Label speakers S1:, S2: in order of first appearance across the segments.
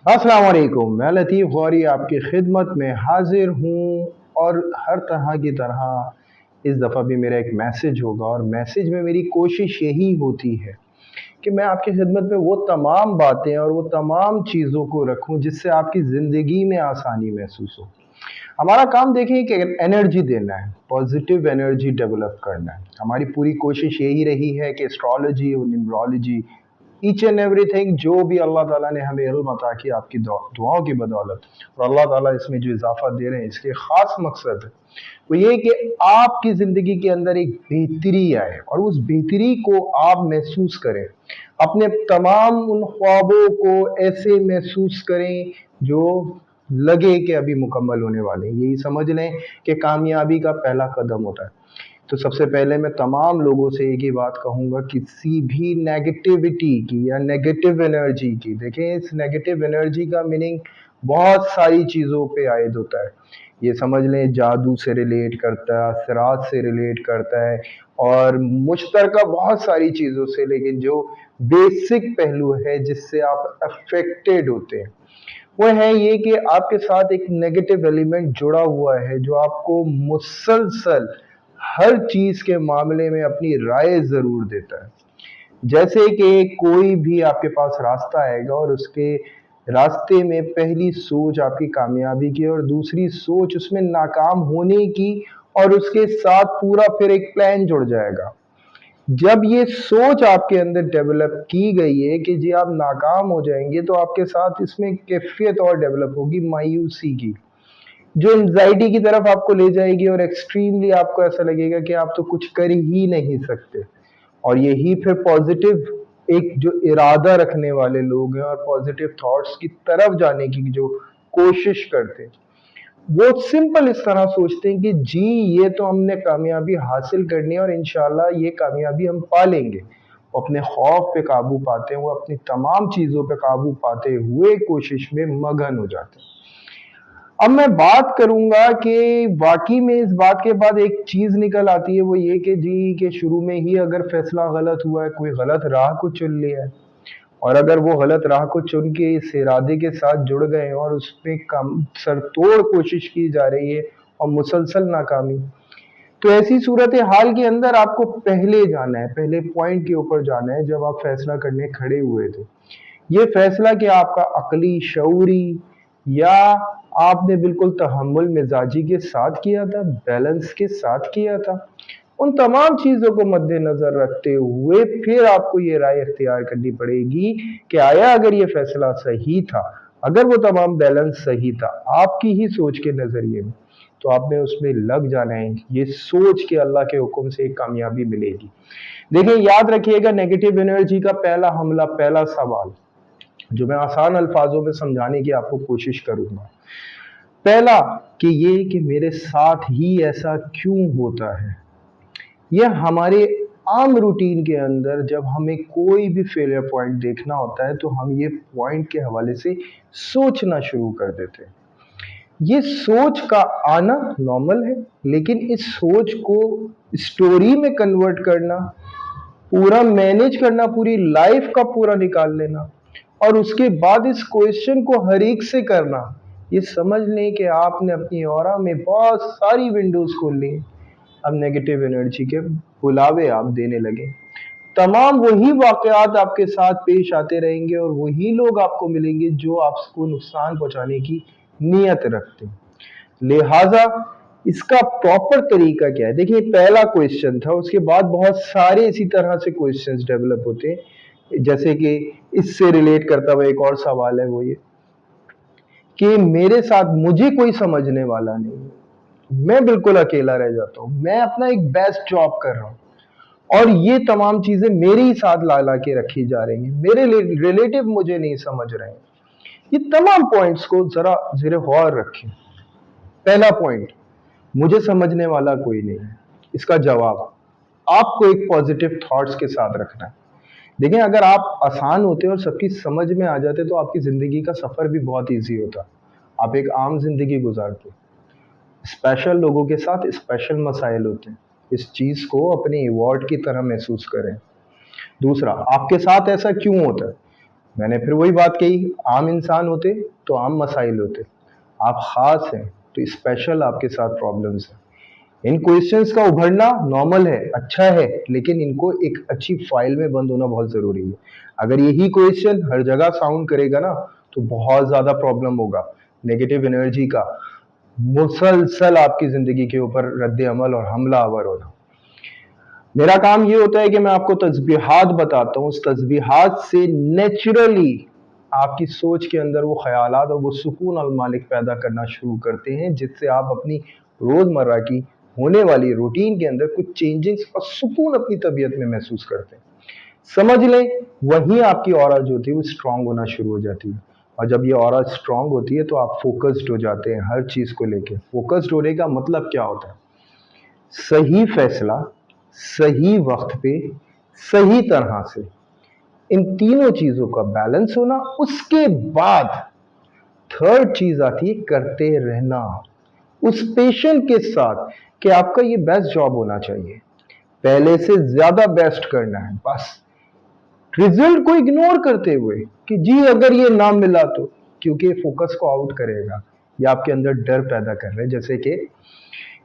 S1: अस्सलाम वालेकुम। मैं लतीफ़ गौरी आपकी खिदमत में हाजिर हूँ और हर तरह की तरह इस दफ़ा भी मेरा एक मैसेज होगा और मैसेज में मेरी कोशिश यही होती है कि मैं आपकी खिदमत में वो तमाम बातें और वो तमाम चीज़ों को रखूँ जिससे आपकी ज़िंदगी में आसानी महसूस हो। हमारा काम देखिए कि एनर्जी देना है, पॉजिटिव एनर्जी डेवलप करना है। हमारी पूरी कोशिश यही रही है कि एस्ट्रोलॉजी और न्यूमरोलॉजी ईच एंड एवरीथिंग जो भी अल्लाह ताला ने हमें इल्म अता किया आपकी दुआओं की बदौलत, और अल्लाह ताला इसमें जो इजाफा दे रहे हैं इसके खास मकसद है वो ये कि आपकी ज़िंदगी के अंदर एक बेहतरी आए और उस बेहतरी को आप महसूस करें। अपने तमाम उन ख्वाबों को ऐसे महसूस करें जो लगे कि अभी मुकम्मल होने वाले हैं। यही समझ लें कि कामयाबी का पहला कदम होता है। तो सबसे पहले मैं तमाम लोगों से एक ही बात कहूँगा, किसी भी नेगेटिविटी की या नेगेटिव एनर्जी की, देखें इस नेगेटिव एनर्जी का मीनिंग बहुत सारी चीज़ों पे आयद होता है। ये समझ लें जादू से रिलेट करता है, असरात से रिलेट करता है और मुश्तरका बहुत सारी चीज़ों से, लेकिन जो बेसिक पहलू है जिससे आप अफेक्टेड होते हैं वो है ये कि आपके साथ एक नेगेटिव एलिमेंट जुड़ा हुआ है जो आपको मुसलसल हर चीज के मामले में अपनी राय जरूर देता है। जैसे कि कोई भी आपके पास रास्ता आएगा और उसके रास्ते में पहली सोच आपकी कामयाबी की और दूसरी सोच उसमें नाकाम होने की, और उसके साथ पूरा फिर एक प्लान जुड़ जाएगा। जब ये सोच आपके अंदर डेवलप की गई है कि जी आप नाकाम हो जाएंगे, तो आपके साथ इसमें कैफियत और डेवलप होगी मायूसी की, जो एंजाइटी की तरफ आपको ले जाएगी और एक्सट्रीमली आपको ऐसा लगेगा कि आप तो कुछ कर ही नहीं सकते। और यही फिर पॉजिटिव एक जो इरादा रखने वाले लोग हैं और पॉजिटिव थॉट्स की तरफ जाने की जो कोशिश करते हैं, वो सिंपल इस तरह सोचते हैं कि जी ये तो हमने कामयाबी हासिल करनी है और इंशाल्लाह ये कामयाबी हम पा लेंगे। वो अपने खौफ पे काबू पाते हैं, वो अपनी तमाम चीज़ों पे काबू पाते हुए कोशिश में मगन हो जाते हैं। अब मैं बात करूंगा कि वाकई में इस बात के बाद एक चीज निकल आती है, वो ये कि जी के शुरू में ही अगर फैसला गलत हुआ है, कोई गलत राह को चुन लिया है, और अगर वो गलत राह को चुन के इस इरादे के साथ जुड़ गए हैं और उसमें कम सरतोड़ कोशिश की जा रही है और मुसलसल नाकामी, तो ऐसी सूरत हाल के अंदर आपको पहले जाना है, पहले पॉइंट के ऊपर जाना है जब आप फैसला करने खड़े हुए थे। ये फैसला क्या आपका अकली शऊरी या आपने बिल्कुल तहम्मुल मिजाजी के साथ किया था, बैलेंस के साथ किया था? उन तमाम चीज़ों को मद्देनज़र रखते हुए फिर आपको ये राय इख्तियार करनी पड़ेगी कि आया अगर ये फैसला सही था, अगर वो तमाम बैलेंस सही था आपकी ही सोच के नज़रिए में, तो आपने उसमें लग जाना है ये सोच के अल्लाह के हुक्म से एक कामयाबी मिलेगी। देखिए याद रखिएगा, नेगेटिव एनर्जी का पहला हमला, पहला सवाल जो मैं आसान अल्फाजों में समझाने की आपको कोशिश करूंगा। पहला कि ये कि मेरे साथ ही ऐसा क्यों होता है। यह हमारे आम रूटीन के अंदर जब हमें कोई भी फेलियर पॉइंट देखना होता है तो हम ये पॉइंट के हवाले से सोचना शुरू कर देते हैं। ये सोच का आना नॉर्मल है, लेकिन इस सोच को स्टोरी में कन्वर्ट करना, पूरा मैनेज करना, पूरी लाइफ का पूरा निकाल लेना और उसके बाद इस क्वेश्चन को हर एक से करना, ये समझ लें कि आपने अपनी ऑरा में बहुत सारी विंडोज खोल ली। अब नेगेटिव एनर्जी के बुलावे आप देने लगे, तमाम वही वाकयात आपके साथ पेश आते रहेंगे और वही लोग आपको मिलेंगे जो आपको नुकसान पहुंचाने की नीयत रखते हैं। लिहाजा इसका प्रॉपर तरीका क्या है? देखिए पहला क्वेश्चन था, उसके बाद बहुत सारे इसी तरह से क्वेश्चंस डेवलप होते हैं। जैसे कि इससे रिलेट करता हुआ एक और सवाल है, वो ये कि मेरे साथ मुझे कोई समझने वाला नहीं है, मैं बिल्कुल अकेला रह जाता हूँ, मैं अपना एक बेस्ट जॉब कर रहा हूँ और ये तमाम चीजें मेरे ही साथ ला ला के रखी जा रही हैं, मेरे रिलेटिव मुझे नहीं समझ रहे हैं। ये तमाम पॉइंट्स को जरा ज़रा गौर रखें। पहला पॉइंट, मुझे समझने वाला कोई नहीं है, इसका जवाब आपको एक पॉजिटिव थॉट्स के साथ रखना है। देखिए अगर आप आसान होते और सबकी समझ में आ जाते तो आपकी ज़िंदगी का सफ़र भी बहुत ईजी होता। आप एक आम ज़िंदगी गुजारते, स्पेशल लोगों के साथ स्पेशल मसाइल होते हैं। इस चीज़ को अपने अवार्ड की तरह महसूस करें। दूसरा, आपके साथ ऐसा क्यों होता है? मैंने फिर वही बात कही, आम इंसान होते तो आम मसाइल होते, आप ख़ास हैं तो स्पेशल आपके साथ प्रॉब्लम्स हैं। इन क्वेश्चंस का उभरना नॉर्मल है, अच्छा है, लेकिन इनको एक अच्छी फाइल में बंद होना बहुत ज़रूरी है। अगर यही क्वेश्चन हर जगह साउंड करेगा ना, तो बहुत ज़्यादा प्रॉब्लम होगा। नेगेटिव एनर्जी का मुसलसल आपकी ज़िंदगी के ऊपर रद्द अमल और हमला आवर होना। मेरा काम ये होता है कि मैं आपको तस्बीहात बताता हूँ, उस तस्बीहात से नेचुरली आपकी सोच के अंदर वो ख्यालात और वो सुकून अल मालिक पैदा करना शुरू करते हैं, जिससे आप अपनी रोज़मर्रा की होने वाली रूटीन के अंदर कुछ चेंजेस और सुकून अपनी तबीयत में महसूस करते हैं। समझ लें, वहीं आपकी ऑरा जो होती है वो स्ट्रांग होना शुरू हो जाती है। और जब ये ऑरा स्ट्रांग होती है तो आप फोकस्ड हो जाते हैं हर चीज़ को लेके। फोकस्ड होने का मतलब क्या होता है? सही फैसला, सही वक्त पे, सही तरह से, इन तीनों चीज़ों का बैलेंस होना। उसके बाद थर्ड चीज़ आती है करते रहना, उस पेशेंट के साथ कि आपका ये बेस्ट जॉब होना चाहिए, पहले से ज़्यादा बेस्ट करना है, बस रिजल्ट को इग्नोर करते हुए कि जी अगर ये ना मिला तो, क्योंकि फोकस को आउट करेगा, ये आपके अंदर डर पैदा कर रहे हैं। जैसे कि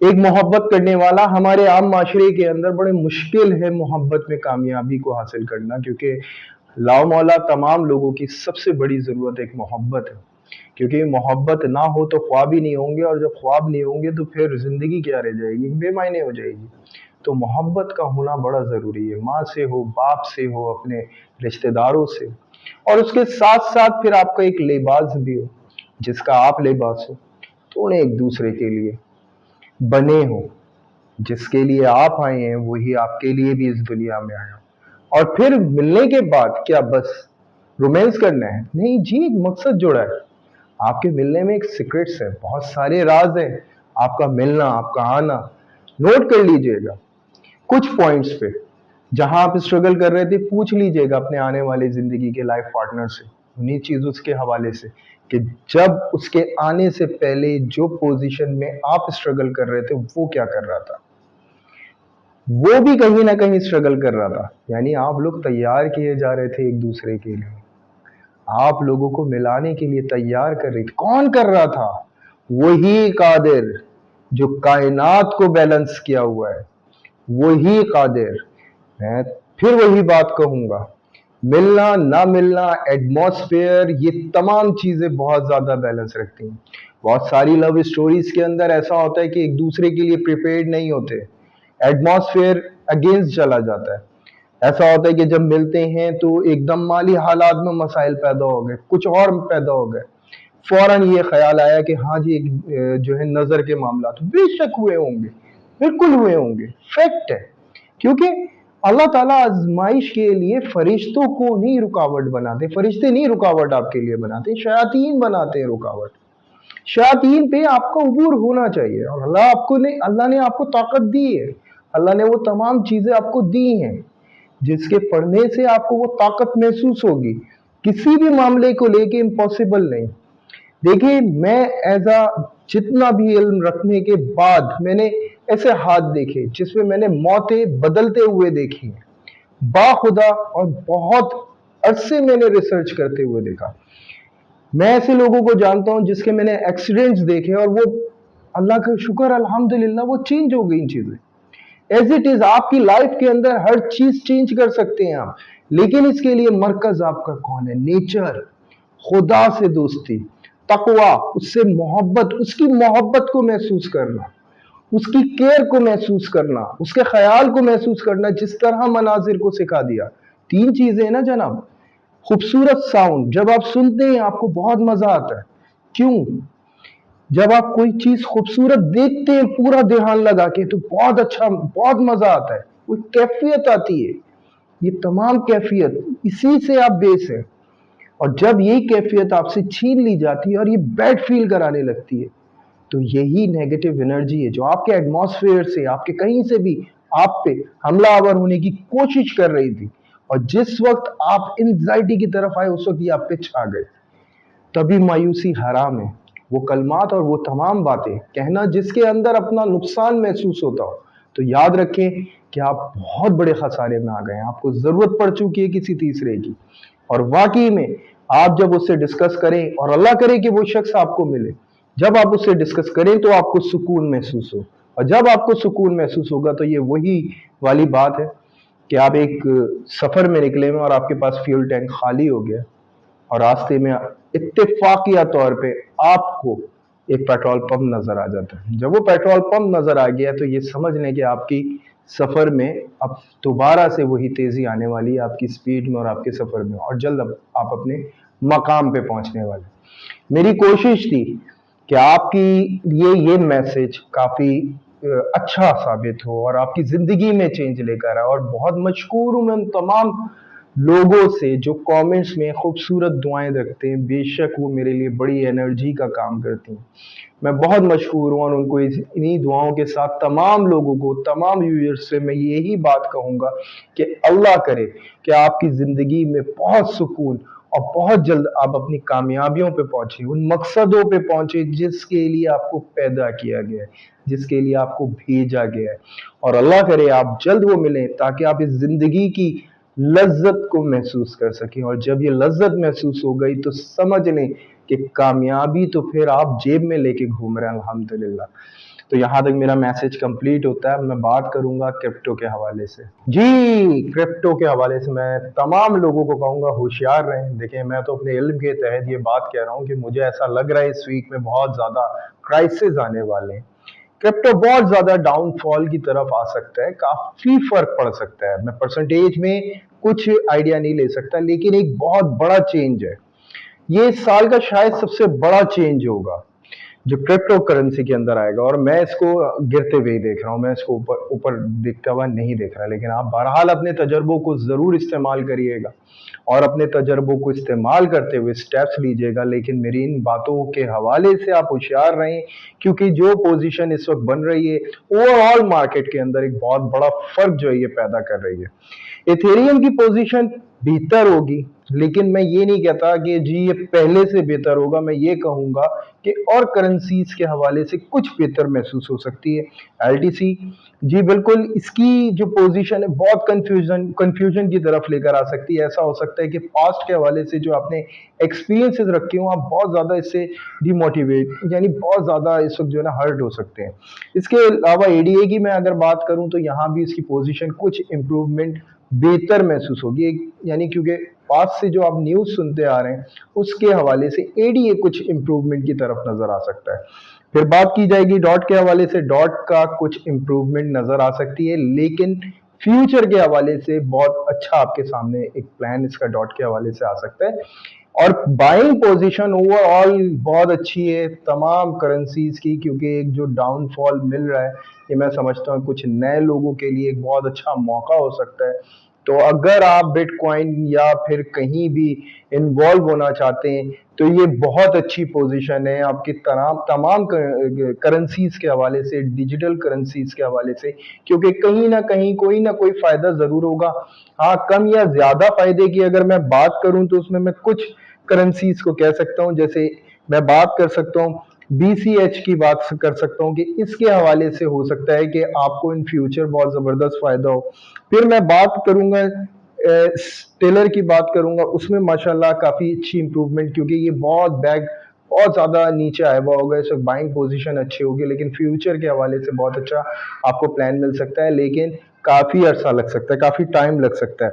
S1: एक मोहब्बत करने वाला, हमारे आम माशरे के अंदर बड़े मुश्किल है मोहब्बत में कामयाबी को हासिल करना, क्योंकि लाओ मौला तमाम लोगों की सबसे बड़ी ज़रूरत एक मोहब्बत है। क्योंकि मोहब्बत ना हो तो ख्वाब ही नहीं होंगे, और जब ख्वाब नहीं होंगे तो फिर ज़िंदगी क्या रह जाएगी, बेमायने हो जाएगी। तो मोहब्बत का होना बड़ा ज़रूरी है, माँ से हो, बाप से हो, अपने रिश्तेदारों से। और उसके साथ साथ फिर आपका एक लिबास भी हो, जिसका आप लिबास हो, थोड़े एक दूसरे के लिए बने हो। जिसके लिए आप आए हैं वही आपके लिए भी इस दुनिया में आया। और फिर मिलने के बाद क्या बस रोमांस करना है? नहीं जी, एक मकसद जुड़ा है। आपके मिलने में एक सीक्रेट्स है, बहुत सारे राज हैं। आपका मिलना, आपका आना, नोट कर लीजिएगा कुछ पॉइंट्स पे। जहां आप स्ट्रगल कर रहे थे, पूछ लीजिएगा अपने आने वाले जिंदगी के लाइफ पार्टनर से, उन्हीं चीजों के हवाले से, कि जब उसके आने से पहले जो पोजीशन में आप स्ट्रगल कर रहे थे वो क्या कर रहा था, वो भी कहीं ना कहीं स्ट्रगल कर रहा था। यानी आप लोग तैयार किए जा रहे थे एक दूसरे के लिए, आप लोगों को मिलाने के लिए तैयार कर रही थी। कौन कर रहा था? वही कादिर जो कायनात को बैलेंस किया हुआ है, वही कादिर। मैं फिर वही बात कहूंगा, मिलना ना मिलना, एटमॉस्फेयर, ये तमाम चीजें बहुत ज्यादा बैलेंस रखती हैं। बहुत सारी लव स्टोरीज के अंदर ऐसा होता है कि एक दूसरे के लिए प्रिपेयर्ड नहीं होते, एटमॉस्फेयर अगेंस्ट चला जाता है। ऐसा होता है कि जब मिलते हैं तो एकदम माली हालात में मसाइल पैदा हो गए, कुछ और पैदा हो गए, फौरन ये ख्याल आया कि हाँ जी, एक जो है नजर के मामला तो बेशक हुए होंगे, बिल्कुल हुए होंगे, फैक्ट है। क्योंकि अल्लाह ताला आजमाइश के लिए फरिश्तों को नहीं रुकावट बनाते, फरिश्ते नहीं रुकावट आपके लिए बनाते, शयातीन बनाते हैं रुकावट। शयातीन पे आपका उबूर होना चाहिए। और अल्लाह ने आपको ताकत दी है, अल्लाह ने वो तमाम चीजें आपको दी हैं जिसके पढ़ने से आपको वो ताकत महसूस होगी। किसी भी मामले को लेके इम्पॉसिबल नहीं। देखिए, मैं एज अ जितना भी इल्म रखने के बाद मैंने ऐसे हाथ देखे जिसमें मैंने मौतें बदलते हुए देखी हैं, बाखुदा, और बहुत अरसे मैंने रिसर्च करते हुए देखा। मैं ऐसे लोगों को जानता हूं जिसके मैंने एक्सीडेंट्स देखे, और वो अल्लाह का शुक्र अल्हम्दुलिल्लाह वो चेंज हो गई चीजें। एज इट इज आपकी लाइफ के अंदर हर चीज चेंज कर सकते हैं आप, लेकिन इसके लिए मरकज आपका कौन है? नेचर, खुदा से दोस्ती, तकवा, उससे मोहब्बत, उसकी मोहब्बत को महसूस करना, उसकी केयर को महसूस करना, उसके ख्याल को महसूस करना, जिस तरह मनाजिर को सिखा दिया। तीन चीजें हैं ना जनाब। खूबसूरत साउंड, जब आप सुनते हैं आपको बहुत मजा आता है। क्यों? जब आप कोई चीज खूबसूरत देखते हैं पूरा ध्यान लगा के, तो बहुत अच्छा, बहुत मजा आता है, कोई कैफियत आती है। ये तमाम कैफियत इसी से आप बेस है। और जब यही कैफियत आपसे छीन ली जाती है और ये बैड फील कराने लगती है, तो यही नेगेटिव एनर्जी है जो आपके एटमॉस्फेयर से, आपके कहीं से भी आप पे हमला आवर होने की कोशिश कर रही थी। और जिस वक्त आप एंजाइटी की तरफ आए, उस वक्त ये आप पे छा गए। तभी मायूसी हराम है। वो कलमात और वो तमाम बातें कहना जिसके अंदर अपना नुकसान महसूस होता हो, तो याद रखें कि आप बहुत बड़े खसारे में आ गए हैं, आपको जरूरत पड़ चुकी है किसी तीसरे की। और वाकई में आप जब उससे डिस्कस करें, और अल्लाह करे कि वो शख्स आपको मिले, जब आप उससे डिस्कस करें तो आपको सुकून महसूस हो। और जब आपको सुकून महसूस होगा तो ये वही वाली बात है कि आप एक सफ़र में निकले हुए और आपके पास फ्यूल टैंक खाली हो गया, और रास्ते में इत्तेफाकिया तौर पे आपको एक पेट्रोल पंप नज़र आ जाता है। जब वो पेट्रोल पंप नज़र आ गया तो ये समझ लें कि आपकी सफ़र में अब दोबारा से वही तेज़ी आने वाली है आपकी स्पीड में और आपके सफ़र में, और जल्द अब आप अपने मकाम पे पहुंचने वाले। मेरी कोशिश थी कि आपकी लिए ये मैसेज काफ़ी अच्छा साबित हो और आपकी ज़िंदगी में चेंज लेकर आए। और बहुत मशकूर हूँ मैं उन तमाम लोगों से जो कमेंट्स में खूबसूरत दुआएं रखते हैं, बेशक वो मेरे लिए बड़ी एनर्जी का काम करती हैं। मैं बहुत मशहूर हूँ और उनको इन्हीं दुआओं के साथ तमाम लोगों को, तमाम व्यूअर्स से मैं यही बात कहूँगा कि अल्लाह करे कि आपकी ज़िंदगी में बहुत सुकून और बहुत जल्द आप अपनी कामयाबियों पे पहुंचे, उन मकसदों पे पहुंचे जिसके लिए आपको पैदा किया गया है, जिसके लिए आपको भेजा गया है। और अल्लाह करे आप जल्द वो मिलें ताकि आप इस ज़िंदगी की लज्जत को महसूस कर सकें। और जब ये लज्जत महसूस हो गई तो समझ लें कि कामयाबी तो फिर आप जेब में लेके घूम रहे हैं अल्हम्दुलिल्लाह। तो यहाँ तक मेरा मैसेज कंप्लीट होता है। मैं बात करूंगा क्रिप्टो के हवाले से। जी, क्रिप्टो के हवाले से मैं तमाम लोगों को कहूंगा होशियार रहें। देखिए, मैं तो अपने इल्म के तहत ये बात कह रहा हूँ कि मुझे ऐसा लग रहा है इस वीक में बहुत ज्यादा क्राइसिस आने वाले हैं। क्रिप्टो बहुत ज्यादा डाउनफॉल की तरफ आ सकता है, काफी फर्क पड़ सकता है। मैं परसेंटेज में कुछ आइडिया नहीं ले सकता, लेकिन एक बहुत बड़ा चेंज है। ये इस साल का शायद सबसे बड़ा चेंज होगा जो क्रिप्टो करेंसी के अंदर आएगा, और मैं इसको गिरते हुए ही देख रहा हूँ। मैं इसको ऊपर ऊपर दिखता हुआ नहीं देख रहा। लेकिन आप बहरहाल अपने तजर्बों को जरूर इस्तेमाल करिएगा और अपने तजर्बों को इस्तेमाल करते हुए स्टेप्स लीजिएगा। लेकिन मेरी इन बातों के हवाले से आप होशियार रहें, क्योंकि जो पोजीशन इस वक्त बन रही है ओवरऑल मार्केट के अंदर एक बहुत बड़ा फर्क जो है ये पैदा कर रही है। इथेरियम की पोजीशन बेहतर होगी, लेकिन मैं ये नहीं कहता कि जी ये पहले से बेहतर होगा। मैं ये कहूंगा कि और करेंसीज के हवाले से कुछ बेहतर महसूस हो सकती है। एलटीसी, जी बिल्कुल, इसकी जो पोजीशन है बहुत कंफ्यूजन की तरफ लेकर आ सकती है। ऐसा हो सकता है कि पास्ट के हवाले से जो आपने एक्सपीरियंसेस रखे हो आप बहुत ज्यादा इससे डिमोटिवेट, यानी बहुत ज्यादा इस वक्त जो है ना हर्ट हो सकते हैं। इसके अलावा एडीए की मैं अगर बात करूं तो यहाँ भी इसकी पोजीशन कुछ इंप्रूवमेंट बेहतर महसूस होगी, यानी क्योंकि पास से जो आप न्यूज़ सुनते आ रहे हैं उसके हवाले से एडीए कुछ इंप्रूवमेंट की तरफ नजर आ सकता है। फिर बात की जाएगी डॉट के हवाले से, डॉट का कुछ इंप्रूवमेंट नजर आ सकती है, लेकिन फ्यूचर के हवाले से बहुत अच्छा आपके सामने एक प्लान इसका डॉट के हवाले से आ सकता है। और बाइंग पोजीशन ओवरऑल बहुत अच्छी है तमाम करेंसीज की, क्योंकि एक जो डाउनफॉल मिल रहा है ये मैं समझता हूँ कुछ नए लोगों के लिए एक बहुत अच्छा मौका हो सकता है। तो अगर आप बिटकॉइन या फिर कहीं भी इन्वॉल्व होना चाहते हैं तो ये बहुत अच्छी पोजीशन है आपकी तमाम करेंसीज के हवाले से, डिजिटल करेंसीज के हवाले से, क्योंकि कहीं ना कहीं कोई ना कोई फायदा जरूर होगा। हाँ, कम या ज्यादा फायदे की अगर मैं बात करूं तो उसमें मैं कुछ करेंसीज को कह सकता हूं। जैसे मैं बात कर सकता हूं बीसीएच की, बात कर सकता हूं कि इसके हवाले से हो सकता है कि आपको इन फ्यूचर बहुत जबरदस्त फायदा हो। फिर मैं बात करूंगा टेलर की बात करूंगा, उसमें माशाल्लाह काफी अच्छी इंप्रूवमेंट, क्योंकि ये बहुत ज्यादा नीचे आया हुआ होगा, इस वक्त बाइंग पोजीशन अच्छी होगी, लेकिन फ्यूचर के हवाले से बहुत अच्छा आपको प्लान मिल सकता है, लेकिन काफी अरसा लग सकता है, काफी टाइम लग सकता है।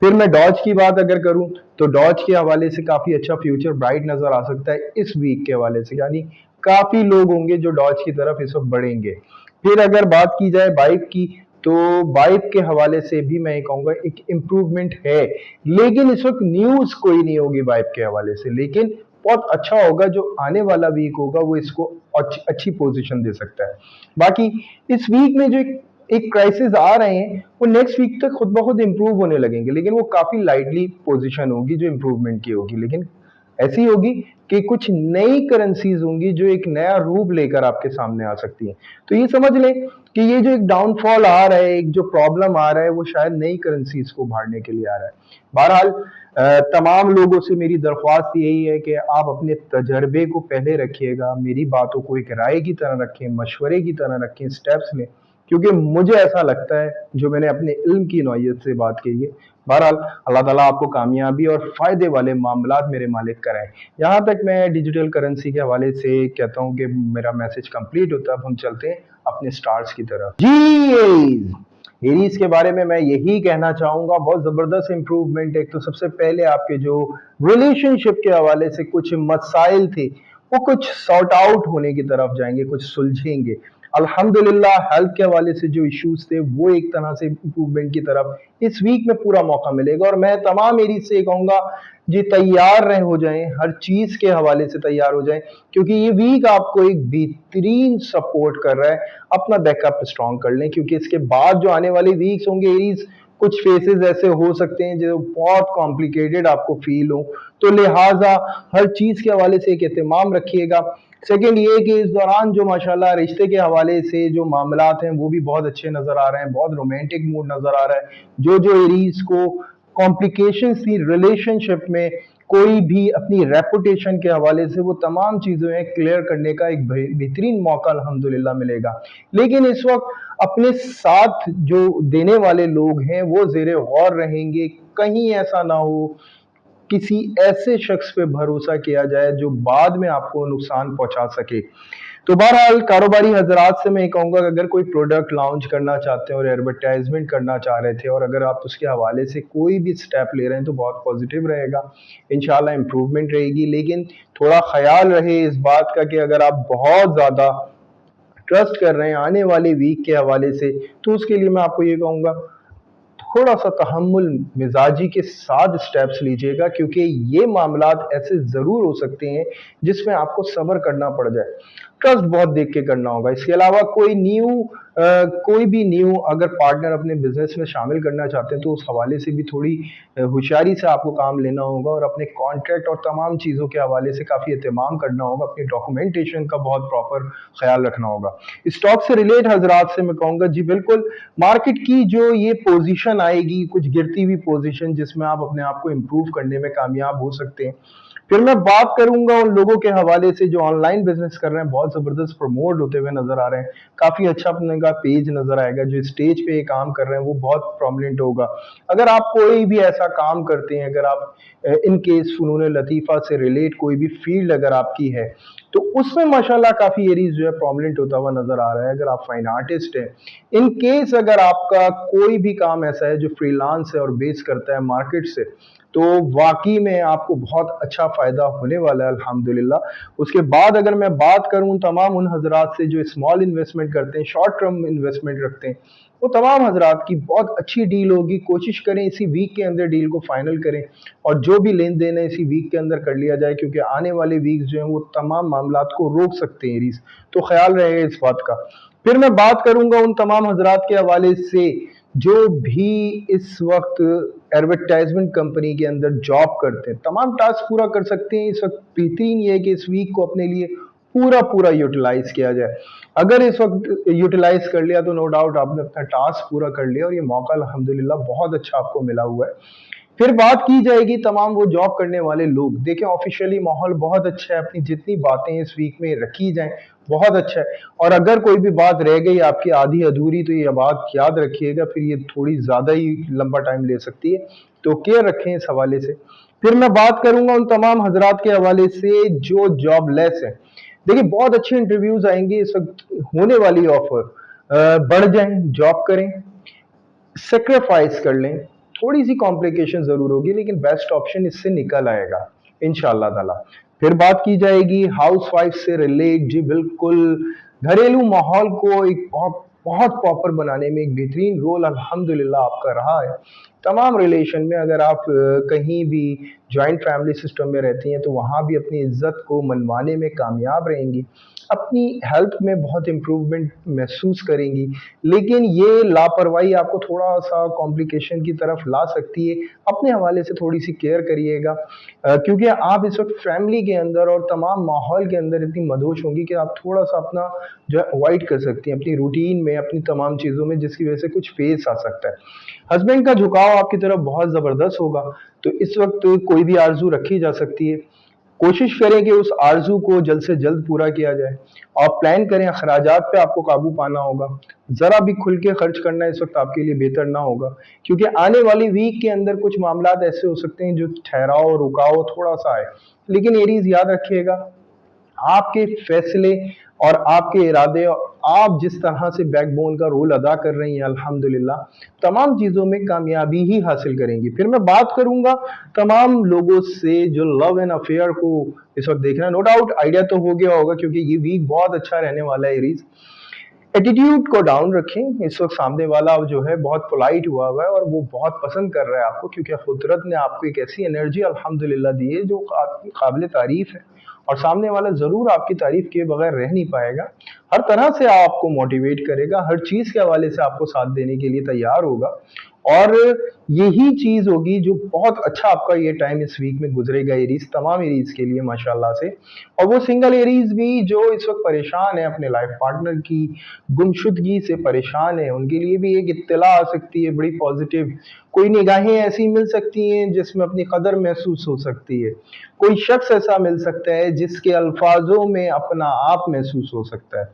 S1: फिर मैं डॉज की बात अगर करूं तो डॉज के हवाले से काफी अच्छा फ्यूचर ब्राइट नजर आ सकता है इस वीक के हवाले से, यानी काफी लोग होंगे जो डॉज की तरफ इस वक्त बढ़ेंगे। फिर अगर बात की जाए बाइक की तो बाइक के हवाले से भी मैं ये कहूंगा एक इम्प्रूवमेंट है, लेकिन इस वक्त न्यूज कोई नहीं होगी बाइक के हवाले से, लेकिन बहुत अच्छा होगा जो आने वाला वीक होगा वो इसको अच्छी पोजीशन दे सकता है। बाकी इस वीक में जो एक क्राइसिस आ रहे हैं वो नेक्स्ट वीक तक खुद ब खुद इंप्रूव होने लगेंगे, लेकिन वो काफी लाइटली पोजीशन होगी जो इंप्रूवमेंट की होगी, लेकिन ऐसी होगी कि कुछ नई करेंसीज होंगी जो एक नया रूप लेकर आपके सामने आ सकती है। तो ये समझ लें कि ये जो एक डाउनफॉल आ रहा है, एक जो प्रॉब्लम आ रहा है, वो शायद नई करेंसीज को उभारने के लिए आ रहा है। बहरहाल तमाम लोगों से मेरी दरख्वास्त यही है कि आप अपने तजर्बे को पहले रखिएगा, मेरी बातों को एक राय की तरह रखें, मशवरे की तरह रखें, स्टेप्स लें, क्योंकि मुझे ऐसा लगता है, जो मैंने अपने इल्म की नौयत से बात की है, बहरहाल अल्लाह ताला आपको कामयाबी और फ़ायदे वाले मामलात मेरे मालिक कराएं। यहाँ तक मैं डिजिटल करेंसी के हवाले से कहता हूँ कि मेरा मैसेज कंप्लीट होता है। अब हम चलते हैं अपने स्टार्स की तरफ। जी एरीज के बारे में मैं यही कहना चाहूंगा, बहुत ज़बरदस्त इम्प्रूवमेंट। एक तो सबसे पहले आपके जो रिलेशनशिप के हवाले से कुछ मसाइल थे वो कुछ सॉर्ट आउट होने की तरफ जाएंगे, कुछ सुलझेंगे। अल्हम्दुलिल्लाह हेल्थ के हवाले से जो इश्यूज थे वो एक तरह से इम्प्रूवमेंट की तरफ इस वीक में पूरा मौका मिलेगा। और मैं तमाम एरीज से कहूंगा जी तैयार रहे, हो जाएं, हर चीज के हवाले से तैयार हो जाएं, क्योंकि ये वीक आपको एक बेहतरीन सपोर्ट कर रहा है। अपना बैकअप स्ट्रॉन्ग कर लें, क्योंकि इसके बाद जो आने वाले वीक्स होंगे एरीज, कुछ फेसेस ऐसे हो सकते हैं जो बहुत कॉम्प्लिकेटेड आपको फील हो, तो लिहाजा हर चीज के हवाले से एक एहतमाम रखिएगा। सेकंड ये कि इस दौरान जो माशाल्लाह रिश्ते के हवाले से जो मामलात हैं वो भी बहुत अच्छे नजर आ रहे हैं, बहुत रोमांटिक मूड नजर आ रहा है। जो एरीज को कॉम्प्लिकेशंस थी रिलेशनशिप में, कोई भी अपनी रेपुटेशन के हवाले से, वो तमाम चीजें क्लियर करने का एक बेहतरीन मौका अल्हम्दुलिल्लाह मिलेगा। लेकिन इस वक्त अपने साथ जो देने वाले लोग हैं वो ज़ेरे गौर रहेंगे, कहीं ऐसा ना हो किसी ऐसे शख्स पे भरोसा किया जाए जो बाद में आपको नुकसान पहुंचा सके। तो बहरहाल कारोबारी हजरात से मैं कहूँगा कि अगर कोई प्रोडक्ट लॉन्च करना चाहते हैं और एडवर्टाइजमेंट करना चाह रहे थे, और अगर आप उसके हवाले से कोई भी स्टेप ले रहे हैं, तो बहुत पॉजिटिव रहेगा, इंशाल्लाह इम्प्रूवमेंट रहेगी। लेकिन थोड़ा ख्याल रहे इस बात का कि अगर आप बहुत ज़्यादा ट्रस्ट कर रहे हैं आने वाले वीक के हवाले से, तो उसके लिए मैं आपको ये कहूँगा थोड़ा सा तहम्मुल मिजाजी के साथ स्टेप्स लीजिएगा, क्योंकि ये मामलात ऐसे ज़रूर हो सकते हैं जिसमें आपको सब्र करना पड़ जाए। ट्रस्ट बहुत देख के करना होगा। इसके अलावा कोई भी न्यू अगर पार्टनर अपने बिजनेस में शामिल करना चाहते हैं, तो उस हवाले से भी थोड़ी होशियारी से आपको काम लेना होगा, और अपने कॉन्ट्रैक्ट और तमाम चीज़ों के हवाले से काफ़ी एहतमाम करना होगा। अपनी डॉक्यूमेंटेशन का बहुत प्रॉपर ख्याल रखना होगा। स्टॉक से रिलेट हजरात से मैं कहूँगा जी बिल्कुल मार्केट की जो ये पोजीशन आएगी, कुछ गिरती हुई पोजीशन, जिसमें आप अपने आप को इम्प्रूव करने में कामयाब हो सकते हैं। फिर मैं बात करूंगा उन लोगों के हवाले से जो ऑनलाइन बिजनेस कर रहे हैं, बहुत जबरदस्त प्रमोट होते हुए नजर आ रहे हैं, काफी अच्छा अपने का पेज नजर आएगा। जो स्टेज पे काम कर रहे हैं वो बहुत प्रोमिनेंट होगा। अगर आप कोई भी ऐसा काम करते हैं, अगर आप इन केस फनून लतीफ़ा से रिलेट कोई भी फील्ड अगर आपकी है, तो उसमें माशाल्लाह काफ़ी एरीज जो है प्रोमिनेंट होता हुआ नज़र आ रहा है। अगर आप फाइन आर्टिस्ट हैं, इन केस अगर आपका कोई भी काम ऐसा है जो फ्रीलांस है और बेस करता है मार्केट से, तो वाकई में आपको बहुत अच्छा फ़ायदा होने वाला है अल्हम्दुलिल्लाह। उसके बाद अगर मैं बात करूं तमाम उन हजरात से जो स्मॉल इन्वेस्टमेंट करते हैं, शॉर्ट टर्म इन्वेस्टमेंट रखते हैं, वो तमाम हजरात की बहुत अच्छी डील होगी। कोशिश करें इसी वीक के अंदर डील को फाइनल करें, और जो भी लेन देन है इसी वीक के अंदर कर लिया जाए, क्योंकि आने वाले वीक्स जो हैं वो तमाम मामलात को रोक सकते हैं एरीज, तो ख्याल रहे इस बात का। फिर मैं बात करूंगा उन तमाम हजरात के हवाले से जो भी इस वक्त एडवर्टाइजमेंट कंपनी के अंदर जॉब करते हैं, तमाम टास्क पूरा कर सकते हैं इस वक्त। बेहतरीन ये है कि इस वीक को अपने लिए पूरा पूरा यूटिलाइज किया जाए। अगर इस वक्त यूटिलाइज कर लिया तो नो डाउट आपने अपना टास्क पूरा कर लिया, और ये मौका अल्हम्दुलिल्लाह बहुत अच्छा आपको मिला हुआ है। फिर बात की जाएगी तमाम वो जॉब करने वाले लोग। देखें ऑफिशियली माहौल बहुत अच्छा है, अपनी जितनी बातें इस वीक में रखी जाएं बहुत अच्छा है। और अगर कोई भी बात रह गई आपकी आधी अधूरी, तो ये बात याद रखिएगा, फिर ये थोड़ी ज़्यादा ही लंबा टाइम ले सकती है, तो केयर रखें इस हवाले से। फिर मैं बात करूंगा उन तमाम हजरात के हवाले से जो जॉबलेस है। देखिए बहुत अच्छे इंटरव्यूज आएंगे इस वक्त, होने वाली ऑफर, बढ़ जाएं, जॉब करें, सेक्रीफाइस कर लें, थोड़ी सी कॉम्प्लिकेशन जरूर होगी, लेकिन बेस्ट ऑप्शन इससे निकल आएगा इंशाल्लाह ताला। फिर बात की जाएगी हाउस वाइफ से रिलेट। जी बिल्कुल, घरेलू माहौल को एक बहुत बहुत प्रॉपर बनाने में एक बेहतरीन रोल अल्हम्दुलिल्लाह आपका रहा है। तमाम रिलेशन में अगर आप कहीं भी जॉइंट फैमिली सिस्टम में रहती हैं, तो वहाँ भी अपनी इज्जत को मनवाने में कामयाब रहेंगी, अपनी हेल्थ में बहुत इम्प्रूवमेंट महसूस करेंगी। लेकिन ये लापरवाही आपको थोड़ा सा कॉम्प्लिकेशन की तरफ ला सकती है। अपने हवाले से थोड़ी सी केयर करिएगा, क्योंकि आप इस वक्त फैमिली के अंदर और तमाम माहौल के अंदर इतनी मदहोश होंगी कि आप थोड़ा सा अपना जो है अवॉइड कर सकती हैं अपनी रूटीन में, अपनी तमाम चीज़ों में, जिसकी वजह से कुछ फेस आ सकता है। हस्बैंड का झुकाव आपकी तरफ बहुत ज़बरदस्त होगा, तो इस वक्त कोई भी आरजू रखी जा सकती है। कोशिश करें कि उस आरज़ू को जल्द से जल्द पूरा किया जाए। आप प्लान करें, अखराजात पे आपको काबू पाना होगा। ज़रा भी खुल के खर्च करना इस वक्त आपके लिए बेहतर ना होगा, क्योंकि आने वाली वीक के अंदर कुछ मामलात ऐसे हो सकते हैं जो ठहराव रुकाव थोड़ा सा आए। लेकिन एरीज याद रखिएगा, आपके फैसले और आपके इरादे, आप जिस तरह से बैकबोन का रोल अदा कर रही हैं अल्हम्दुलिल्लाह, तमाम चीज़ों में कामयाबी ही हासिल करेंगी। फिर मैं बात करूंगा तमाम लोगों से जो लव एंड अफेयर को इस वक्त देख रहे हैं। नो डाउट आइडिया तो हो गया होगा, क्योंकि ये वीक बहुत अच्छा रहने वाला है एरीज। एटीट्यूड को डाउन रखें। इस वक्त सामने वाला जो है बहुत पोलाइट हुआ है और वो बहुत पसंद कर रहा है आपको, क्योंकि कुदरत ने आपको एक ऐसी एनर्जी अल्हम्दुलिल्लाह दी है जो काबिल तारीफ है, और सामने वाला ज़रूर आपकी तारीफ किए बगैर रह नहीं पाएगा। हर तरह से आपको मोटिवेट करेगा, हर चीज़ के हवाले से आपको साथ देने के लिए तैयार होगा, और यही चीज़ होगी जो बहुत अच्छा आपका ये टाइम इस वीक में गुजरेगा एरीज, तमाम एरीज के लिए माशाल्लाह से। और वो सिंगल एरीज भी जो इस वक्त परेशान है, अपने लाइफ पार्टनर की गुमशुदगी से परेशान है, उनके लिए भी एक इत्तला आ सकती है बड़ी पॉजिटिव। कोई निगाहें ऐसी मिल सकती हैं जिसमें अपनी कदर महसूस हो सकती है। कोई शख्स ऐसा मिल सकता है जिसके अल्फाजों में अपना आप महसूस हो सकता है,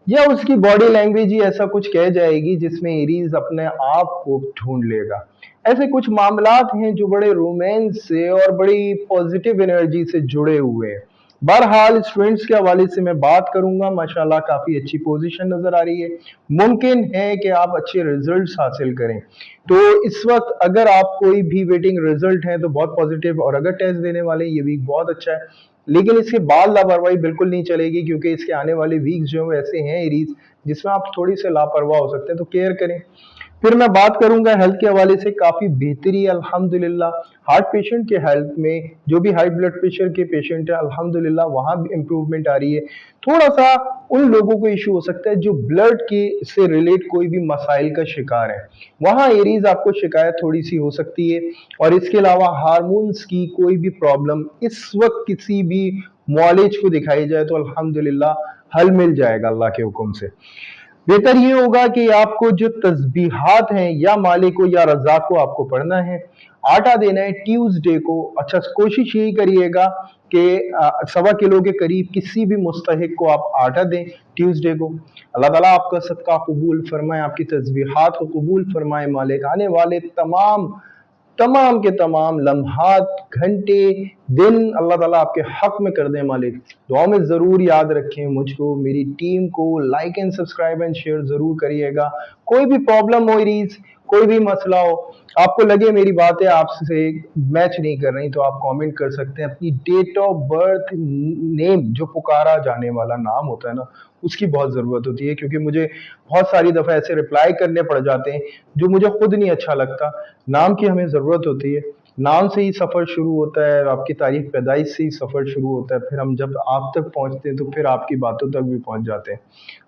S1: या उसकी बॉडी लैंग्वेज ही ऐसा कुछ कह जाएगी जिसमें एरीज अपने आप को ढूंढ लेगा। ऐसे कुछ मामलात हैं जो बड़े रोमांस से और बड़ी पॉजिटिव एनर्जी से जुड़े हुए हैं। बहरहाल स्टूडेंट्स के हवाले से मैं बात करूंगा, माशाल्लाह काफ़ी अच्छी पोजीशन नज़र आ रही है। मुमकिन है कि आप अच्छे रिजल्ट्स हासिल करें। तो इस वक्त अगर आप कोई भी वेटिंग रिजल्ट है तो बहुत पॉजिटिव, और अगर टेस्ट देने वाले ये वीक बहुत अच्छा है। लेकिन इसके बाद लापरवाही बिल्कुल नहीं चलेगी, क्योंकि इसके आने वाले वीक्स जो है ऐसे हैं एरीज जिसमें आप थोड़ी से लापरवाह हो सकते हैं, तो केयर करें। फिर मैं बात करूंगा हेल्थ के हवाले से, काफ़ी बेहतरी है अल्हम्दुलिल्लाह। हार्ट पेशेंट के हेल्थ में, जो भी हाई ब्लड प्रेशर के पेशेंट है अल्हम्दुलिल्लाह वहाँ भी इम्प्रूवमेंट आ रही है। थोड़ा सा उन लोगों को इशू हो सकता है जो ब्लड के से रिलेट कोई भी मसाइल का शिकार है, वहाँ एरीज आपको शिकायत थोड़ी सी हो सकती है। और इसके अलावा हार्मोन्स की कोई भी प्रॉब्लम इस वक्त किसी भी मॉलेज को दिखाई जाए तो अल्हम्दुलिल्लाह हल मिल जाएगा अल्लाह के हुक्म से। बेहतर ये होगा कि आपको जो तस्बीहात हैं या मालिक को या रज़ाक को आपको पढ़ना है। आटा देना है ट्यूसडे को। अच्छा, कोशिश यही करिएगा कि 1.25 किलो के करीब किसी भी मुस्तहिक को आप आटा दें ट्यूसडे को। अल्लाह ताला आपका सदका कबूल फरमाए, आपकी तस्बीहात को कबूल फरमाए मालिक। आने वाले तमाम तमाम के तमाम लम्हात, घंटे, दिन अल्लाह ताला आपके हक में कर दे मालिक। दुआ में ज़रूर याद रखें मुझको, मेरी टीम को like and subscribe and share ज़रूर करिएगा। कोई भी प्रॉब्लम हो एरीज, कोई भी मसला हो, आपको लगे मेरी बातें आपसे मैच नहीं कर रही, तो आप कमेंट कर सकते हैं। अपनी डेट ऑफ बर्थ, नेम, जो पुकारा जाने वाला नाम होता है ना, उसकी बहुत ज़रूरत होती है, क्योंकि मुझे बहुत सारी दफ़ा ऐसे रिप्लाई करने पड़ जाते हैं जो मुझे खुद नहीं अच्छा लगता। नाम की हमें ज़रूरत होती है, नाम से ही सफ़र शुरू होता है, आपकी तारीख पैदाइश से ही सफ़र शुरू होता है, फिर हम जब आप तक पहुँचते हैं तो फिर आपकी बातों तक भी पहुँच जाते हैं।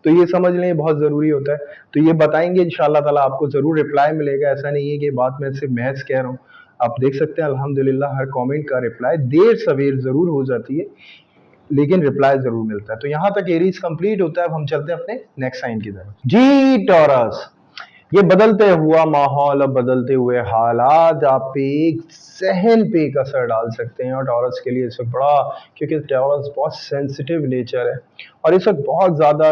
S1: तो ये समझ लें बहुत ज़रूरी होता है। तो ये बताएंगे इंशाअल्लाह ताला, आपको ज़रूर रिप्लाई मिलेगा। ऐसा नहीं है कि बात मैं सिर्फ महज कह रहा हूँ। आप देख सकते हैं अल्हम्दुलिल्लाह हर कमेंट का रिप्लाई देर सवेर ज़रूर हो जाती है, लेकिन रिप्लाई ज़रूर मिलता है। तो यहाँ तक एरीज कंप्लीट होता है। अब हम चलते हैं अपने नेक्स्ट साइन की तरफ। जी टॉरस, ये बदलते हुआ माहौल और बदलते हुए हालात आप पे एक ज़हन पे एक असर डाल सकते हैं, और टॉरस के लिए इस वक्त बड़ा, क्योंकि टॉरस बहुत सेंसिटिव नेचर है और इस वक्त बहुत ज़्यादा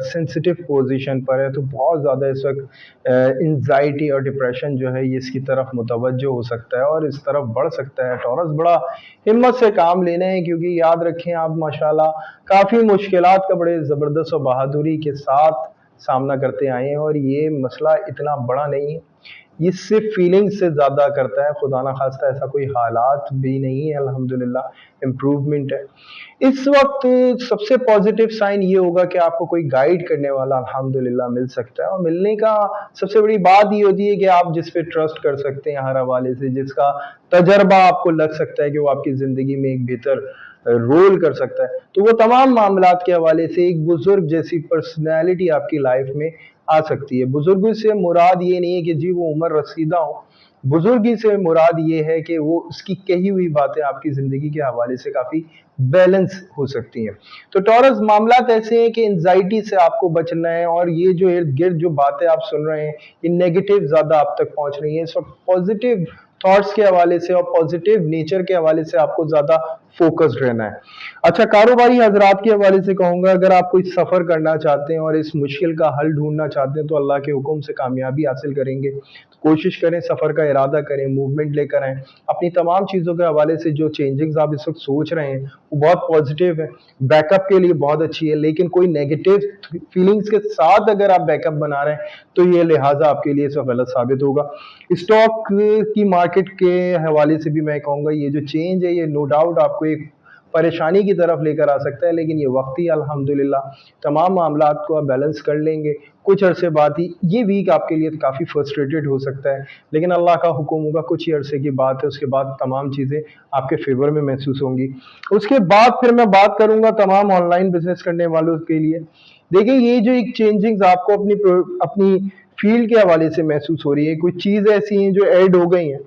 S1: सेंसिटिव पोजीशन पर है, तो बहुत ज़्यादा इस वक्त एंजाइटी और डिप्रेशन जो है ये इसकी तरफ मुतवज्जो हो सकता है और इस तरफ बढ़ सकता है। टॉरस बड़ा हिम्मत से काम लेना है, क्योंकि याद रखें आप माशाल्लाह काफ़ी मुश्किलात का बड़े ज़बरदस्त और बहादुरी के साथ सामना करते आए हैं, और ये मसला इतना बड़ा नहीं है, ये सिर्फ फीलिंग से ज़्यादा करता है। खुदा ना खास्ता ऐसा कोई हालात भी नहीं है, अल्हम्दुलिल्लाह इम्प्रूवमेंट है। इस वक्त सबसे पॉजिटिव साइन ये होगा कि आपको कोई गाइड करने वाला अल्हम्दुलिल्लाह मिल सकता है, और मिलने का सबसे बड़ी बात ये होती है कि आप जिस पे ट्रस्ट कर सकते हैं हर हवाले से, जिसका तजर्बा आपको लग सकता है कि वो आपकी ज़िंदगी में एक बेहतर रोल कर सकता है, तो वो तमाम मामलात के हवाले से एक बुजुर्ग जैसी पर्सनैलिटी आपकी लाइफ में आ सकती है। बुजुर्ग से मुराद ये नहीं है कि जी वो उम्र रसीदा हो, बुजुर्गी से मुराद ये है कि वो उसकी कही हुई बातें आपकी ज़िंदगी के हवाले से काफ़ी बैलेंस हो सकती हैं। तो टॉरस मामलात ऐसे हैं कि एंजाइटी से आपको बचना है, और ये जो इर्द गिर्द जो बातें आप सुन रहे हैं ये नेगेटिव ज़्यादा आप तक पहुँच रही हैं। इस वक्त पॉजिटिव थॉट्स के हवाले से और पॉजिटिव नेचर के हवाले से आपको ज़्यादा फोकस्ड रहना है। अच्छा, कारोबारी हजरात के हवाले से कहूँगा, अगर आप कोई सफ़र करना चाहते हैं और इस मुश्किल का हल ढूंढना चाहते हैं तो अल्लाह के हुक्म से कामयाबी हासिल करेंगे। तो कोशिश करें, सफ़र का इरादा करें, मूवमेंट लेकर आएँ। अपनी तमाम चीज़ों के हवाले से जो चेंजिंग्स आप इस वक्त सोच रहे हैं वो बहुत पॉजिटिव है, बैकअप के लिए बहुत अच्छी है, लेकिन कोई नेगेटिव फीलिंग्स के साथ अगर आप बैकअप बना रहे हैं तो ये लिहाजा आपके लिए सब गलत साबित होगा। स्टॉक की मार्केट के हवाले से भी मैं कहूँगा, ये जो चेंज है ये नो डाउट आपको एक परेशानी की तरफ लेकर आ सकता है, लेकिन ये वक्ती अल्हम्दुलिल्लाह तमाम मामलात को आप बैलेंस कर लेंगे। कुछ अरसे बाद ही ये वीक आपके लिए काफ़ी फ्रस्ट्रेटेड हो सकता है, लेकिन अल्लाह का हुक्म होगा, कुछ ही अरसे की बात है, उसके बाद तमाम चीज़ें आपके फेवर में महसूस होंगी। उसके बाद फिर मैं बात करूँगा तमाम ऑनलाइन बिजनेस करने वालों के लिए। देखिए, ये जो एक चेंजिंग्स आपको अपनी फील्ड के हवाले से महसूस हो रही है, कुछ चीज़ ऐसी हैं जो ऐड हो गई हैं,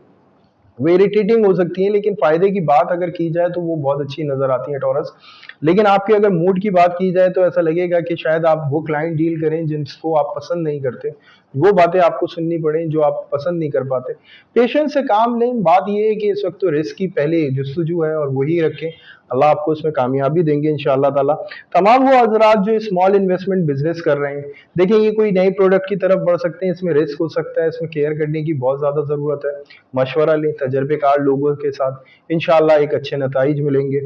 S1: वो इरिटेटिंग हो सकती हैं, लेकिन फ़ायदे की बात अगर की जाए तो वो बहुत अच्छी नज़र आती हैं टॉरस। लेकिन आपके अगर मूड की बात की जाए तो ऐसा लगेगा कि शायद आप वो क्लाइंट डील करें जिसको आप पसंद नहीं करते, वो बातें आपको सुननी पड़ें जो आप पसंद नहीं कर पाते। पेशेंस से काम लें, बात ये है कि इस वक्त तो रिस्क की पहले जुस्तजू है और वही रखें, अल्लाह आपको उसमें कामयाबी देंगे इंशाअल्लाह ताला। तमाम वो हज़रात जो स्मॉल इन्वेस्टमेंट बिज़नेस कर रहे हैं, देखिए ये कोई नई प्रोडक्ट की तरफ बढ़ सकते हैं, इसमें रिस्क हो सकता है, इसमें केयर करने की बहुत ज़्यादा ज़रूरत है। मशवरा लें तजर्बेकार लोगों के साथ, इंशाअल्लाह एक अच्छे नताइज मिलेंगे।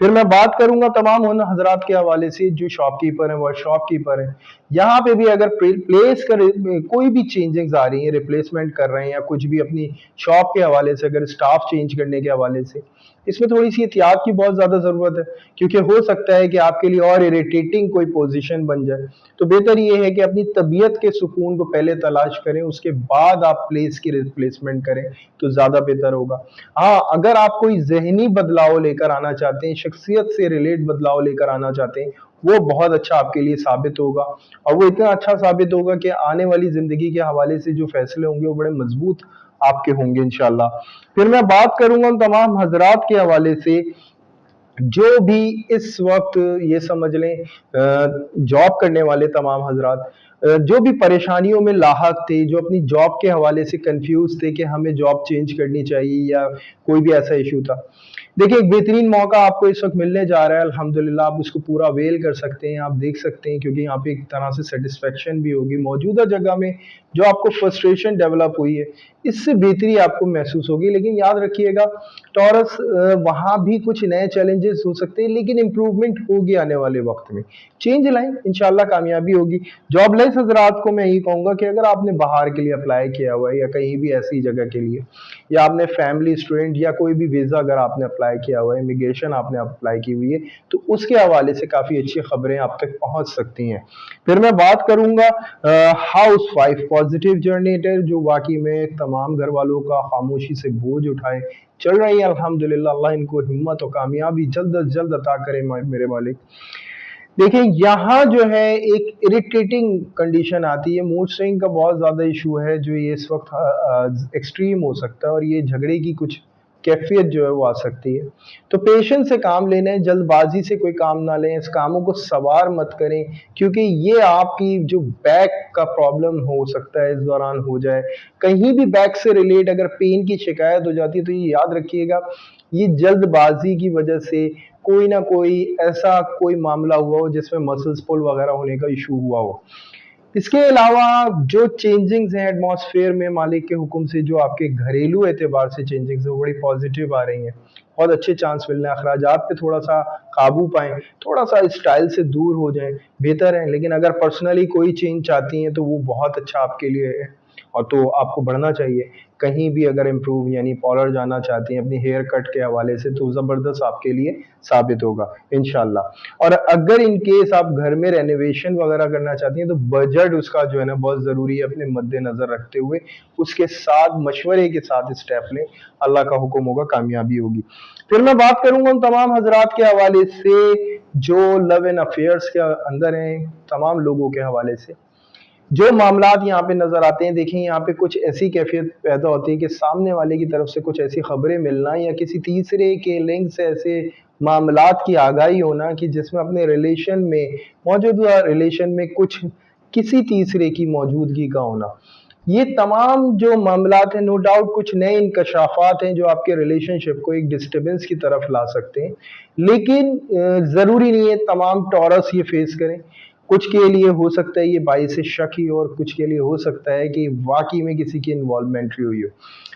S1: फिर मैं बात करूँगा तमाम उन हज़रात के हवाले से जो शॉपकीपर हैं, वर्कशॉपकीपर हैं। यहाँ पे भी अगर प्लेस कर कोई भी चेंजेस आ रही हैं, रिप्लेसमेंट कर रहे हैं या कुछ भी अपनी शॉप के हवाले से, अगर स्टाफ चेंज करने के हवाले से, इसमें थोड़ी-सी एहतियात की बहुत ज़्यादा ज़रूरत है, क्योंकि हो सकता है कि आपके लिए और इरिटेटिंग कोई पोज़ीशन बन जाए। तो बेहतर ये है कि अपनी तबीयत के सुकून को पहले तलाश करें, उसके बाद आप प्लेस की रिप्लेसमेंट करें, तो ज़्यादा बेहतर होगा। हाँ, अगर आप कोई ज़हनी बदलाव लेकर आना चाहते हैं, शख्सियत से रिलेट बदलाव लेकर आना चाहते हैं, वो बहुत अच्छा आपके लिए साबित होगा, और वो इतना अच्छा साबित होगा कि आने वाली ज़िंदगी के हवाले से जो फ़ैसले होंगे, वो बड़े मज़बूत आपके होंगे इंशाअल्लाह। फिर मैं बात करूँगा उन तमाम हज़रात के हवाले से जो भी इस वक्त ये समझ लें जॉब करने वाले तमाम हजरात, जो भी परेशानियों में लाहक थे, जो अपनी जॉब के हवाले से कंफ्यूज थे कि हमें जॉब चेंज करनी चाहिए या कोई भी ऐसा इशू था। देखिए, एक बेहतरीन मौका आपको इस वक्त मिलने जा रहा है, अल्हम्दुलिल्लाह आप उसको पूरा अवेल कर सकते हैं, आप देख सकते हैं, क्योंकि यहाँ पे एक तरह से सेटिस्फेक्शन भी होगी मौजूदा जगह में। जो आपको फ्रस्ट्रेशन डेवलप हुई है, इससे बेहतरी आपको महसूस होगी। लेकिन याद रखिएगा टॉरस, वहाँ भी कुछ नए चैलेंजेस हो सकते हैं, लेकिन इम्प्रूवमेंट होगी आने वाले वक्त में। चेंज लाएं, इंशाल्लाह कामयाबी होगी। जॉबलेस हजरात को मैं यही कहूँगा कि अगर आपने बाहर के लिए अप्लाई किया हुआ है या कहीं भी ऐसी जगह के लिए, या आपने फैमिली स्टूडेंट या कोई भी वीज़ा अगर आपने अप्लाई किया हुआ है, इमिग्रेशन आपने अप्लाई की हुई है, तो उसके हवाले से काफ़ी अच्छी खबरें आप तक पहुँच सकती हैं। फिर मैं बात करूँगा हाउस वाइफ पॉजिटिव जर्नेटर, जो वाकई में तमाम घर वालों का खामोशी से बोझ उठाए चल रही है। अल्हम्दुलिल्लाह, अल्लाह इनको हिम्मत और कामयाबी जल्द अज जल्द अता करे मेरे मालिक। देखिए, यहाँ जो है एक इरिटेटिंग कंडीशन आती है, मूड स्विंग का बहुत ज़्यादा इशू है जो ये इस वक्त एक्सट्रीम हो सकता है, और ये झगड़े की कुछ कैफियत जो है वो आ सकती है। तो पेशेंस से काम लेना है, जल्दबाजी से कोई काम ना लें, इस कामों को सवार मत करें, क्योंकि ये आपकी जो बैक का प्रॉब्लम हो सकता है इस दौरान हो जाए। कहीं भी बैक से रिलेट अगर पेन की शिकायत हो जाती है तो ये याद रखिएगा, ये जल्दबाजी की वजह से कोई ना कोई ऐसा कोई मामला हुआ हो जिसमें मसल्स पुल वगैरह होने का इशू हुआ हो। इसके अलावा जो चेंजिंग्स हैं एटमॉस्फेयर में मालिक के हुक्म से, जो आपके घरेलू एतबार से चेंजिंग्स है वो बड़ी पॉजिटिव आ रही हैं। बहुत अच्छे चांस मिल रहे हैं, अखराजात पे थोड़ा सा काबू पाएं, थोड़ा सा स्टाइल से दूर हो जाएं, बेहतर है। लेकिन अगर पर्सनली कोई चेंज चाहती हैं तो वो बहुत अच्छा आपके लिए है, और तो आपको बढ़ना चाहिए। कहीं भी अगर इम्प्रूव यानी पार्लर जाना चाहती हैं अपनी हेयर कट के हवाले से, तो ज़बरदस्त आपके लिए साबित होगा इंशाल्लाह। और अगर इन केस आप घर में रेनोवेशन वगैरह करना चाहती हैं तो बजट उसका जो है ना बहुत ज़रूरी है, अपने मद्देनज़र रखते हुए उसके साथ मशवरे के साथ स्टेप लें, अल्लाह का हुक्म होगा कामयाबी होगी। फिर मैं बात करूंगा उन तमाम हजरात के हवाले से जो लव एंड अफेयर्स के अंदर हैं, तमाम लोगों के हवाले से जो मामलात यहाँ पे नज़र आते हैं। देखिए, यहाँ पे कुछ ऐसी कैफियत पैदा होती है कि सामने वाले की तरफ से कुछ ऐसी खबरें मिलना या किसी तीसरे के लिंक से ऐसे मामलात की आगाही होना कि जिसमें अपने रिलेशन में, मौजूदा रिलेशन में कुछ किसी तीसरे की मौजूदगी का होना। یہ تمام جو معاملات ہیں، نو ڈاؤٹ کچھ نئے انکشافات ہیں جو آپ کے ریلیشن شپ کو ایک ڈسٹربنس کی طرف لا سکتے ہیں، لیکن ضروری نہیں ہے تمام ٹورس یہ فیس کریں۔ کچھ کے لیے ہو سکتا ہے یہ باعث شک ہی، اور کچھ کے لیے ہو سکتا ہے کہ واقعی میں کسی کی انوالومنٹ ہوئی ہو۔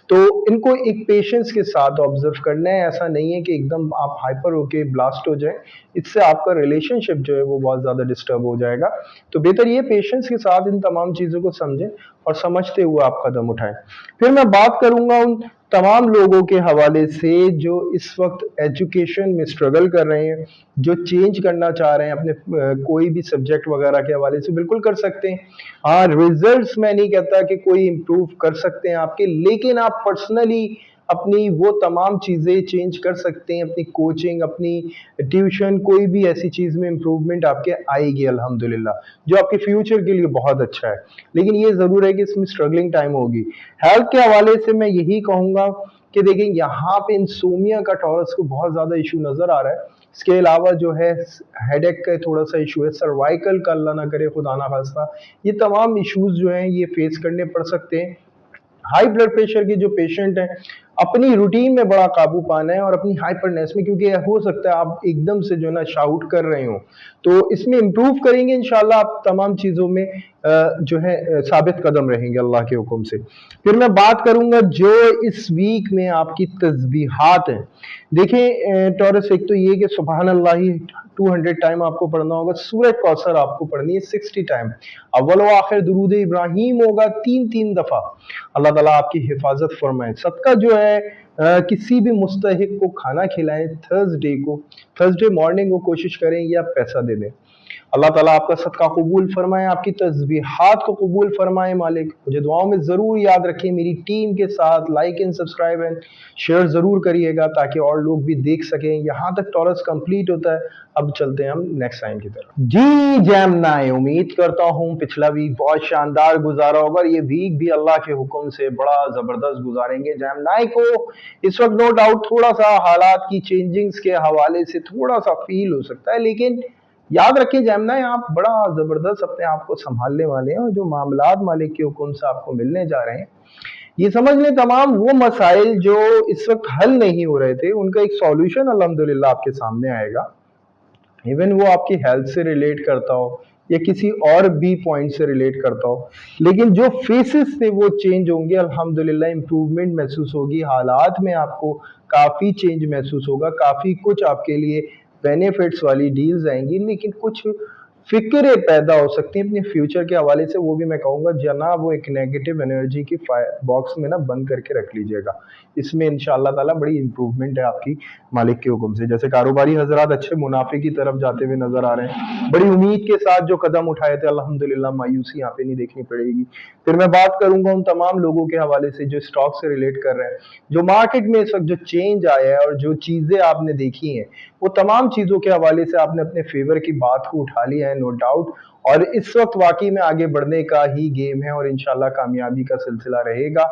S1: تو ان کو ایک پیشنس کے ساتھ آبزرو کرنا ہے، ایسا نہیں ہے کہ ایک دم آپ ہائپر ہو کے بلاسٹ ہو جائیں، اس سے آپ کا ریلیشن شپ جو ہے وہ بہت زیادہ ڈسٹرب ہو جائے گا۔ تو بہتر یہ پیشنس کے ساتھ ان تمام چیزوں کو سمجھیں اور سمجھتے ہوئے آپ قدم اٹھائیں۔ پھر میں بات کروں گا ان تمام لوگوں کے حوالے سے جو اس وقت ایجوکیشن میں اسٹرگل کر رہے ہیں، جو چینج کرنا چاہ رہے ہیں اپنے کوئی بھی سبجیکٹ وغیرہ کے حوالے سے، بالکل کر سکتے ہیں۔ ہاں، ریزلٹس میں نہیں کہتا کہ کوئی امپروو کر سکتے ہیں آپ کے، لیکن آپ پرسنلی اپنی وہ تمام چیزیں چینج کر سکتے ہیں، اپنی کوچنگ، اپنی ٹیوشن، کوئی بھی ایسی چیز میں امپروومنٹ آپ کے آئے گی الحمدللہ، جو آپ کے فیوچر کے لیے بہت اچھا ہے۔ لیکن یہ ضرور ہے کہ اس میں اسٹرگلنگ ٹائم ہوگی۔ ہیلتھ کے حوالے سے میں یہی کہوں گا کہ دیکھیں یہاں پہ انسومیا کا ٹورس کو بہت زیادہ ایشو نظر آ رہا ہے۔ اس کے علاوہ جو ہے ہیڈ ایک کا تھوڑا سا ایشو ہے، سروائکل کا اللہ نہ کرے خدا نہ خواستہ، یہ تمام ایشوز جو ہیں یہ فیس کرنے پڑ سکتے ہیں۔ ہائی بلڈ پریشر کے جو پیشنٹ ہیں، اپنی روٹین میں بڑا قابو پانا ہے، اور اپنی ہائپرنیس میں، کیونکہ ہو سکتا ہے آپ ایک دم سے جو ہے نا شاؤٹ کر رہے ہوں، تو اس میں امپروو کریں گے انشاءاللہ، آپ تمام چیزوں میں جو ہے ثابت قدم رہیں گے اللہ کے حکم سے۔ پھر میں بات کروں گا جو اس ویک میں آپ کی تسبیحات ہیں۔ دیکھیں ٹورس، ایک تو یہ کہ سبحان اللہ ہی 200 ٹائم آپ کو پڑھنا ہوگا، سورہ کوثر آپ کو پڑھنی ہے 60 ٹائم، اول و آخر درود ابراہیم ہوگا 3 دفعہ۔ اللہ تعالیٰ آپ کی حفاظت فرمائے۔ صدقہ جو ہے کسی بھی مستحق کو کھانا کھلائیں، تھرسڈے مارننگ کو کوشش کریں یا پیسہ دے دیں۔ اللہ تعالیٰ آپ کا صدقہ قبول فرمائے، آپ کی تسبیحات کو قبول فرمائے مالک۔ مجھے دعاؤں میں ضرور یاد رکھیں، میری ٹیم کے ساتھ like and subscribe and share ضرور کریے گا تاکہ اور لوگ بھی دیکھ سکیں۔ یہاں تک ٹورس کمپلیٹ ہوتا ہے، اب چلتے ہیں ہم نیکسٹ ٹائم کی طرف۔ جی جیمنائی، امید کرتا ہوں پچھلا ویک بہت شاندار گزارا ہوگا، اور یہ ویک بھی اللہ کے حکم سے بڑا زبردست گزاریں گے۔ جیمنائی کو اس وقت نو ڈاؤٹ تھوڑا سا حالات کی چینجنگز کے حوالے سے تھوڑا سا فیل ہو سکتا ہے، لیکن یاد رکھیں جیمنائی آپ بڑا زبردست اپنے آپ کو سنبھالنے والے ہیں، اور جو معاملات مالک کے حکم سے آپ کو ملنے جا رہے ہیں، یہ سمجھ لیں تمام وہ مسائل جو اس وقت حل نہیں ہو رہے تھے، ان کا ایک سولوشن الحمدللہ آپ کے سامنے آئے گا۔ ایون وہ آپ کی ہیلتھ سے ریلیٹ کرتا ہو یا کسی اور بھی پوائنٹ سے ریلیٹ کرتا ہو، لیکن جو فیسز تھے وہ چینج ہوں گے الحمدللہ، امپروومنٹ محسوس ہوگی، حالات میں آپ کو کافی چینج محسوس ہوگا، کافی کچھ آپ کے لیے بینیفٹس والی ڈیلز آئیں گی، لیکن کچھ فکریں پیدا ہو سکتی ہیں اپنے فیوچر کے حوالے سے، وہ بھی میں کہوں گا جناب وہ ایک نیگیٹو انرجی کی باکس میں نا بند کر کے رکھ لیجئے گا۔ اس میں انشاءاللہ تعالیٰ بڑی امپروومنٹ ہے آپ کی مالک کے حکم سے۔ جیسے کاروباری حضرات اچھے منافع کی طرف جاتے ہوئے نظر آ رہے ہیں، بڑی امید کے ساتھ جو قدم اٹھائے تھے الحمدللہ مایوسی یہاں پہ نہیں دیکھنی پڑے گی۔ پھر میں بات کروں گا ان تمام لوگوں کے حوالے سے جو اسٹاک سے ریلیٹ کر رہے ہیں، جو مارکیٹ میں اس وقت جو چینج آیا ہے اور جو چیزیں آپ نے دیکھی ہیں، وہ تمام چیزوں کے حوالے سے آپ نے اپنے فیور کی بات کو اٹھا لیا ہے نو ڈاؤٹ، اور اس وقت واقعی میں آگے بڑھنے کا ہی گیم ہے، اور انشاءاللہ کامیابی کا سلسلہ رہے گا۔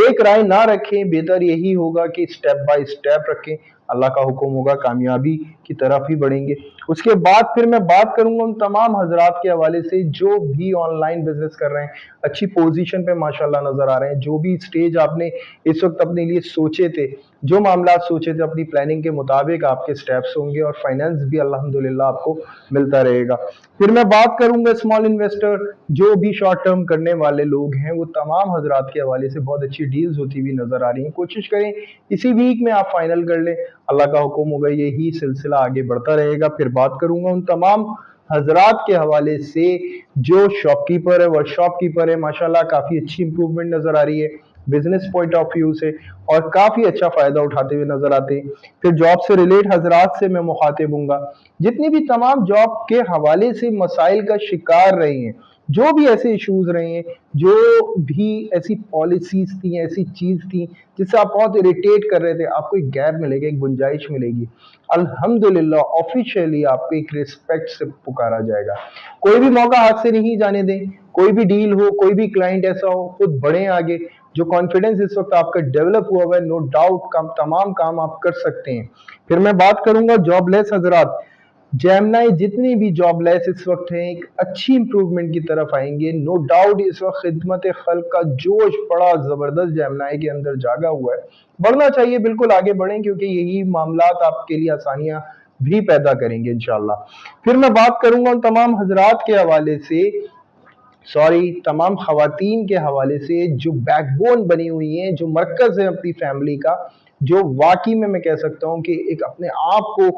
S1: ایک رائے نہ رکھیں، بہتر یہی ہوگا کہ سٹیپ بائی سٹیپ رکھیں، اللہ کا حکم ہوگا کامیابی کی طرف ہی بڑھیں گے۔ اس کے بعد پھر میں بات کروں گا ان تمام حضرات کے حوالے سے جو بھی آن لائن بزنس کر رہے ہیں، اچھی پوزیشن پہ ماشاءاللہ نظر آ رہے ہیں، جو بھی سٹیج آپ نے اس وقت اپنے لیے سوچے تھے، جو معاملات سوچے تھے، اپنی پلاننگ کے مطابق آپ کے سٹیپس ہوں گے، اور فائنانس بھی الحمدللہ آپ کو ملتا رہے گا۔ پھر میں بات کروں گا اسمال انویسٹر، جو بھی شارٹ ٹرم کرنے والے لوگ ہیں، وہ تمام حضرات کے حوالے سے بہت اچھی ڈیلز ہوتی ہوئی نظر آ رہی ہیں، کوشش کریں اسی ویک میں آپ فائنل کر لیں، اللہ کا حکم ہوگا یہی سلسلہ آگے بڑھتا رہے گا۔ پھر بات کروں گا ان تمام حضرات کے حوالے سے جو شاپ کیپر ہے، ورک شاپ کیپر ہے، ماشاءاللہ کافی اچھی امپروومنٹ نظر آ رہی ہے بزنس پوائنٹ آف ویو سے، اور کافی اچھا فائدہ اٹھاتے ہوئے نظر آتے ہیں۔ پھر جاب سے ریلیٹ حضرات سے میں مخاطب ہوں گا، جتنی بھی تمام جاب کے حوالے سے مسائل کا شکار رہے ہیں، جو بھی ایسے ایشوز رہے ہیں، جو بھی ایسی پالیسیز تھیں، ایسی چیز تھیں جس سے آپ بہت اریٹیٹ کر رہے تھے، آپ کو ایک گیپ ملے گا، ایک گنجائش ملے گی، الحمدللہ آفیشیلی آپ کو ایک ریسپیکٹ سے پکارا جائے گا۔ کوئی بھی موقع ہاتھ سے نہیں جانے دیں، کوئی بھی ڈیل ہو، کوئی بھی کلائنٹ ایسا ہو، خود بڑھیں آگے۔ جو کانفیڈنس اس وقت آپ کا ڈیولپ ہوا ہے، نو ڈاؤٹ تمام کام آپ کر سکتے ہیں۔ پھر میں بات کروں گا جاب لیس حضرات، जेमिनी जितनी भी जॉबलेस इस वक्त हैं एक अच्छी इंप्रूवमेंट की तरफ आएंगे। नो डाउट इस वक्त खिदमत खल्क का जोश बड़ा ज़बरदस्त जेमिनी के अंदर जागा हुआ है। बढ़ना चाहिए, बिल्कुल आगे बढ़ें, क्योंकि यही मामलात आपके लिए आसानियां भी पैदा करेंगे इंशाल्लाह। फिर मैं बात करूंगा उन तमाम हजरात के हवाले से, सॉरी, तमाम खवातीन के हवाले से जो बैकबोन बनी हुई हैं, जो मरकज है अपनी फैमिली का, जो वाकई में मैं कह सकता हूं कि एक अपने आप को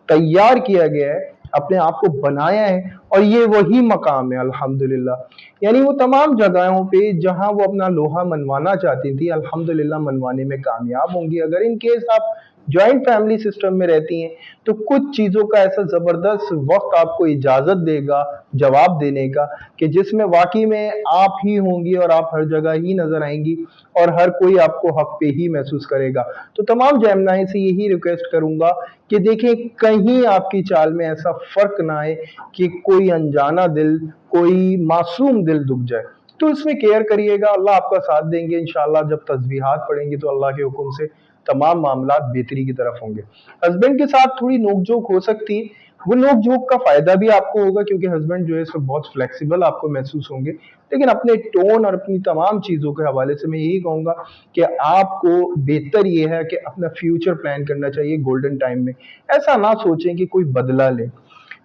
S1: तैयार किया गया है, अपने आप को बनाया है, और ये वही मकाम है अल्हम्दुलिल्लाह। यानी वो तमाम जगहों पे जहां वो अपना लोहा मनवाना चाहती थी, अल्हम्दुलिल्लाह मनवाने में कामयाब होंगी। अगर इन केस आप जॉइंट फैमिली सिस्टम में रहती हैं तो कुछ चीज़ों का ऐसा ज़बरदस्त वक्त आपको इजाज़त देगा जवाब देने का, कि जिसमें वाकई में आप ही होंगी और आप हर जगह ही नज़र आएंगी, और हर कोई आपको हक पे ही महसूस करेगा। तो तमाम जेमिनी से यही रिक्वेस्ट करूंगा कि देखें कहीं आपकी चाल में ऐसा फ़र्क ना आए कि कोई अनजाना दिल, कोई मासूम दिल दुख जाए। तो इसमें केयर करिएगा, अल्लाह आपका साथ देंगे इंशाल्लाह। जब तस्बीहात पढ़ेंगे तो अल्लाह के हुक्म से तमाम मामलात बेहतरी की तरफ होंगे। हस्बैंड के साथ थोड़ी नोक-झोंक हो सकती है, वो नोक-झोंक का फ़ायदा भी आपको होगा, क्योंकि हस्बैंड जो है इसमें बहुत फ्लेक्सिबल आपको महसूस होंगे। लेकिन अपने टोन और अपनी तमाम चीज़ों के हवाले से मैं यही कहूँगा कि आपको बेहतर ये है कि अपना फ्यूचर प्लान करना चाहिए गोल्डन टाइम में। ऐसा ना सोचें कि कोई बदला ले।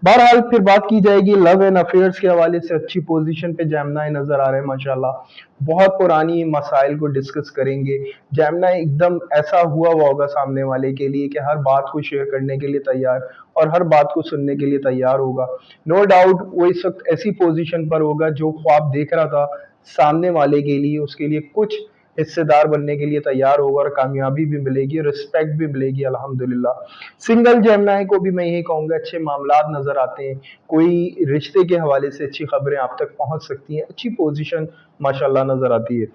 S1: बहरहाल फिर बात की जाएगी लव एंड अफेयर्स के हवाले से। अच्छी पोजीशन पे जेमिनी नज़र आ रहे हैं माशाल्लाह। बहुत पुरानी मसाइल को डिस्कस करेंगे। जेमिनी एकदम ऐसा हुआ हुआ होगा सामने वाले के लिए कि हर बात को शेयर करने के लिए तैयार और हर बात को सुनने के लिए तैयार होगा। नो डाउट वो इस वक्त ऐसी पोजीशन पर होगा जो ख्वाब देख रहा था सामने वाले के लिए, उसके लिए कुछ हिस्सेदार बनने के लिए तैयार होगा, और कामयाबी भी मिलेगी, रिस्पेक्ट भी मिलेगी अल्हम्दुलिल्लाह। सिंगल जेमिनी को भी मैं यही कहूँगा अच्छे मामलात नज़र आते हैं। कोई रिश्ते के हवाले से अच्छी खबरें आप तक पहुँच सकती हैं, अच्छी पोजीशन माशाल्लाह नज़र आती है।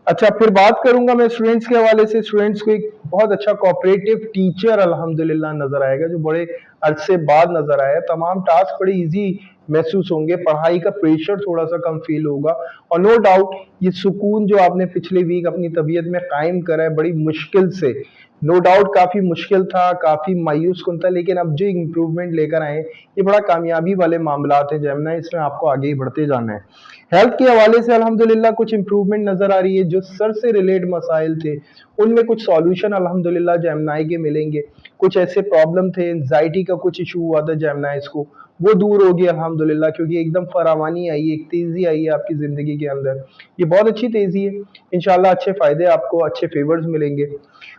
S1: अच्छा, फिर बात करूंगा मैं स्टूडेंट्स के हवाले से। स्टूडेंट्स को एक बहुत अच्छा कोऑपरेटिव टीचर अल्हम्दुलिल्लाह नजर आएगा, जो बड़े अरसे बाद नजर आया। तमाम टास्क बड़े इजी महसूस होंगे, पढ़ाई का प्रेशर थोड़ा सा कम फील होगा, और नो डाउट ये सुकून जो आपने पिछले वीक अपनी तबीयत में कायम करा है बड़ी मुश्किल से, नो डाउट काफी मुश्किल था, काफी मायूस कुन था, लेकिन अब जो इम्प्रूवमेंट लेकर आए ये बड़ा कामयाबी वाले मामलात हैं जेमिनी। इसमें आपको आगे ही बढ़ते जाना है। हेल्थ के हवाले से अल्हम्दुलिल्लाह कुछ इंप्रूवमेंट नजर आ रही है। जो सर से रिलेटेड मसाइल थे उनमें कुछ सॉल्यूशन अल्हम्दुलिल्लाह जेमिनी के मिलेंगे। कुछ ऐसे प्रॉब्लम थे, एंजाइटी का कुछ इशू हुआ था जेमिनी को, वो दूर होगी अल्हम्दुलिल्लाह, क्योंकि एकदम फरावानी आई है, एक तेजी आई है आपकी जिंदगी के अंदर। ये बहुत अच्छी तेजी है, इंशाल्लाह अच्छे फायदे आपको, अच्छे फेवर्स मिलेंगे।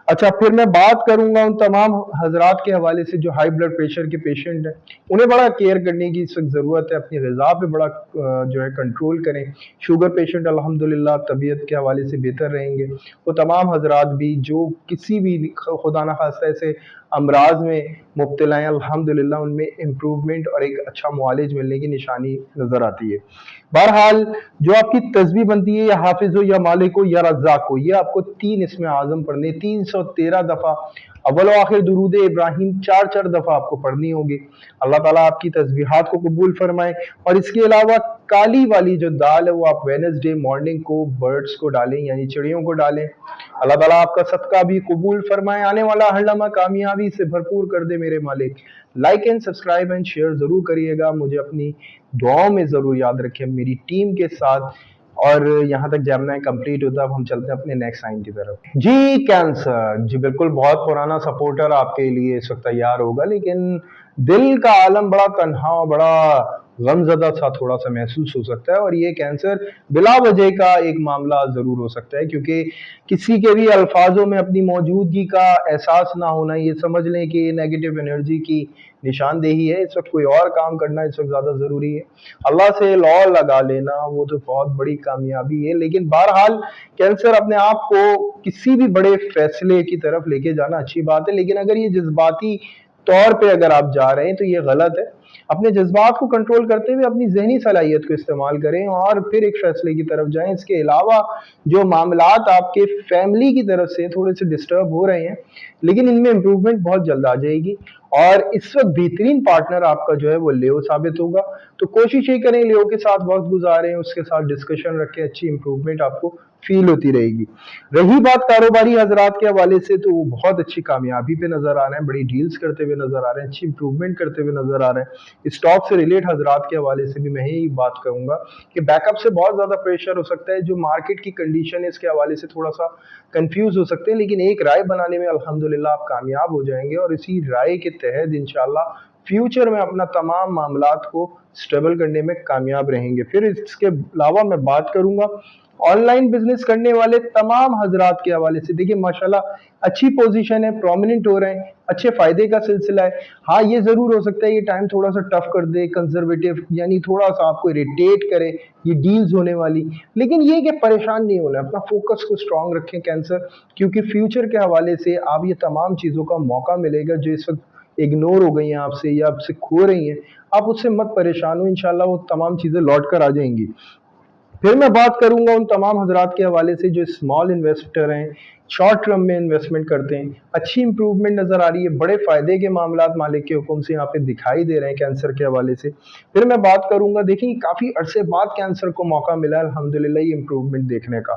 S1: अच्छा, फिर मैं बात करूंगा उन तमाम हजरात के हवाले से जो हाई ब्लड प्रेशर के पेशेंट हैं। उन्हें बड़ा केयर करने की इस वक्त ज़रूरत है, अपनी ग़िज़ा पे बड़ा जो है कंट्रोल करें। शुगर पेशेंट अल्हम्दुलिल्लाह तबीयत के हवाले से बेहतर रहेंगे। वो तमाम हजरात भी जो किसी भी खुदा न खास्ता ऐसे अमराज में मुब्तला हैं, अल्हम्दुलिल्लाह उनमें इम्प्रूवमेंट और एक अच्छा मुआलिज मिलने की निशानी नज़र आती है। बहरहाल जो आपकी तस्बीह बनती है, या हाफिज हो या मालिक हो या रज़्ज़ाक हो, ये आपको 3 इसमें आज़म पढ़ने, 313 दफ़ा अव्वल व आखिर दुरूद इब्राहिम 4-4 दफ़ा आपको पढ़नी होगी। अल्लाह ताला आपकी तस्बीहात को कबूल फरमाए। और इसके अलावा काली वाली जो दाल है वो आप वेडनेसडे मॉर्निंग को बर्ड्स को डालें, यानी चिड़ियों को डालें। अल्लाह ताला आपका सदका भी कबूल फरमाए, आने वाला हर लम्हा कामयाबी से भरपूर कर दे मेरे मालिक। Like and subscribe and share ज़रूर करिएगा, मुझे अपनी दुआओं में ज़रूर याद रखें मेरी टीम के साथ। और यहाँ तक जेमिनी कंप्लीट होता है, अब हम चलते हैं अपने नेक्स्ट साइन की तरफ। जी, कैंसर, जी बिल्कुल, बहुत पुराना सपोर्टर आपके लिए इस वक्त तैयार होगा, लेकिन दिल का आलम बड़ा तन्हा, बड़ा गमज़दा सा थोड़ा सा महसूस हो सकता है, और ये कैंसर बिला वजह का एक मामला ज़रूर हो सकता है, क्योंकि किसी के भी अल्फाजों में अपनी मौजूदगी का एहसास ना होना, ये समझ लें कि नेगेटिव एनर्जी की निशानदेही है। इस वक्त कोई और काम करना इस वक्त ज़्यादा ज़रूरी है। अल्लाह से लौ लगा लेना वो तो बहुत बड़ी कामयाबी है। लेकिन बहरहाल कैंसर अपने आप को किसी भी बड़े फैसले की तरफ लेके जाना अच्छी बात है, लेकिन अगर ये जज्बाती तौर पे अगर आप जा रहे हैं तो ये गलत है। اپنے جذبات کو کنٹرول کرتے ہوئے اپنی ذہنی صلاحیت کو استعمال کریں اور پھر ایک فیصلے کی طرف جائیں۔ اس کے علاوہ جو معاملات آپ کے فیملی کی طرف سے تھوڑے سے ڈسٹرب ہو رہے ہیں، لیکن ان میں امپروومنٹ بہت جلد آ جائے گی، اور اس وقت بہترین پارٹنر آپ کا جو ہے وہ لیو ثابت ہوگا۔ تو کوشش یہ کریں لیو کے ساتھ وقت گزاریں، اس کے ساتھ ڈسکشن رکھیں، اچھی امپروومنٹ آپ کو فیل ہوتی رہے گی۔ رہی بات کاروباری حضرات کے حوالے سے، تو وہ بہت اچھی کامیابی پہ نظر آ رہے ہیں، بڑی ڈیلز کرتے ہوئے نظر آ رہے ہیں، اچھی امپروومنٹ کرتے ہوئے نظر آ رہے ہیں۔ اسٹاک سے ریلیٹ حضرات کے حوالے سے بھی میں یہی بات کہوں گا کہ بیک اپ سے بہت زیادہ پریشر ہو سکتا ہے، جو مارکیٹ کی کنڈیشن ہے اس کے حوالے سے تھوڑا سا کنفیوز ہو سکتے ہیں، لیکن ایک رائے بنانے میں الحمدللہ آپ کامیاب ہو جائیں گے، اور اسی رائے کے تحت انشاءاللہ فیوچر میں اپنا تمام معاملات کو سٹیبل کرنے میں کامیاب رہیں گے۔ پھر اس کے علاوہ میں بات کروں گا آن لائن بزنس کرنے والے تمام حضرات کے حوالے سے۔ دیکھیں ماشاءاللہ اچھی پوزیشن ہے، پرومیننٹ ہو رہے ہیں، اچھے فائدے کا سلسلہ ہے۔ ہاں یہ ضرور ہو سکتا ہے یہ ٹائم تھوڑا سا ٹف کر دے، کنزرویٹو یعنی تھوڑا سا آپ کو اریٹیٹ کرے یہ ڈیلز ہونے والی، لیکن یہ کہ پریشان نہیں ہونا، اپنا فوکس کو سٹرونگ رکھیں کینسر، کیونکہ فیوچر کے حوالے سے آپ یہ تمام چیزوں کا موقع ملے گا جو اس وقت اگنور ہو گئی ہیں آپ سے یا آپ سے کھو رہی ہیں، آپ اس سے مت پریشان ہو، انشاءاللہ وہ تمام چیزیں لوٹ کر آ جائیں گی۔ پھر میں بات کروں گا ان تمام حضرات کے حوالے سے جو اسمال انویسٹر ہیں، شارٹ ٹرم میں انویسٹمنٹ کرتے ہیں، اچھی امپروومنٹ نظر آ رہی ہے، بڑے فائدے کے معاملات مالک کے حکم سے یہاں پہ دکھائی دے رہے ہیں کینسر کے حوالے سے۔ پھر میں بات کروں گا، دیکھیں کافی عرصے بعد کینسر کو موقع ملا ہے الحمدللہ یہ امپروومنٹ دیکھنے کا۔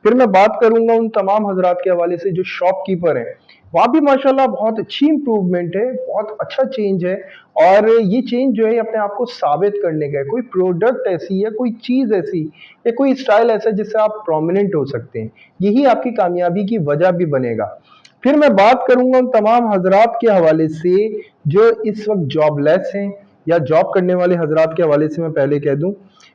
S1: پھر میں بات کروں گا ان تمام حضرات کے حوالے سے جو شاپ کیپر ہیں، وہاں بھی ماشاءاللہ بہت اچھی امپروومنٹ ہے، بہت اچھا چینج ہے، اور یہ چینج جو ہے اپنے آپ کو ثابت کرنے کا ہے، کوئی پروڈکٹ ایسی ہے، کوئی چیز ایسی یا کوئی اسٹائل ایسا جس سے آپ پرومیننٹ ہو سکتے ہیں، یہی آپ کی کامیابی کی وجہ بھی بنے گا۔ پھر میں بات کروں گا ان تمام حضرات کے حوالے سے جو اس وقت جاب لیس ہیں یا جاب کرنے والے حضرات کے حوالے سے میں پہلے کہہ دوں،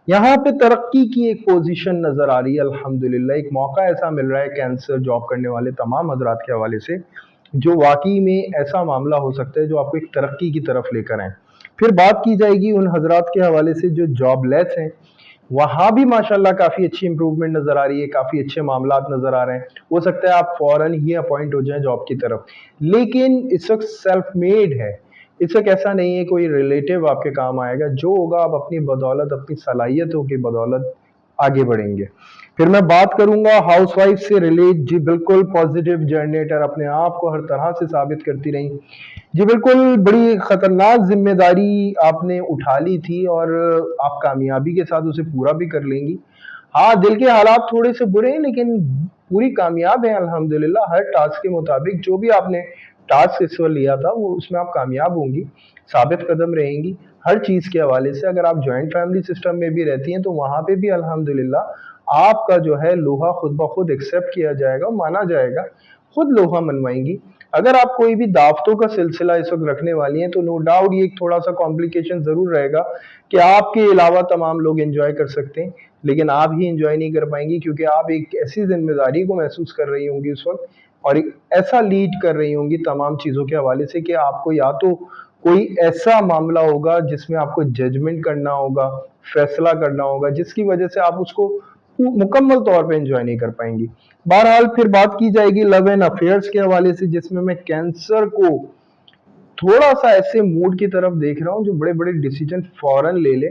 S1: یہاں پہ ترقی کی ایک پوزیشن نظر آ رہی ہے الحمدللہ، ایک موقع ایسا مل رہا ہے کینسر جاب کرنے والے تمام حضرات کے حوالے سے، جو واقعی میں ایسا معاملہ ہو سکتا ہے جو آپ کو ایک ترقی کی طرف لے کر آئیں۔ پھر بات کی جائے گی ان حضرات کے حوالے سے جو جاب لیس ہیں، وہاں بھی ماشاءاللہ کافی اچھی امپروومنٹ نظر آ رہی ہے، کافی اچھے معاملات نظر آ رہے ہیں، ہو سکتا ہے آپ فوراً ہی اپوائنٹ ہو جائیں جاب کی طرف، لیکن اس وقت سیلف میڈ ہے، اس وقت ایسا نہیں ہے کوئی ریلیٹیو آپ کے کام آئے گا، جو ہوگا آپ اپنی بدولت، اپنی صلاحیتوں کی بدولت آگے بڑھیں گے۔ پھر میں بات کروں گا ہاؤس وائف سے ریلیٹ، جی بالکل پازیٹیو جنریٹر، اپنے آپ کو ہر طرح سے ثابت کرتی رہیں، جی بالکل بڑی خطرناک ذمہ داری آپ نے اٹھا لی تھی اور آپ کامیابی کے ساتھ اسے پورا بھی کر لیں گی۔ ہاں دل کے حالات تھوڑے سے برے ہیں لیکن پوری کامیاب ہیں الحمدللہ، ہر ٹاسک کے مطابق جو بھی آپ نے ٹاسک اس وقت لیا تھا وہ اس میں آپ کامیاب ہوں گی، ثابت قدم رہیں گی ہر چیز کے حوالے سے۔ اگر آپ جوائنٹ فیملی سسٹم میں بھی رہتی ہیں تو وہاں پہ بھی الحمدللہ آپ کا جو ہے لوہا خود بخود ایکسیپٹ کیا جائے گا، مانا جائے گا، خود لوہا منوائیں گی۔ اگر آپ کوئی بھی دعوتوں کا سلسلہ اس وقت رکھنے والی ہیں تو نو ڈاؤٹ یہ ایک تھوڑا سا کمپلیکیشن ضرور رہے گا کہ آپ کے علاوہ تمام لوگ انجوائے کر سکتے ہیں، لیکن آپ ہی انجوائے نہیں کر پائیں گی، کیونکہ آپ ایک ایسی ذمہ داری کو محسوس کر رہی ہوں گی اس وقت، اور ایک ایسا لیڈ کر رہی ہوں گی تمام چیزوں کے حوالے سے کہ آپ کو یا تو کوئی ایسا معاملہ ہوگا جس میں آپ کو ججمنٹ کرنا ہوگا، فیصلہ کرنا ہوگا، جس کی وجہ سے آپ اس کو مکمل طور پہ انجوائے نہیں کر پائیں گی۔ بہرحال پھر بات کی جائے گی لو اینڈ افیئرس کے حوالے سے، جس میں کینسر کو تھوڑا سا ایسے موڈ کی طرف دیکھ رہا ہوں جو بڑے بڑے ڈیسیجن فوراً لے لے،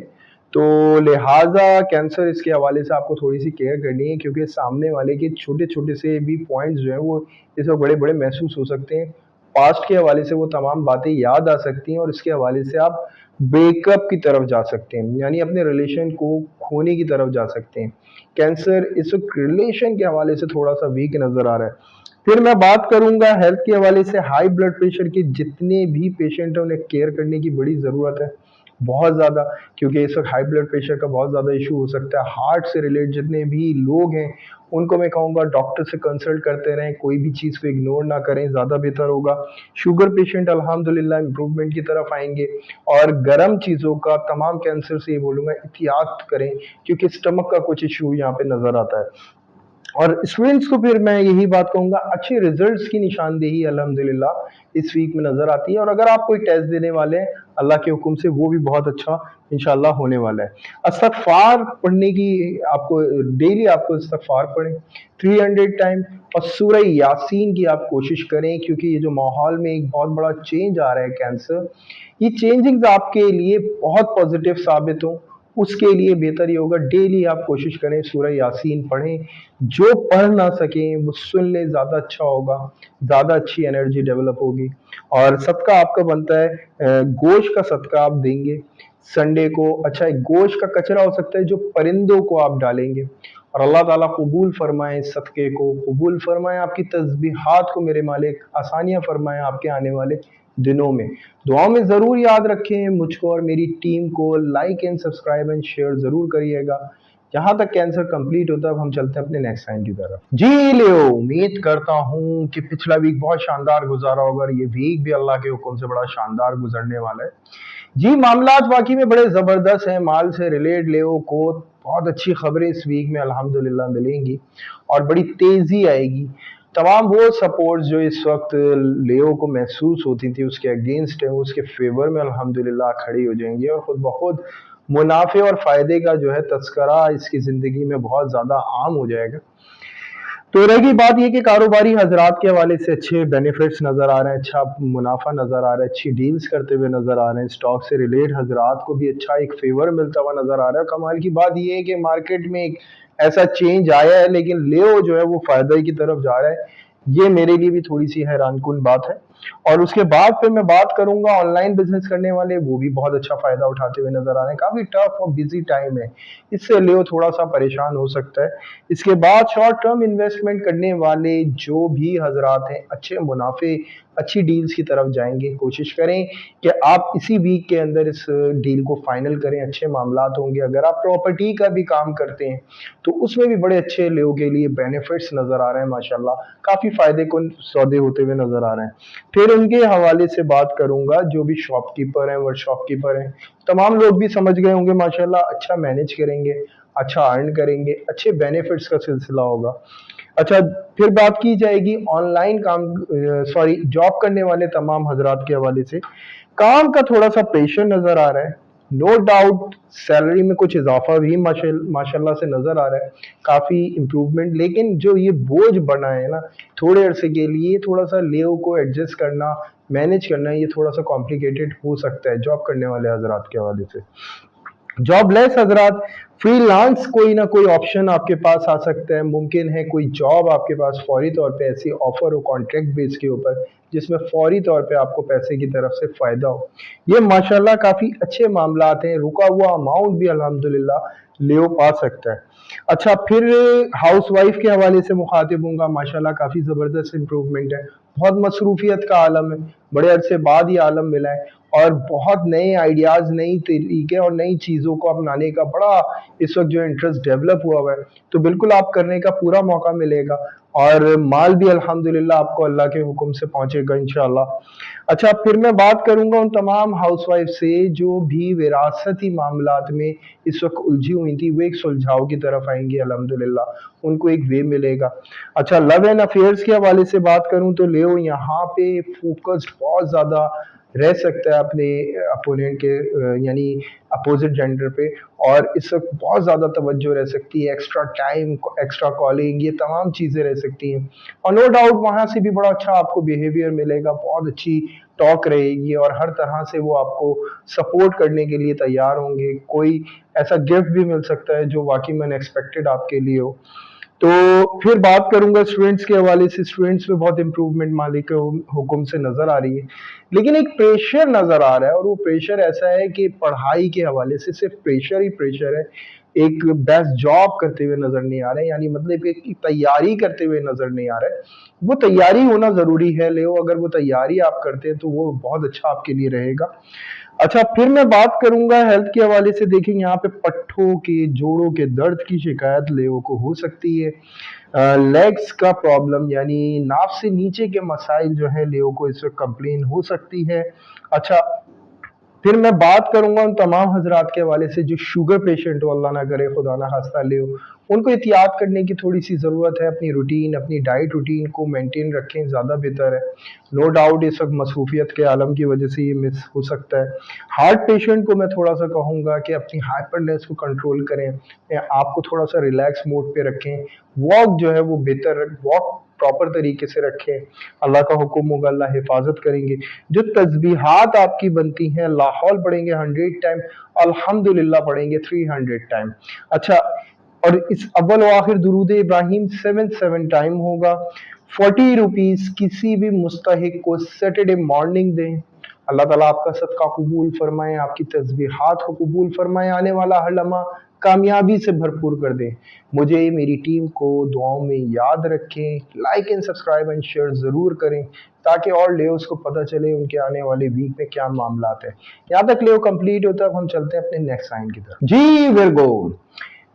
S1: تو لہٰذا کینسر اس کے حوالے سے آپ کو تھوڑی سی کیئر کرنی ہے، کیونکہ سامنے والے کے چھوٹے چھوٹے سے بھی پوائنٹس جو ہیں وہ اس وقت بڑے بڑے محسوس ہو سکتے ہیں، پاسٹ کے حوالے سے وہ تمام باتیں یاد آ سکتی ہیں، اور اس کے حوالے سے آپ بریک اپ کی طرف جا سکتے ہیں، یعنی اپنے ریلیشن کو کھونے کی طرف جا سکتے ہیں۔ کینسر اس وقت ریلیشن کے حوالے سے تھوڑا سا ویک نظر آ رہا ہے۔ پھر میں بات کروں گا ہیلتھ کے حوالے سے، ہائی بلڈ پریشر کے جتنے بھی پیشنٹ ہیں انہیں کیئر کرنے کی بڑی ضرورت ہے، بہت زیادہ، کیونکہ اس وقت ہائی بلڈ پریشر کا بہت زیادہ ایشو ہو سکتا ہے۔ ہارٹ سے ریلیٹ جتنے بھی لوگ ہیں ان کو میں کہوں گا ڈاکٹر سے کنسلٹ کرتے رہیں، کوئی بھی چیز کو اگنور نہ کریں، زیادہ بہتر ہوگا۔ شوگر پیشنٹ الحمدللہ امپروومنٹ کی طرف آئیں گے، اور گرم چیزوں کا تمام کینسر سے یہ بولوں گا احتیاط کریں، کیونکہ اسٹمک کا کچھ ایشو یہاں پہ نظر آتا ہے۔ اور اسٹوڈنٹس کو پھر میں یہی بات کہوں گا، اچھے ریزلٹس کی نشاندہی الحمدللہ اس ویک میں نظر آتی ہے، اور اگر آپ کوئی ٹیسٹ دینے والے ہیں اللہ کے حکم سے وہ بھی بہت اچھا انشاءاللہ ہونے والا ہے۔ استغفار پڑھنے کی آپ کو ڈیلی آپ کو استغفار پڑھیں 300 ٹائم، اور سورہ یاسین کی آپ کوشش کریں، کیونکہ یہ جو ماحول میں ایک بہت بڑا چینج آ رہا ہے کینسر، یہ چینجنگز آپ کے لیے بہت پازیٹیو ثابت ہوں، اس کے لیے بہتر یہ ہوگا ڈیلی آپ کوشش کریں سورہ یاسین پڑھیں، جو پڑھ نہ سکیں وہ سن لیں، زیادہ اچھا ہوگا، زیادہ اچھی انرجی ڈیولپ ہوگی۔ اور صدقہ آپ کا بنتا ہے، گوشت کا صدقہ آپ دیں گے سنڈے کو، اچھا ایک گوشت کا کچرا ہو سکتا ہے جو پرندوں کو آپ ڈالیں گے، اور اللہ تعالیٰ قبول فرمائیں اس صدقے کو، قبول فرمائیں آپ کی تسبیحات کو میرے مالک، آسانیاں فرمائیں آپ کے آنے والے دنوں میں۔ دعاؤں میں ضرور یاد رکھیں مجھ کو اور میری ٹیم کو، like and subscribe and share ضرور کریے گا۔ جہاں تک کینسر کمپلیٹ ہوتا ہے اب ہم چلتے ہیں اپنے نیکسٹ سائن کی طرف۔ جی لیو، امید کرتا ہوں کہ پچھلا ویک بہت شاندار گزارا ہوگا، اور یہ ویک بھی اللہ کے حکم سے بڑا شاندار گزرنے والا ہے۔ جی معاملات واقعی میں بڑے زبردست ہیں، مال سے ریلیٹ لیو کو بہت اچھی خبریں اس ویک میں الحمدللہ ملیں گی، اور بڑی تیزی آئے گی۔ تمام وہ سپورٹس جو اس وقت لیو کو محسوس ہوتی تھی اس کے اگینسٹ ہیں، اس کے فیور میں الحمدللہ کھڑی ہو جائیں گی، اور خود بخود منافع اور فائدے کا جو ہے تذکرہ اس کی زندگی میں بہت زیادہ عام ہو جائے گا۔ تو رہ گئی بات یہ کہ کاروباری حضرات کے حوالے سے اچھے بینیفٹس نظر آ رہے ہیں، اچھا منافع نظر آ رہا ہے، اچھی ڈیلز کرتے ہوئے نظر آ رہے ہیں، اسٹاک سے ریلیٹ حضرات کو بھی اچھا ایک فیور ملتا ہوا نظر آ رہا ہے۔ کمال کی بات یہ ہے کہ مارکیٹ میں ایک ایسا چینج آیا ہے، لیکن لیو جو ہے وہ فائدے کی طرف جا رہا ہے، یہ میرے لیے بھی تھوڑی سی حیران کن بات ہے۔ اور اس کے بعد پھر میں بات کروں گا آن لائن بزنس کرنے والے، وہ بھی بہت اچھا فائدہ اٹھاتے ہوئے نظر آ رہے ہیں۔ کافی ٹف اور بزی ٹائم ہے، اس سے لیو تھوڑا سا پریشان ہو سکتا ہے۔ اس کے بعد شارٹ ٹرم انویسٹمنٹ کرنے والے جو بھی حضرات ہیں اچھے منافع، اچھی ڈیلز کی طرف جائیں گے، کوشش کریں کہ آپ اسی ویک کے اندر اس ڈیل کو فائنل کریں، اچھے معاملات ہوں گے۔ اگر آپ پراپرٹی کا بھی کام کرتے ہیں تو اس میں بھی بڑے اچھے لیو کے لیے بینیفٹس نظر آ رہے ہیں، ماشاءاللہ کافی فائدے کن سودے ہوتے ہوئے نظر آ رہے ہیں۔ پھر ان کے حوالے سے بات کروں گا جو بھی شاپ کیپر ہیں، ورک شاپ کیپر ہیں، تمام لوگ بھی سمجھ گئے ہوں گے ماشاءاللہ، اچھا مینج کریں گے، اچھا ارن کریں گے، اچھے بینیفٹس کا سلسلہ ہوگا۔ اچھا پھر بات کی جائے گی آن لائن جاب کرنے والے تمام حضرات کے حوالے سے، کام کا تھوڑا سا پریشر نظر آ رہا ہے، نو ڈاؤٹ سیلری میں کچھ اضافہ بھی ماشاءاللہ سے نظر آ رہا ہے، کافی امپروومنٹ، لیکن جو یہ بوجھ بنا ہے نا تھوڑے عرصے کے لیے، تھوڑا سا لیو کو ایڈجسٹ کرنا، مینج کرنا، یہ تھوڑا سا کمپلیکیٹڈ ہو سکتا ہے جاب کرنے والے حضرات کے حوالے سے۔ جاب لیس حضرات، فری لانس کوئی نہ کوئی آپشن آپ کے پاس آ سکتا ہے، ممکن ہے کوئی جاب آپ کے پاس فوری طور پہ ایسی آفر ہو کانٹریکٹ بیس کے اوپر جس میں فوری طور پہ آپ کو پیسے کی طرف سے فائدہ ہو، یہ ماشاءاللہ کافی اچھے معاملات ہیں، رکا ہوا اماؤنٹ بھی الحمدللہ لیو پا سکتا ہے۔ اچھا پھر ہاؤس وائف کے حوالے سے مخاطب ہوں گا، ماشاءاللہ کافی زبردست امپروومنٹ ہے، بہت مصروفیت کا عالم ہے، بڑے عرصے بعد یہ عالم ملا ہے، اور بہت نئے آئیڈیاز، نئی طریقے اور نئی چیزوں کو اپنانے کا بڑا اس وقت جو انٹرسٹ ڈیولپ ہوا ہوا ہے، تو بالکل آپ کرنے کا پورا موقع ملے گا، اور مال بھی الحمدللہ آپ کو اللہ کے حکم سے پہنچے گا انشاءاللہ۔ اچھا پھر میں بات کروں گا ان تمام ہاؤس وائف سے جو بھی وراثتی معاملات میں اس وقت الجھی ہوئی تھی، وہ ایک سلجھاؤ کی طرف آئیں گے الحمدللہ، ان کو ایک وے ملے گا۔ اچھا لو اینڈ افیئرس کے حوالے سے بات کروں تو لیو یہاں پہ فوکسڈ بہت زیادہ رہ سکتا ہے اپنے اپوننٹ کے یعنی اپوزٹ جینڈر پہ، اور اس وقت بہت زیادہ توجہ رہ سکتی ہے، ایکسٹرا ٹائم، ایکسٹرا کالنگ، یہ تمام چیزیں رہ سکتی ہیں، اور نو ڈاؤٹ وہاں سے بھی بڑا اچھا آپ کو بیہیویئر ملے گا، بہت اچھی ٹاک رہے گی، اور ہر طرح سے وہ آپ کو سپورٹ کرنے کے لیے تیار ہوں گے، کوئی ایسا گفٹ بھی مل سکتا ہے جو واقعی میں انیکسپیکٹڈ آپ کے لیے ہو۔ تو پھر بات کروں گا اسٹوڈنٹس کے حوالے سے، اسٹوڈنٹس میں بہت امپروومنٹ مالک کے حکم سے نظر آ رہی ہے، لیکن ایک پریشر نظر آ رہا ہے، اور وہ پریشر ایسا ہے کہ پڑھائی کے حوالے سے صرف پریشر ہی پریشر ہے، ایک بیسٹ جاب کرتے ہوئے نظر نہیں آ رہے ہیں، یعنی مطلب کہ تیاری کرتے ہوئے نظر نہیں آ رہا ہے۔ وہ تیاری ہونا ضروری ہے لیو، اگر وہ تیاری آپ کرتے ہیں تو وہ بہت اچھا آپ کے لیے رہے گا۔ اچھا پھر میں بات کروں گا ہیلتھ کے حوالے سے، دیکھیں یہاں پہ پٹھوں کے، جوڑوں کے درد کی شکایت لیو کو ہو سکتی ہے، لیگز کا پرابلم یعنی ناف سے نیچے کے مسائل جو ہے لیو کو اس وقت کمپلین ہو سکتی ہے۔ اچھا پھر میں بات کروں گا ان تمام حضرات کے حوالے سے جو شوگر پیشنٹ ہو، اللہ نہ کرے خدا نہ خواستہ لیو، ان کو احتیاط کرنے کی تھوڑی سی ضرورت ہے، اپنی روٹین، اپنی ڈائٹ روٹین کو مینٹین رکھیں، زیادہ بہتر ہے۔ نو ڈاؤٹ اس وقت مصروفیت کے عالم کی وجہ سے یہ مس ہو سکتا ہے۔ ہارٹ پیشنٹ کو میں تھوڑا سا کہوں گا کہ اپنی ہائپرنیس کو کنٹرول کریں، آپ کو تھوڑا سا ریلیکس موڈ پہ رکھیں، واک جو ہے وہ بہتر واک प्रॉपर तरीके से रखें, अल्लाह का हुक्म होगा अल्लाह हिफाजत करेंगे। जो तस्बीहात आपकी बनती हैं, लाहौल पढ़ेंगे 100 टाइम, अल्हम्दुलिल्लाह पढ़ेंगे 300 टाइम। अच्छा, और इस अव्वल व आखिर दुरूद इब्राहिम 7 टाइम होगा। 40 रुपीज किसी भी मुस्तहिक को सैटरडे मॉर्निंग दें। अल्लाह ताला आपका सदका कबूल फरमाए, आपकी तस्बीहात को कबूल फरमाए, आने वाला हर लम्हा कामयाबी से भरपूर कर दें। मुझे मेरी टीम को दुआओं में याद रखें। Like and subscribe and share ज़रूर करें ताकि और लेओस को पता चले उनके आने वाले वीक में क्या मामलात है। यहाँ तक लेओ कंप्लीट होता है, अब हम चलते हैं अपने नेक्स्ट साइन की तरफ। जी विर्गो,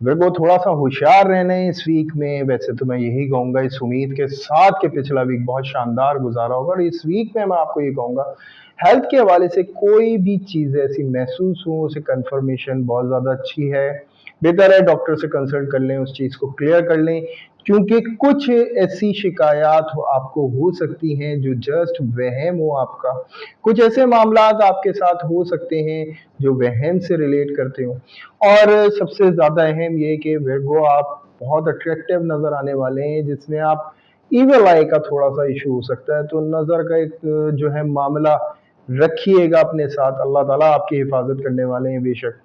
S1: विर्गो थोड़ा सा होशियार रहना है इस वीक में। वैसे तो मैं यही कहूंगा इस उम्मीद के साथ कि पिछला वीक बहुत शानदार गुजारा होगा, और इस वीक में मैं आपको ये कहूंगा हेल्थ के हवाले से कोई भी चीज़ ऐसी महसूस हो, उसे कंफर्मेशन बहुत ज़्यादा अच्छी है, बेहतर है डॉक्टर से कंसल्ट कर लें, उस चीज़ को क्लियर कर लें, क्योंकि कुछ ऐसी शिकायत आपको हो सकती हैं जो जस्ट वहम हो आपका। कुछ ऐसे मामलात आपके साथ हो सकते हैं जो वहम से रिलेट करते हो। और सबसे ज़्यादा अहम ये कि विर्गो आप बहुत अट्रैक्टिव नज़र आने वाले हैं, जिसमें आप इविल आई का थोड़ा सा इशू हो सकता है, तो नज़र का एक जो है मामला रखिएगा अपने साथ। अल्लाह ताला आपकी हिफाजत करने वाले हैं बेशक।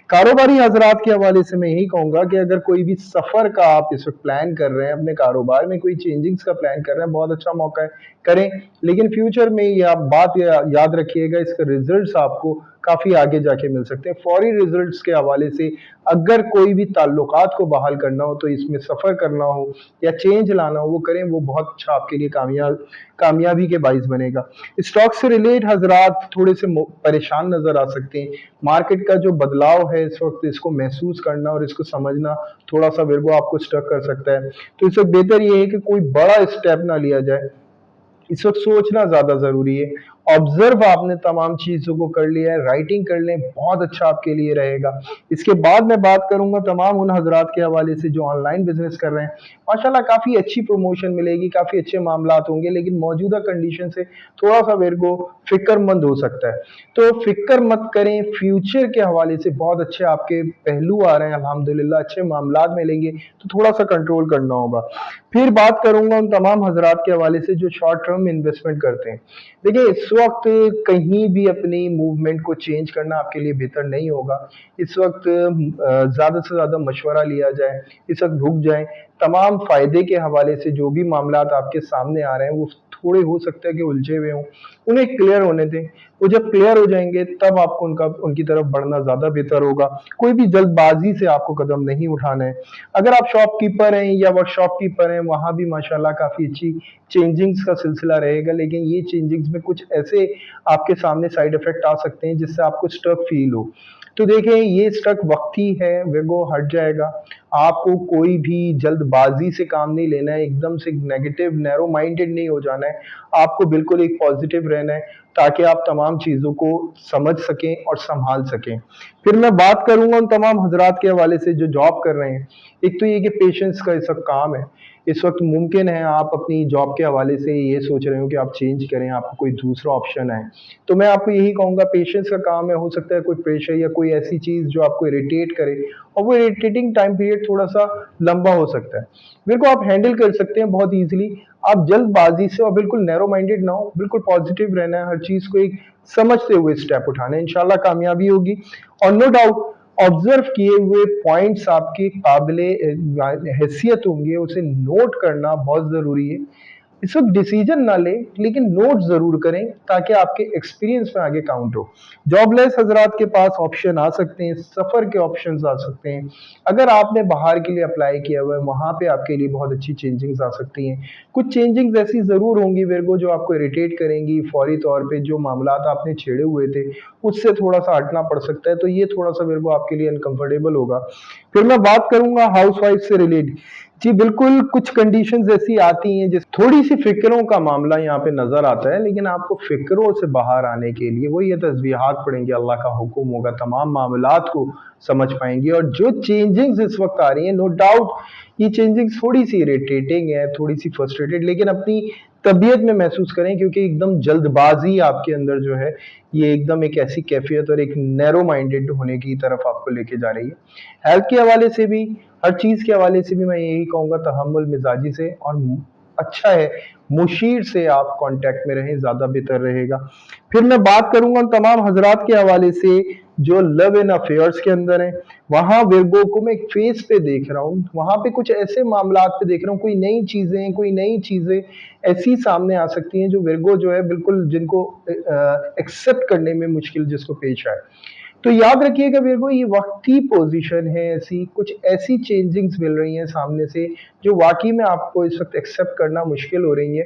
S1: कारोबारी हजरात के हवाले से मैं यही कहूंगा कि अगर कोई भी सफर का आप इस वक्त प्लान कर रहे हैं, अपने कारोबार में कोई चेंजिंग्स का प्लान कर रहे हैं, बहुत अच्छा मौका है, करें। लेकिन फ्यूचर में ये आप बात याद रखिएगा, इसके रिजल्ट्स आपको काफी आगे जाके मिल सकते हैं। फौरी रिजल्ट्स के हवाले से अगर कोई भी ताल्लुकात को बहाल करना हो, तो इसमें सफर करना हो या चेंज लाना हो, वो करें, वो बहुत अच्छा आपके लिए कामयाबी के बाइस बनेगा। स्टॉक से रिलेट हजरात थोड़े से परेशान नजर आ सकते हैं। मार्केट का जो बदलाव है इस वक्त, इसको महसूस करना और इसको समझना थोड़ा सा विर्गो आपको स्टक कर सकता है। तो इस वक्त बेहतर ये है कि कोई बड़ा स्टेप ना लिया जाए, इस वक्त सोचना ज्यादा जरूरी है। ऑब्जर्व आपने तमाम चीजों को कर लिया है, राइटिंग कर लें, बहुत अच्छा आपके लिए रहेगा। इसके बाद मैं बात करूंगा तमाम उन हजरात के हवाले से जो ऑनलाइन बिजनेस कर रहे हैं। माशाल्लाह काफी अच्छी प्रमोशन मिलेगी, काफी अच्छे मामलात होंगे, लेकिन मौजूदा कंडीशन से थोड़ा सा मेरे को फिक्रमंद हो सकता है। तो फिक्र मत करें, फ्यूचर के हवाले से बहुत अच्छे आपके पहलू आ रहे हैं, अल्हम्दुलिल्लाह अच्छे मामलात मिलेंगे, तो थोड़ा सा कंट्रोल करना होगा। फिर बात करूंगा उन तमाम हजरात के हवाले से जो शॉर्ट टर्म इन्वेस्टमेंट करते हैं। देखिए, इस वक्त कहीं भी अपनी मूवमेंट को चेंज करना आपके लिए बेहतर नहीं होगा। इस वक्त ज़्यादा से ज़्यादा मशवरा लिया जाए, इस वक्त रुक जाएं। तमाम फ़ायदे के हवाले से जो भी मामलात आपके सामने आ रहे हैं, वो थोड़े हो सकता है कि उलझे हुए हों, उन्हें क्लियर होने दें। वो जब क्लियर हो जाएंगे तब आपको उनकी तरफ बढ़ना ज़्यादा बेहतर होगा। कोई भी जल्दबाजी से आपको कदम नहीं उठाना है। अगर आप शॉपकीपर हैं या वर्कशॉपकीपर हैं, वहाँ भी माशाल्लाह काफ़ी अच्छी चेंजिंग्स का सिलसिला रहेगा, लेकिन ये चेंजिंग्स में कुछ ऐसे आपके सामने साइड इफेक्ट आ सकते हैं जिससे आपको स्ट्रक फील हो। तो देखें, ये स्ट्रक वक्ती है, वो हट जाएगा। आपको कोई भी जल्दबाजी से काम नहीं लेना है, एकदम से नेगेटिव नैरो माइंडेड नहीं हो जाना है। आपको बिल्कुल एक पॉजिटिव रहना है ताकि आप तमाम चीज़ों को समझ सकें और संभाल सकें। फिर मैं बात करूंगा उन तमाम हजरात के हवाले से जो जॉब कर रहे हैं। एक तो ये कि पेशेंस का इस वक्त काम है। इस वक्त मुमकिन है आप अपनी जॉब के हवाले से ये सोच रहे हो कि आप चेंज करें, आपको कोई दूसरा ऑप्शन है, तो मैं आपको यही कहूँगा पेशेंस का काम है। हो सकता है कोई प्रेशर या कोई ऐसी चीज़ जो आपको इरिटेट करे, और वो इरिटेटिंग टाइम पीरियड थोड़ा सा लंबा हो सकता है, मेरे को आप हैंडल कर सकते हैं बहुत ईजिली। आप जल्दबाजी से और बिल्कुल नैरो माइंडेड ना हो, बिल्कुल पॉजिटिव रहना है, हर चीज़ को एक समझते हुए स्टेप उठाना है, इंशाल्लाह कामयाबी होगी। और नो डाउट ऑब्जर्व किए हुए पॉइंट्स आपके काबिले हैसियत होंगे, उसे नोट करना बहुत ज़रूरी है। इस वक्त डिसीजन ना लें, लेकिन नोट ज़रूर करें ताकि आपके एक्सपीरियंस में आगे काउंट हो। जॉबलेस हजरात के पास ऑप्शन आ सकते हैं, सफ़र के ऑप्शन आ सकते हैं। अगर आपने बाहर के लिए अप्लाई किया हुआ है, वहाँ पे आपके लिए बहुत अच्छी चेंजिंग्स आ सकती हैं। कुछ चेंजिंग्स ऐसी ज़रूर होंगी विर्गो जो आपको इरिटेट करेंगी, फौरी तौर पे जो मामलात आपने छेड़े हुए थे उससे थोड़ा सा हटना पड़ सकता है, तो ये थोड़ा सा विर्गो आपके लिए अनकंफर्टेबल होगा। फिर मैं बात करूंगा हाउस वाइफ से रिलेटेड। जी बिल्कुल, कुछ कंडीशंस ऐसी आती हैं जिस थोड़ी सी फिक्रों का मामला यहाँ पे नजर आता है, लेकिन आपको फिक्रों से बाहर आने के लिए वो ये तस्बीहात पढ़ेंगे, अल्लाह का हुक्म होगा, तमाम मामलात को समझ पाएंगे। और जो चेंजिंग्स इस वक्त आ रही हैं, नो डाउट ये चेंजिंग्स थोड़ी सी इरिटेटिंग है, थोड़ी सी फ्रस्ट्रेटेड, लेकिन अपनी तबीयत में महसूस करें, क्योंकि एकदम जल्दबाजी आपके अंदर जो है ये एकदम एक ऐसी कैफियत और एक नैरो माइंडेड होने की तरफ आपको लेके जा रही है। हेल्थ के हवाले से भी, हर चीज़ के हवाले से भी मैं यही कहूँगा तहम्मुल मिजाजी से और اچھا ہے مشیر سے آپ کانٹیکٹ میں رہیں، زیادہ بہتر رہے گا۔ پھر میں بات کروں گا ان تمام حضرات کے حوالے سے جو لو اینڈ افیئرس کے اندر ہیں، وہاں ورگو کو میں ایک فیس پہ دیکھ رہا ہوں، وہاں پہ کچھ ایسے معاملات پہ دیکھ رہا ہوں، کوئی نئی چیزیں ایسی سامنے آ سکتی ہیں جو ورگو جو ہے بالکل جن کو ایکسپٹ کرنے میں مشکل جس کو پیش آئے۔ تو یاد رکھیے گا ویرگو، یہ وقتی پوزیشن ہے، ایسی کچھ ایسی چینجنگز مل رہی ہیں سامنے سے جو واقعی میں آپ کو اس وقت ایکسپٹ کرنا مشکل ہو رہی ہے،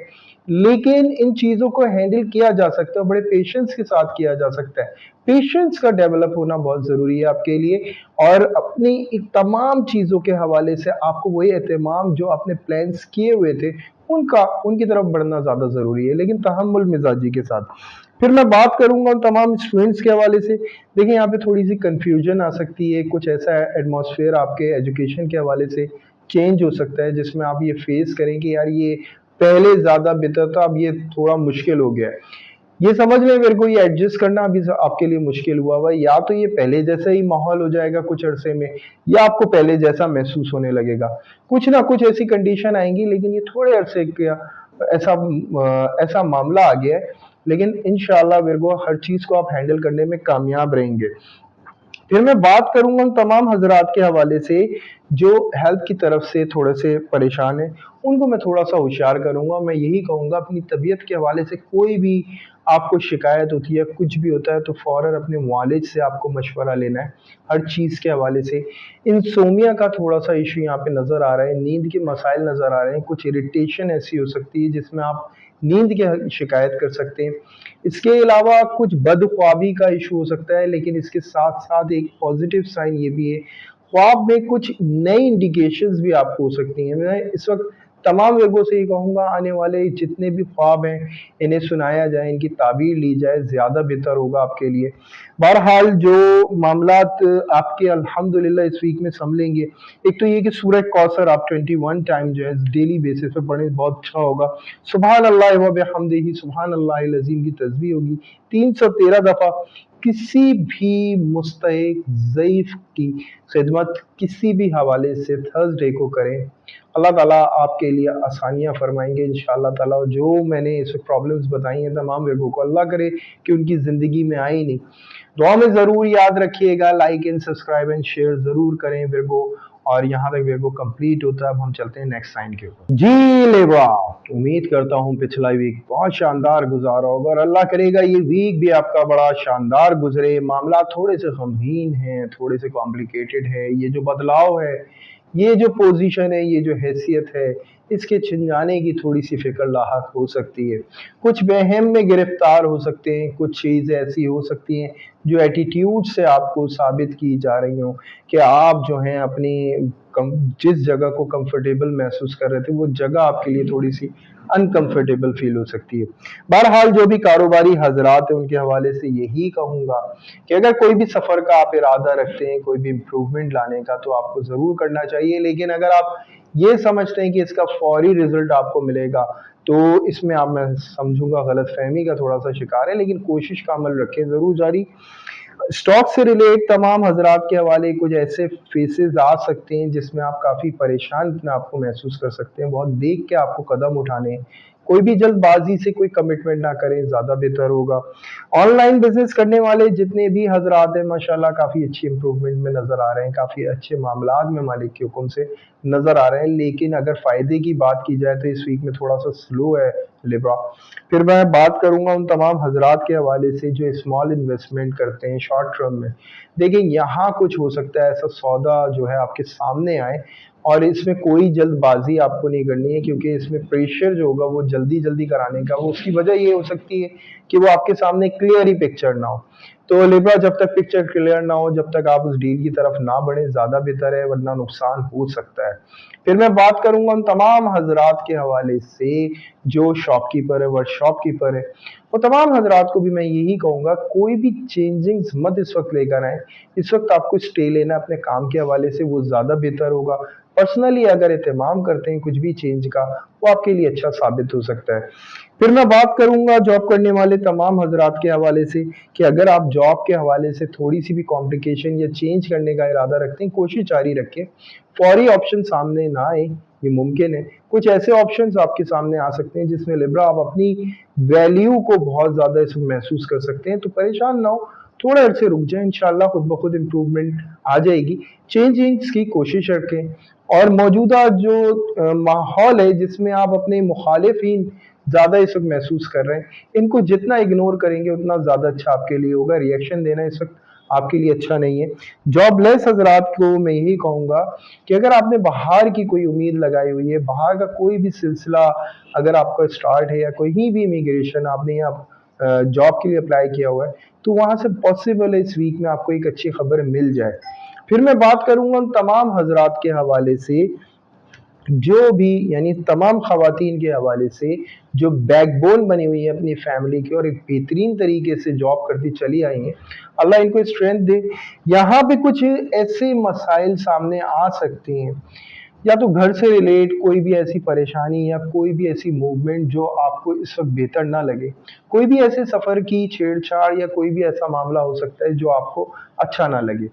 S1: لیکن ان چیزوں کو ہینڈل کیا جا سکتا ہے، بڑے پیشنس کے ساتھ کیا جا سکتا ہے۔ پیشنس کا ڈیولپ ہونا بہت ضروری ہے آپ کے لیے، اور اپنی تمام چیزوں کے حوالے سے آپ کو وہی اہتمام جو آپ نے پلانس کیے ہوئے تھے ان کی طرف بڑھنا زیادہ ضروری ہے، لیکن تحمل مزاجی کے ساتھ۔ پھر میں بات کروں گا ان تمام اسٹوڈنٹس کے حوالے سے، دیکھیں یہاں پہ تھوڑی سی کنفیوژن آ سکتی ہے، کچھ ایسا ایٹماسفیئر آپ کے ایجوکیشن کے حوالے سے چینج ہو سکتا ہے جس میں آپ یہ فیس کریں کہ یار یہ پہلے زیادہ بہتر تھا، اب یہ تھوڑا مشکل ہو گیا ہے۔ یہ سمجھ لیں میرے کو، یہ ایڈجسٹ کرنا ابھی آپ کے لیے مشکل ہوا ہوا ہے، یا تو یہ پہلے جیسا ہی ماحول ہو جائے گا کچھ عرصے میں، یا آپ کو پہلے جیسا محسوس ہونے لگے گا۔ کچھ نہ کچھ ایسی کنڈیشن آئیں گی، لیکن یہ تھوڑے عرصے کا ایسا معاملہ آ گیا ہے، لیکن انشاءاللہ ورگو ہر چیز کو آپ ہینڈل کرنے میں کامیاب رہیں گے۔ پھر میں بات کروں گا ان تمام حضرات کے حوالے سے جو ہیلتھ کی طرف سے تھوڑے سے پریشان ہیں، ان کو میں تھوڑا سا ہوشیار کروں گا۔ میں یہی کہوں گا اپنی طبیعت کے حوالے سے کوئی بھی آپ کو شکایت ہوتی ہے، کچھ بھی ہوتا ہے تو فوراً اپنے معالج سے آپ کو مشورہ لینا ہے ہر چیز کے حوالے سے۔ انسومیا کا تھوڑا سا ایشو یہاں پہ نظر آ رہا ہے، نیند کے مسائل نظر آ رہے ہیں، کچھ اریٹیشن ایسی ہو سکتی ہے جس میں آپ نیند کی شکایت کر سکتے ہیں۔ اس کے علاوہ کچھ بدخوابی کا ایشو ہو سکتا ہے، لیکن اس کے ساتھ ساتھ ایک پازیٹیو سائن یہ بھی ہے، خواب میں کچھ نئی انڈیکیشنز بھی آپ کو ہو سکتی ہیں۔ میں اس وقت تمام لوگوں سے یہ کہوں گا آنے والے جتنے بھی خواب ہیں انہیں سنایا جائے، ان کی تعبیر لی جائے، زیادہ بہتر ہوگا آپ کے لیے۔ بہرحال جو معاملات آپ کے الحمدللہ اس ویک میں سنبھلیں گے، ایک تو یہ کہ سورہ کوثر آپ 21 ٹائم جو ہے ڈیلی بیسس پہ پڑھیں، بہت اچھا ہوگا۔ سبحان اللہ و بحمدہ، سبحان اللہ العظیم کی تسبیح ہوگی 313 دفعہ۔ کسی بھی مستحق ضعیف کی خدمت کسی بھی حوالے سے تھرسڈے کو کریں، اللہ تعالیٰ آپ کے لیے آسانیاں فرمائیں گے انشاءاللہ تعالیٰ۔ جو میں نے اس پرابلمز بتائی ہیں تمام لوگوں کو اللہ کرے کہ ان کی زندگی میں آئی نہیں۔ دعا میں ضرور یاد رکھیے گا، like and subscribe and share ضرور کریں ورگو، اور یہاں تک ورگو کمپلیٹ ہوتا ہے۔ اب ہم چلتے ہیں نیکسٹ سائن کے اوپر۔ جی لیبا، امید کرتا ہوں پچھلا ویک بہت شاندار گزارا ہوگا، اور اللہ کرے گا یہ ویک بھی آپ کا بڑا شاندار گزرے۔ معاملات تھوڑے سے غمگین ہیں، تھوڑے سے کمپلیکیٹڈ ہے، یہ جو بدلاؤ ہے، یہ جو پوزیشن ہے، یہ جو حیثیت ہے، اس کے چھن جانے کی تھوڑی سی فکر لاحق ہو سکتی ہے، کچھ وہم میں گرفتار ہو سکتے ہیں، کچھ چیزیں ایسی ہو سکتی ہیں جو ایٹیٹیوڈ سے آپ کو ثابت کی جا رہی ہوں کہ آپ جو ہیں اپنی جس جگہ کو کمفرٹیبل محسوس کر رہے تھے وہ جگہ آپ کے لیے تھوڑی سی انکمفرٹیبل فیل ہو سکتی ہے۔ بہرحال جو بھی کاروباری حضرات ہیں ان کے حوالے سے یہی کہوں گا کہ اگر کوئی بھی سفر کا آپ ارادہ رکھتے ہیں، کوئی بھی امپروومنٹ لانے کا، تو آپ کو ضرور کرنا چاہیے، لیکن اگر آپ یہ سمجھتے ہیں کہ اس کا فوری رزلٹ آپ کو ملے گا تو اس میں آپ، میں سمجھوں گا، غلط فہمی کا تھوڑا سا شکار ہے، لیکن کوشش کا عمل رکھیں ضرور جاری۔ اسٹاک سے ریلیٹ تمام حضرات کے حوالے کچھ ایسے فیسز آ سکتے ہیں جس میں آپ کافی پریشان اپنے آپ کو محسوس کر سکتے ہیں، بہت دیکھ کے آپ کو قدم اٹھانے ہیں۔ کوئی بھی جلد بازی سے کوئی کمٹمنٹ نہ کریں، زیادہ بہتر ہوگا۔ آن لائن بزنس کرنے والے جتنے بھی حضرات ہیں ماشاءاللہ کافی اچھی امپروومنٹ میں نظر آ رہے ہیں، کافی اچھے معاملات میں مالک کے حکم سے نظر آ رہے ہیں، لیکن اگر فائدے کی بات کی جائے تو اس ویک میں تھوڑا سا سلو ہے لیبرا۔ پھر میں بات کروں گا ان تمام حضرات کے حوالے سے جو اسمال انویسٹمنٹ کرتے ہیں شارٹ ٹرم میں، دیکھیں یہاں کچھ ہو سکتا ہے ایسا سودا جو ہے آپ کے سامنے آئے، اور اس میں کوئی جلد بازی آپ کو نہیں کرنی ہے، کیونکہ اس میں پریشر جو ہوگا وہ جلدی جلدی کرانے کا، وہ اس کی وجہ یہ ہو سکتی ہے کہ وہ آپ کے سامنے کلیئر ہی پکچر نہ ہو۔ تو لیبرا جب تک پکچر کلیئر نہ ہو، جب تک آپ اس ڈیل کی طرف نہ بڑھیں زیادہ بہتر ہے، ورنہ نقصان ہو سکتا ہے۔ پھر میں بات کروں گا ان تمام حضرات کے حوالے سے جو شاپ کیپر ہے، ورک شاپ کیپر ہے، وہ تمام حضرات کو بھی میں یہی کہوں گا کوئی بھی چینجنگز مت اس وقت لے کر آئیں، اس وقت آپ کو اسٹے لینا اپنے کام کے حوالے سے، وہ زیادہ بہتر ہوگا۔ پرسنلی اگر اہتمام کرتے ہیں کچھ بھی چینج کا، وہ آپ کے لیے اچھا ثابت ہو سکتا ہے۔ پھر میں بات کروں گا جاب کرنے والے تمام حضرات کے حوالے سے کہ اگر آپ جاب کے حوالے سے تھوڑی سی بھی کمپلیکیشن یا چینج کرنے کا ارادہ رکھتے ہیں، کوشش جاری رکھیں، فوری آپشن سامنے نہ آئے، یہ ممکن ہے۔ کچھ ایسے آپشنز آپ کے سامنے آ سکتے ہیں جس میں لبرا آپ اپنی ویلیو کو بہت زیادہ اس وقت محسوس کر سکتے ہیں، تو پریشان نہ ہو، تھوڑے عرصے رک جائیں، انشاءاللہ خود بخود امپروومنٹ آ جائے گی۔ چینجنگز کی کوشش رکھیں، اور موجودہ جو ماحول ہے جس میں آپ اپنے مخالفین زیادہ اس وقت محسوس کر رہے ہیں، ان کو جتنا اگنور کریں گے اتنا زیادہ اچھا آپ کے لیے ہوگا۔ ریئیکشن دینا اس وقت آپ کے لیے اچھا نہیں ہے۔ جاب لیس حضرات کو میں یہی کہوں گا کہ اگر آپ نے باہر کی کوئی امید لگائی ہوئی ہے، باہر کا کوئی بھی سلسلہ اگر آپ کا اسٹارٹ ہے، یا کہیں بھی امیگریشن آپ نے یہاں جاب کے لیے اپلائی کیا ہوا ہے، تو وہاں سے پاسبل ہے اس ویک میں آپ کو ایک اچھی خبر مل جائے۔ پھر میں بات کروں گا ان تمام حضرات کے حوالے سے جو بھی، یعنی تمام خواتین کے حوالے سے جو بیک بون بنی ہوئی ہے اپنی فیملی کی اور ایک بہترین طریقے سے جاب کرتی چلی آئی ہیں، اللہ ان کو اسٹرینتھ دے۔ یہاں پہ کچھ ایسے مسائل سامنے آ سکتے ہیں، یا تو گھر سے ریلیٹ کوئی بھی ایسی پریشانی یا کوئی بھی ایسی موومنٹ جو آپ کو اس وقت بہتر نہ لگے، کوئی بھی ایسے سفر کی چھیڑ چھاڑ یا کوئی بھی ایسا معاملہ ہو سکتا ہے جو آپ کو اچھا نہ لگے،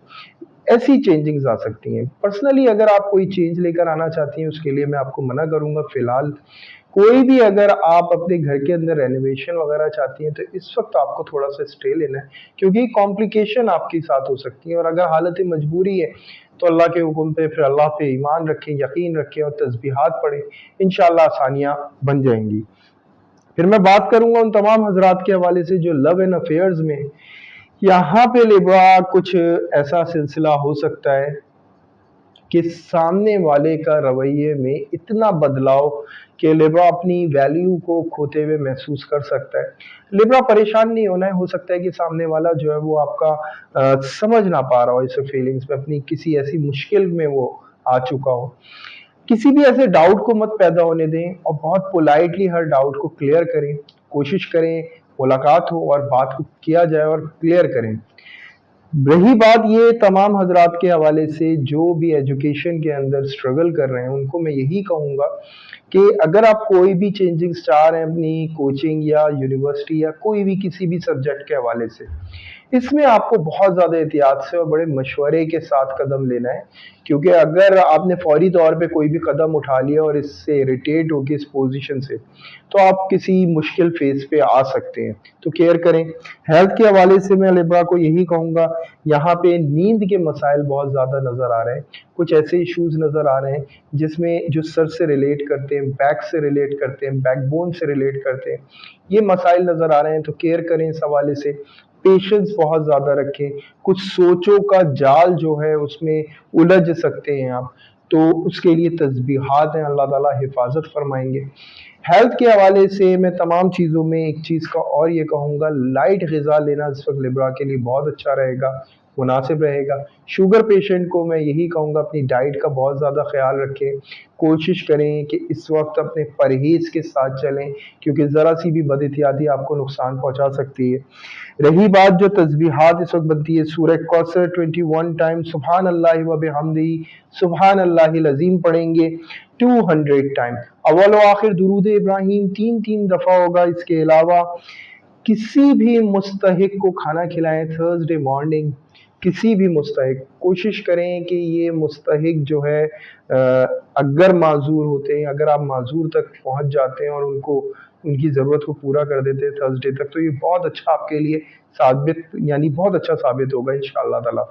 S1: ایسی چینجنگز آ سکتی ہیں۔ پرسنلی اگر آپ کوئی چینج لے کر آنا چاہتی ہیں، اس کے لیے میں آپ کو منع کروں گا فی الحال۔ کوئی بھی اگر آپ اپنے گھر کے اندر رینوویشن وغیرہ چاہتی ہیں تو اس وقت آپ کو تھوڑا سا اسٹے لینا ہے، کیونکہ کمپلیکیشن آپ کے ساتھ ہو سکتی ہیں، اور اگر حالت مجبوری ہے تو اللہ کے حکم پہ پھر اللہ پہ ایمان رکھیں، یقین رکھیں اور تسبیحات پڑھیں، انشاءاللہ آسانیاں بن جائیں گی۔ پھر میں بات کروں گا ان تمام حضرات کے حوالے سے جو لو اینڈ افیئرز میں، یہاں پہ لبرا کچھ ایسا سلسلہ ہو سکتا ہے کہ سامنے والے کا رویے میں اتنا بدلاؤ کہ لبرا اپنی ویلیو کو کھوتے ہوئے محسوس کر سکتا ہے۔ لبرا پریشان نہیں ہونا ہے، ہو سکتا ہے کہ سامنے والا جو ہے وہ آپ کا سمجھ نہ پا رہا ہو، اس فیلنگز میں اپنی کسی ایسی مشکل میں وہ آ چکا ہو۔ کسی بھی ایسے ڈاؤٹ کو مت پیدا ہونے دیں، اور بہت پولائٹلی ہر ڈاؤٹ کو کلیئر کریں، کوشش کریں ملاقات ہو اور بات کو کیا جائے اور کلیئر کریں۔ رہی بات یہ تمام حضرات کے حوالے سے جو بھی ایجوکیشن کے اندر اسٹرگل کر رہے ہیں، ان کو میں یہی کہوں گا کہ اگر آپ کوئی بھی چینجنگ چاہ رہے ہیں اپنی کوچنگ یا یونیورسٹی یا کوئی بھی کسی بھی سبجیکٹ کے حوالے سے، اس میں آپ کو بہت زیادہ احتیاط سے اور بڑے مشورے کے ساتھ قدم لینا ہے، کیونکہ اگر آپ نے فوری طور پہ کوئی بھی قدم اٹھا لیا اور اس سے اریٹیٹ ہو کے اس پوزیشن سے، تو آپ کسی مشکل فیز پہ آ سکتے ہیں، تو کیئر کریں۔ ہیلتھ کے حوالے سے میں لبرا کو یہی کہوں گا، یہاں پہ نیند کے مسائل بہت زیادہ نظر آ رہے ہیں، کچھ ایسے ایشوز نظر آ رہے ہیں جس میں جو سر سے ریلیٹ کرتے ہیں، بیک سے ریلیٹ کرتے ہیں، بیک بون سے ریلیٹ کرتے ہیں، یہ مسائل نظر آ رہے ہیں، تو کیئر کریں اس حوالے سے۔ پیشنس بہت زیادہ رکھیں، کچھ سوچوں کا جال جو ہے اس میں الجھ سکتے ہیں آپ، تو اس کے لیے تسبیحات ہیں، اللہ تعالیٰ حفاظت فرمائیں گے۔ ہیلتھ کے حوالے سے میں تمام چیزوں میں ایک چیز کا اور یہ کہوں گا، لائٹ غذا لینا اس وقت لبرا کے لیے بہت اچھا رہے گا، مناسب رہے گا۔ شوگر پیشنٹ کو میں یہی کہوں گا اپنی ڈائٹ کا بہت زیادہ خیال رکھیں، کوشش کریں کہ اس وقت اپنے پرہیز کے ساتھ چلیں، کیونکہ ذرا سی بھی بد احتیاطی آپ کو نقصان پہنچا سکتی ہے۔ رہی بات جو تسبیحات اس وقت بنتی ہے، سورہ کوثر 21 ٹائم سبحان اللہ و بحمدہ سبحان اللہ العظیم پڑھیں گے، 200 ٹائم۔ اول و آخر درود ابراہیم 3 دفعہ ہوگا۔ اس کے علاوہ کسی بھی مستحق کو کھانا کھلائیں تھرسڈے مارننگ، کسی بھی مستحق، کوشش کریں کہ یہ مستحق جو ہے اگر معذور ہوتے ہیں، اگر آپ معذور تک پہنچ جاتے ہیں اور ان کی ضرورت کو پورا کر دیتے ہیں تھرسڈے تک، تو یہ بہت اچھا آپ کے لیے ثابت، یعنی بہت اچھا ثابت ہوگا انشاءاللہ تعالی۔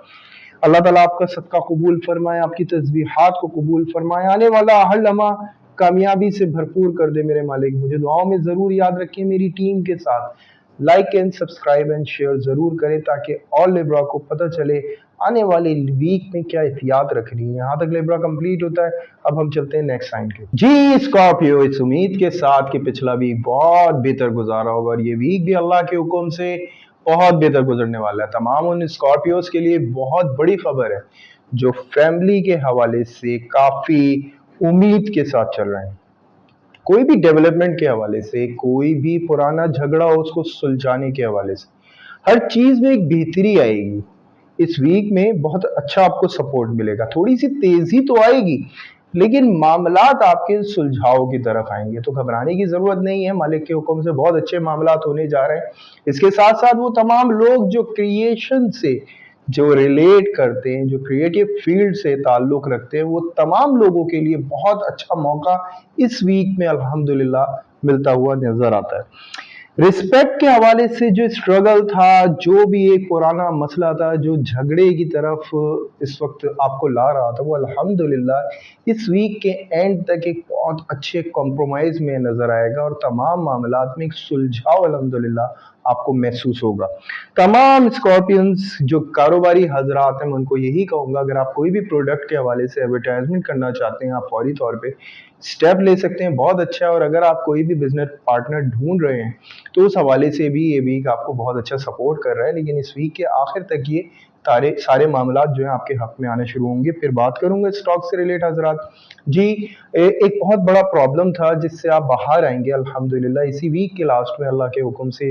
S1: اللہ تعالیٰ آپ کا صدقہ قبول فرمائے، آپ کی تسبیحات کو قبول فرمائے، آنے والا ہر لمحہ کامیابی سے بھرپور کر دے میرے مالک۔ مجھے دعاؤں میں ضرور یاد رکھیں، میری ٹیم کے ساتھ like and subscribe and share ضرور کریں تاکہ اور لیبرا کو پتہ چلے آنے والے ویک میں کیا احتیاط رکھنی ہے۔ یہاں تک لیبرا کمپلیٹ ہوتا ہے، اب ہم چلتے ہیں نیکسٹ سائن کے جی اسکارپیو، اس امید کے ساتھ کہ پچھلا ویک بہت بہتر گزارا ہوگا اور یہ ویک بھی اللہ کے حکم سے بہت بہتر گزرنے والا ہے۔ تمام ان اسکارپیوز کے لیے بہت بڑی خبر ہے جو فیملی کے حوالے سے کافی امید کے ساتھ چل رہے ہیں، کوئی بھی ڈیولپمنٹ کے حوالے سے، کوئی بھی پرانا جھگڑا ہو اس کو سلجھانے کے حوالے سے، ہر چیز میں ایک بہتری آئے گی۔ اس ویک میں بہت اچھا آپ کو سپورٹ ملے گا، تھوڑی سی تیزی تو آئے گی لیکن معاملات آپ کے سلجھاؤ کی طرف آئیں گے، تو گھبرانے کی ضرورت نہیں ہے، مالک کے حکم سے بہت اچھے معاملات ہونے جا رہے ہیں۔ اس کے ساتھ ساتھ وہ تمام لوگ جو کریشن سے، जो रिलेट करते हैं, जो क्रिएटिव फील्ड से ताल्लुक़ रखते हैं, वो तमाम लोगों के लिए बहुत अच्छा मौका इस वीक में अल्हम्दुलिल्लाह मिलता हुआ नज़र आता है। रिस्पेक्ट के हवाले से जो स्ट्रगल था, जो भी एक पुराना मसला था, जो झगड़े की तरफ इस वक़्त आपको ला रहा था, वो अल्हम्दुलिल्लाह इस वीक के एंड तक एक बहुत अच्छे कॉम्प्रोमाइज़ में नज़र आएगा और तमाम मामलात में एक सुलझाव अल्हम्दुलिल्लाह आपको महसूस होगा। तमाम स्कॉर्पियंस जो कारोबारी हज़रात हैं, मैं उनको यही कहूँगा, अगर आप कोई भी प्रोडक्ट के हवाले से एडवर्टाइज़मेंट करना चाहते हैं, आप फ़ौरी तौर पे स्टेप ले सकते हैं, बहुत अच्छा है। और अगर आप कोई भी बिज़नेस पार्टनर ढूँढ रहे हैं, तो उस हवाले से भी ये वीक आपको बहुत अच्छा सपोर्ट कर रहा है। लेकिन इस वीक के आखिर तक ये सारे मामलात जो हैं आपके हक में आने शुरू होंगे। फिर बात करूँगा स्टॉक से रिलेट हज़रात। जी, एक बहुत बड़ा प्रॉब्लम था जिससे आप बाहर आएँगे अल्हम्दुलिल्लाह इसी वीक के लास्ट में, अल्लाह के हुक्म से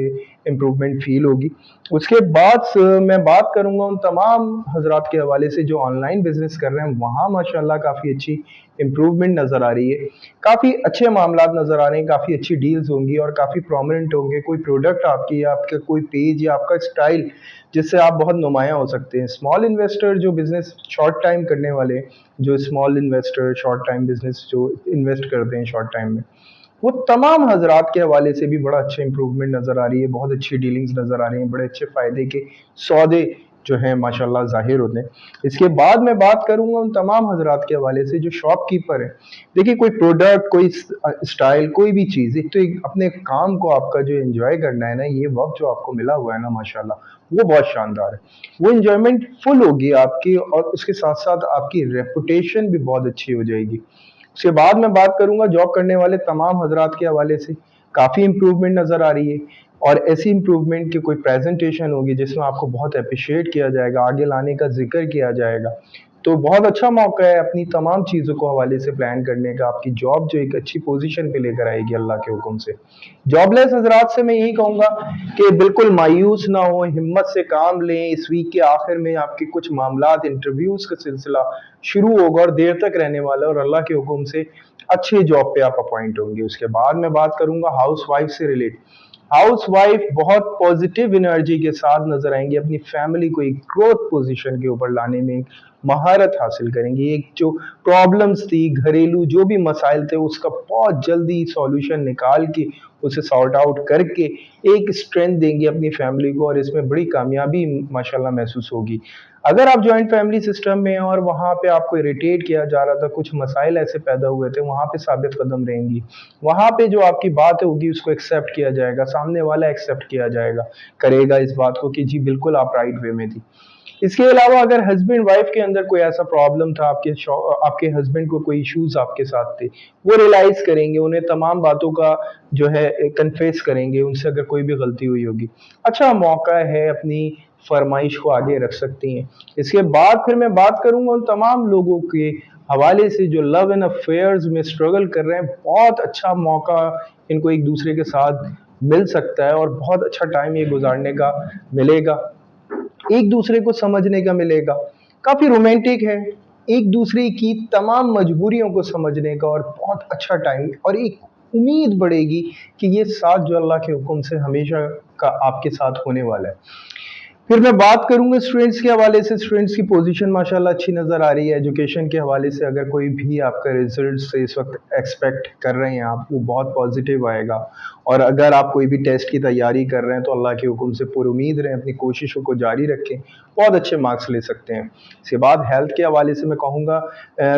S1: इम्प्रूवमेंट फ़ील होगी। उसके बाद मैं बात करूँगा उन तमाम हज़रात के हवाले से जो ऑनलाइन बिज़नेस कर रहे हैं, वहाँ माशाअल्लाह काफ़ी अच्छी इम्प्रूवमेंट नज़र आ रही है। काफ़ी अच्छे मामलात नज़र आ रहे हैं, काफ़ी अच्छी डील्स होंगी और काफ़ी प्रोमिनेंट होंगे। कोई प्रोडक्ट आपकी या आपका कोई पेज या आपका स्टाइल जिससे आप बहुत नुमायाँ हो सकते हैं। स्मॉल इन्वेस्टर जो बिज़नेस शॉर्ट टाइम करने वाले, जो small investor short time business जो इन्वेस्ट करते हैं शॉर्ट टाइम में, वो तमाम हज़रात के हवाले से भी बड़ा अच्छा इम्प्रूवमेंट नज़र आ रही है, बहुत अच्छी डीलिंग्स नज़र आ रही हैं, बड़े अच्छे फ़ायदे के सौदे जो हैं माशाअल्लाह ज़ाहिर होते हैं। इसके बाद मैं बात करूँगा उन तमाम हज़रात के हवाले से जो शॉपकीपर हैं। देखिए, कोई प्रोडक्ट, कोई स्टाइल, कोई भी चीज़, एक तो एक अपने काम को आपका जो एन्जॉय करना है ना, ये वक़्त जो आपको मिला हुआ है ना माशाअल्लाह, वो बहुत शानदार है। वो एन्जॉयमेंट फुल होगी आपकी और उसके साथ-साथ आपकी रेपुटेशन भी बहुत अच्छी हो जाएगी। उसके बाद मैं बात करूँगा जॉब करने वाले तमाम हज़रात के हवाले से, काफ़ी इम्प्रूवमेंट नज़र आ रही है और ऐसी इम्प्रूवमेंट की कोई प्रेज़ेंटेशन होगी जिसमें आपको बहुत एप्रिशिएट किया जाएगा, आगे लाने का ज़िक्र किया जाएगा। तो बहुत अच्छा मौका है अपनी तमाम चीज़ों को हवाले से प्लान करने का, आपकी जॉब जो एक अच्छी पोज़ीशन पे लेकर आएगी अल्लाह के हुक्म से। जॉबलेस हज़रात से मैं यही कहूँगा कि बिल्कुल मायूस ना हों, हिम्मत से काम लें। इस वीक के आखिर में आपके कुछ मामलात, इंटरव्यूज़ का सिलसिला शुरू होगा और देर तक रहने वाला है और अल्लाह के हुक्म से अच्छी जॉब पे आप अपॉइंट होंगे। उसके बाद मैं बात करूँगा हाउसवाइफ से रिलेट। हाउसवाइफ बहुत पॉजिटिव एनर्जी के साथ नजर आएंगी, अपनी फैमिली को एक ग्रोथ पोजीशन के ऊपर लाने में एक महारत हासिल करेंगी। एक जो प्रॉब्लम्स थी, घरेलू जो भी मसाइल थे, उसका बहुत जल्दी सॉल्यूशन निकाल के उसे सॉर्ट आउट करके एक स्ट्रेंथ देंगी अपनी फैमिली को और इसमें बड़ी कामयाबी माशाल्लाह महसूस होगी। अगर आप जॉइंट फैमिली सिस्टम में हैं और वहाँ पे आपको इरिटेट किया जा रहा था, कुछ मसाइल ऐसे पैदा हुए थे, वहाँ पे साबित कदम रहेंगी। वहाँ पे जो आपकी बात होगी उसको एक्सेप्ट किया जाएगा, सामने वाला एक्सेप्ट किया जाएगा, करेगा इस बात को कि जी बिल्कुल आप राइट वे में थी। इसके अलावा अगर हस्बैंड वाइफ के अंदर कोई ऐसा प्रॉब्लम था, आपके हस्बैंड को कोई इश्यूज आपके साथ थे, वो रियलाइज करेंगे, उन्हें तमाम बातों का जो है कन्फेस करेंगे, उनसे अगर कोई भी गलती हुई होगी, अच्छा मौका है, अपनी फरमाइश को आगे रख सकती हैं। इसके बाद फिर मैं बात करूंगा उन तमाम लोगों के हवाले से जो लव एंड अफेयर्स में स्ट्रगल कर रहे हैं। बहुत अच्छा मौका इनको एक दूसरे के साथ मिल सकता है और बहुत अच्छा टाइम ये गुजारने का मिलेगा, एक दूसरे को समझने का मिलेगा। काफ़ी रोमांटिक है, एक दूसरे की तमाम मजबूरियों को समझने का और बहुत अच्छा टाइम और एक उम्मीद बढ़ेगी कि ये साथ जो अल्लाह के हुक्म से हमेशा का आपके साथ होने वाला है। फिर मैं बात करूँगा स्टूडेंट्स के हवाले से। स्टूडेंट्स की पोजीशन माशाल्लाह अच्छी नज़र आ रही है। एजुकेशन के हवाले से अगर कोई भी आपका रिजल्ट से इस वक्त एक्सपेक्ट कर रहे हैं आप, वो बहुत पॉजिटिव आएगा। और अगर आप कोई भी टेस्ट की तैयारी कर रहे हैं तो अल्लाह के हुक्म से पुरुमीद रहें, अपनी कोशिशों को जारी रखें, बहुत अच्छे मार्क्स ले सकते हैं। इसके बाद हेल्थ के हवाले से मैं कहूँगा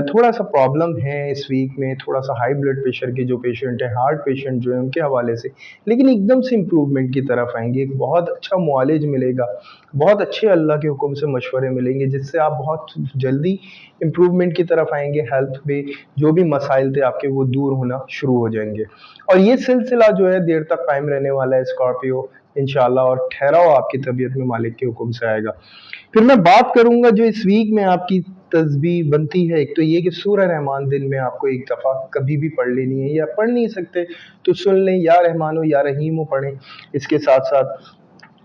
S1: थोड़ा सा प्रॉब्लम है इस वीक में, थोड़ा सा हाई ब्लड प्रेशर के जो पेशेंट हैं, हार्ट पेशेंट जो है उनके हवाले से, लेकिन एकदम से इम्प्रूवमेंट की तरफ आएंगे। एक बहुत अच्छा मुआलिज मिलेगा, बहुत अच्छे अल्लाह के हुक्म से मशवरे मिलेंगे जिससे आप बहुत जल्दी इम्प्रूवमेंट की तरफ आएंगे। हेल्थ में जो भी मसाइल थे आपके, वो दूर होना शुरू हो जाएंगे और ये सिलसिला जो है देर तक कायम रहने वाला है स्कॉर्पियो, इंशाल्लाह। और ठहराव आपकी तबीयत में मालिक के हुक्म से आएगा। फिर मैं बात करूंगा जो इस वीक में आपकी तस्बीह बनती है। एक तो ये कि सूरह रहमान दिन में आपको एक दफ़ा कभी भी पढ़ लेनी है, या पढ़ नहीं सकते तो सुन लें, या रहमानो या रहीमो पढ़ें। इसके साथ साथ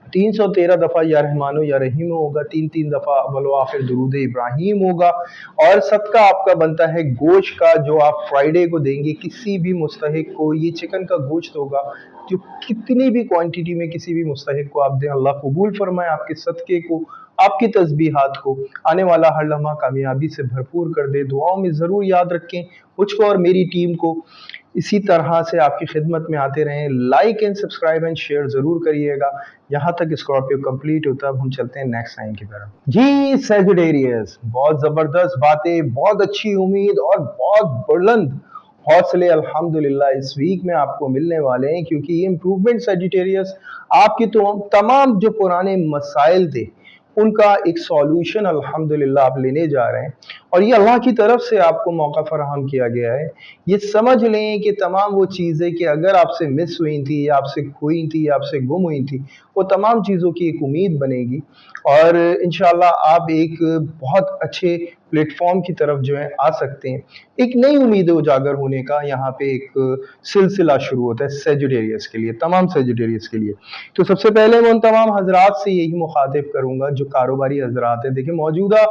S1: 313 दफ़ा या रहमानो या रहीम होगा, 3-3 दफ़ा अव्वल व आखिर दुरूद इब्राहिम होगा। और सदका आपका बनता है गोश्त का, जो आप फ्राइडे को देंगे किसी भी मुस्तहिक को। ये चिकन का गोश्त होगा जो कितनी भी क्वांटिटी में किसी भी मुस्तहिक को आप दें, अल्लाह कबूल फरमाए आपके सदके को, आपकी तस्बीहात को आने वाला हर लम्हा कामयाबी से भरपूर कर दे। दुआओं में ज़रूर याद रखें मुझको और मेरी टीम को, इसी तरह से आपकी खिदमत में आते रहें। Like and subscribe and share ज़रूर करिएगा। यहाँ तक स्कॉर्पियो कंप्लीट होता है, अब हम चलते हैं नेक्स्ट साइन की तरफ। जी सैजिटेरियस, बहुत ज़बरदस्त बातें, बहुत अच्छी उम्मीद और बहुत बुलंद हौसले अल्हम्दुलिल्लाह इस वीक में आपको मिलने वाले हैं, क्योंकि ये इम्प्रूवमेंट सैजिटेरियस आपकी तो तमाम जो पुराने मसाइल थे उनका एक सॉल्यूशन अल्हम्दुलिल्लाह आप लेने जा रहे हैं, और ये अल्लाह की तरफ से आपको मौका फराहम किया गया है। ये समझ लें कि तमाम वो चीज़ें कि अगर आपसे मिस हुई थी या आपसे खोई थी या आपसे गुम हुई थी, वो तमाम चीज़ों की एक उम्मीद बनेगी, और इंशाअल्लाह आप एक बहुत अच्छे प्लेटफॉर्म की तरफ जो है आ सकते हैं। एक नई उम्मीद उजागर होने का यहाँ पे एक सिलसिला शुरू होता है सैजिटेरियस के लिए, तमाम सैजिटेरियस के लिए। तो सबसे पहले मैं उन तमाम हजरात से यही मुखातिब करूंगा जो कारोबारी हजरात हैं। देखिए, मौजूदा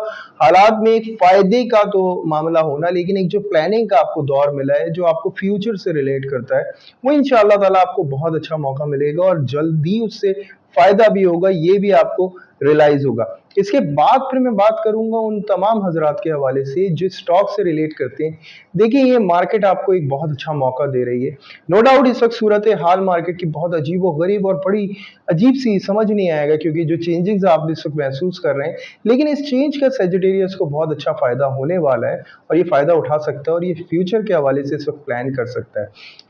S1: हालात में एक फायदे का तो मामला होना, लेकिन एक जो प्लानिंग का आपको दौर मिला है जो आपको फ्यूचर से रिलेट करता है, वो इंशाअल्लाह ताला आपको बहुत अच्छा मौका मिलेगा और जल्दी उससे फायदा भी होगा, ये भी आपको रियलाइज होगा। इसके बाद फिर मैं बात करूंगा उन तमाम हजरात के हवाले से जो स्टॉक से रिलेट करते हैं। देखिए, ये मार्केट आपको एक बहुत अच्छा मौका दे रही है। नो डाउट इस वक्त सूरत हाल मार्केट की बहुत अजीब व गरीब और बड़ी अजीब सी समझ नहीं आएगा, क्योंकि जो चेंजेस आप इस वक्त महसूस कर रहे हैं, लेकिन इस चेंज का सैजिटेरियस को बहुत अच्छा फायदा होने वाला है और ये फायदा उठा सकता है और ये फ्यूचर के हवाले से इस वक्त प्लान कर सकता है।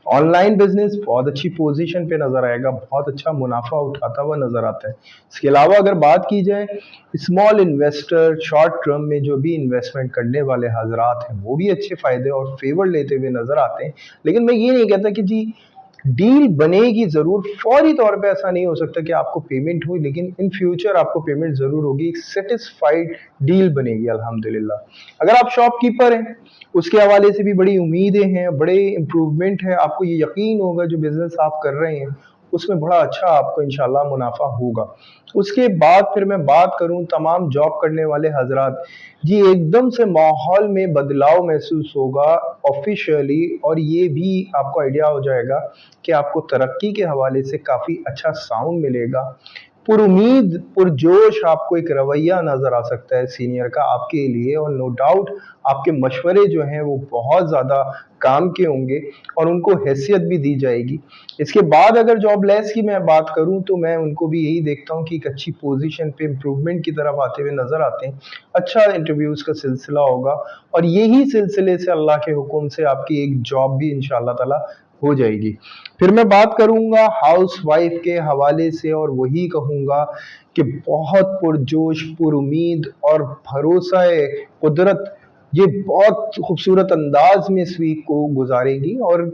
S1: ऑनलाइन बिजनेस बहुत अच्छी पोजीशन पे नजर आएगा, बहुत अच्छा मुनाफा उठाता हुआ नजर आता है। इसके अलावा अगर बात की जाए स्मॉल इन्वेस्टर, शॉर्ट टर्म में जो भी इन्वेस्टमेंट करने वाले हजरात हैं, वो भी अच्छे फायदे और फेवर लेते हुए नजर आते हैं। लेकिन मैं ये नहीं कहता कि जी डील बनेगी ज़रूर, फौरी तौर पे ऐसा नहीं हो सकता कि आपको पेमेंट हो, लेकिन इन फ्यूचर आपको पेमेंट ज़रूर होगी, एक सेटिस्फाइड डील बनेगी अल्हम्दुलिल्लाह। अगर आप शॉपकीपर हैं, उसके हवाले से भी बड़ी उम्मीदें हैं, बड़े इम्प्रूवमेंट है, आपको ये यकीन होगा जो बिज़नेस आप कर रहे हैं उसमें बड़ा अच्छा आपको इंशाल्लाह मुनाफा होगा। उसके बाद फिर मैं बात करूं तमाम जॉब करने वाले हजरात, जी एकदम से माहौल में बदलाव महसूस होगा ऑफिशियली, और ये भी आपको आइडिया हो जाएगा कि आपको तरक्की के हवाले से काफ़ी अच्छा साउंड मिलेगा। पुरुमीद पुरजोश आपको एक रवैया नज़र आ सकता है सीनियर का आपके लिए, और नो डाउट आपके मशवरे जो हैं वो बहुत ज़्यादा काम के होंगे और उनको हैसियत भी दी जाएगी। इसके बाद अगर जॉब लेस की मैं बात करूं तो मैं उनको भी यही देखता हूं कि एक अच्छी पोजीशन पे इम्प्रूवमेंट की तरफ आते हुए नज़र आते हैं। अच्छा इंटरव्यूज़ का सिलसिला होगा और यही सिलसिले से अल्लाह के हुक्म से आपकी एक जॉब भी इंशाअल्लाह ताला हो जाएगी। फिर मैं बात करूंगा हाउस वाइफ के हवाले से, और वही कहूंगा कि बहुत पुरजोश, पुरुमीद और भरोसा कुदरत ये बहुत खूबसूरत अंदाज में इस वीक को गुजारेगी, और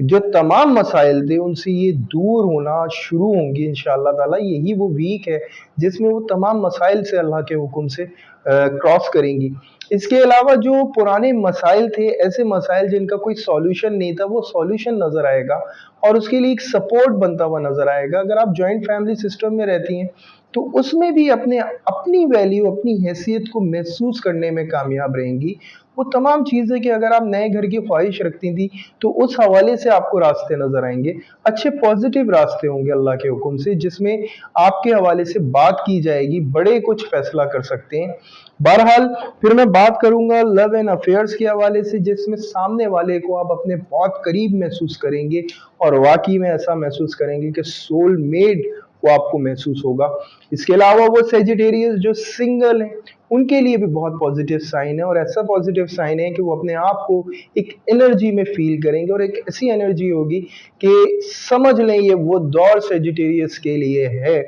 S1: जो तमाम मसाइल थे उनसे ये दूर होना शुरू होंगी इंशाअल्लाह ताला। यही वो वीक है जिसमें वो तमाम मसाइल से अल्लाह के हुक्म से क्रॉस करेंगी। इसके अलावा जो पुराने मसाइल थे, ऐसे मसाइल जिनका कोई सॉल्यूशन नहीं था, वो सॉल्यूशन नज़र आएगा और उसके लिए एक सपोर्ट बनता हुआ नज़र आएगा। अगर आप जॉइंट फैमिली सिस्टम में रहती हैं तो उसमें भी अपनी वैल्यू, अपनी हैसियत को महसूस करने में कामयाब रहेंगी। वो तमाम चीज़ें कि अगर आप नए घर की ख्वाहिश रखती थी तो उस हवाले से आपको रास्ते नज़र आएंगे, अच्छे पॉजिटिव रास्ते होंगे अल्लाह के हुक्म से, जिसमें आपके हवाले से बात की जाएगी, बड़े कुछ फैसला कर सकते हैं। बहरहाल फिर मैं बात करूंगा लव एंड अफेयर्स के हवाले से, जिसमें सामने वाले को आप अपने बहुत करीब महसूस करेंगे और वाकई में ऐसा महसूस करेंगे कि सोलमेट को आपको महसूस होगा। इसके अलावा वो सेजिटेरियस जो सिंगल हैं उनके लिए भी बहुत पॉजिटिव साइन है, और ऐसा पॉजिटिव साइन है कि वो अपने आप को एक एनर्जी में फील करेंगे, और एक ऐसी एनर्जी होगी कि समझ लें ये वो दौर सेजिटेरियस के लिए है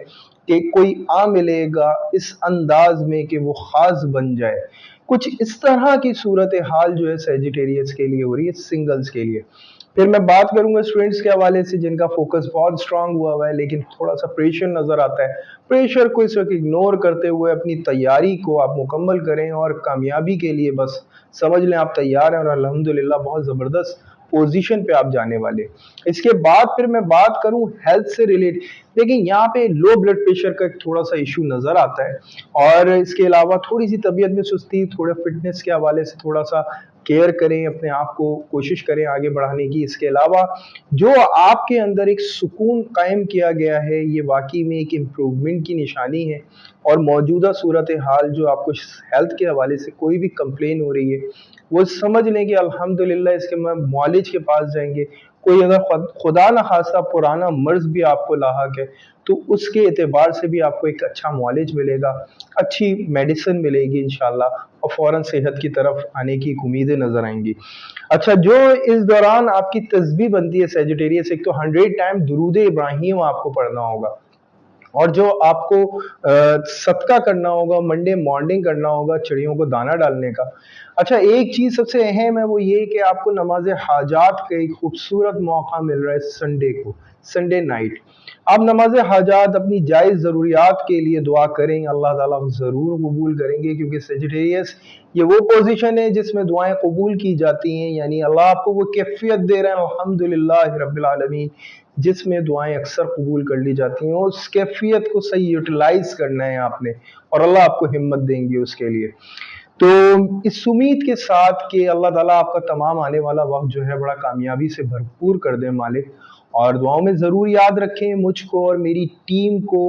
S1: कि कोई आ मिलेगा इस अंदाज में कि वो खास बन जाए। कुछ इस तरह की सूरत हाल जो है सेजिटेरियस के लिए हो रही है, सिंगल्स के लिए। फिर मैं बात करूंगा स्टूडेंट्स के हवाले से जिनका फोकस बहुत स्ट्रांग हुआ है, लेकिन थोड़ा सा प्रेशर नजर आता है। प्रेशर को इस वक्त इग्नोर करते हुए अपनी तैयारी को आप मुकम्मल करें, और कामयाबी के लिए बस समझ लें आप तैयार हैं और अल्हम्दुलिल्लाह बहुत ज़बरदस्त पोजीशन पे आप जाने वाले। इसके बाद फिर मैं बात करूं हेल्थ से रिलेट, देखिए यहाँ पे लो ब्लड प्रेशर का एक थोड़ा सा इशू नज़र आता है, और इसके अलावा थोड़ी सी तबीयत में सुस्ती, थोड़ा फिटनेस के हवाले से थोड़ा सा केयर करें, अपने आप को कोशिश करें आगे बढ़ाने की। इसके अलावा जो आपके अंदर एक सुकून कायम किया गया है, ये वाकई में एक इम्प्रूवमेंट की निशानी है, اور موجودہ صورت حال جو آپ کو ہیلتھ کے حوالے سے کوئی بھی کمپلین ہو رہی ہے وہ سمجھ لیں کہ الحمدللہ اس کے معالج کے پاس جائیں گے. کوئی اگر خدا نہ خواستہ پرانا مرض بھی آپ کو لاحق ہے تو اس کے اعتبار سے بھی آپ کو ایک اچھا معالج ملے گا, اچھی میڈیسن ملے گی انشاءاللہ, اور فوراً صحت کی طرف آنے کی امیدیں نظر آئیں گی. اچھا, جو اس دوران آپ کی تسبیح بنتی ہے سیجیٹیریس, ایک تو 100 ٹائم درود ابراہیم آپ کو پڑھنا ہوگا, اور جو آپ کو صدقہ کرنا ہوگا منڈے مارننگ کرنا ہوگا چڑیوں کو دانہ ڈالنے کا. اچھا, ایک چیز سب سے اہم ہے وہ یہ کہ آپ کو نماز حاجات کا ایک خوبصورت موقع مل رہا ہے سنڈے کو, سنڈے نائٹ. آپ نماز حاجات اپنی جائز ضروریات کے لیے دعا کریں, اللہ تعالیٰ ضرور قبول کریں گے, کیونکہ سیجیٹیریس یہ وہ پوزیشن ہے جس میں دعائیں قبول کی جاتی ہیں, یعنی اللہ آپ کو وہ کیفیت دے رہے ہیں الحمدللہ رب العالمین جس میں دعائیں اکثر قبول کر لی جاتی ہیں. اور اس کیفیت کو صحیح یوٹیلائز کرنا ہے آپ نے, اور اللہ آپ کو ہمت دیں گے اس کے لیے. تو اس امید کے ساتھ کہ اللہ تعالیٰ آپ کا تمام آنے والا وقت جو ہے بڑا کامیابی سے بھرپور کر دیں مالک, اور دعاؤں میں ضرور یاد رکھیں مجھ کو اور میری ٹیم کو,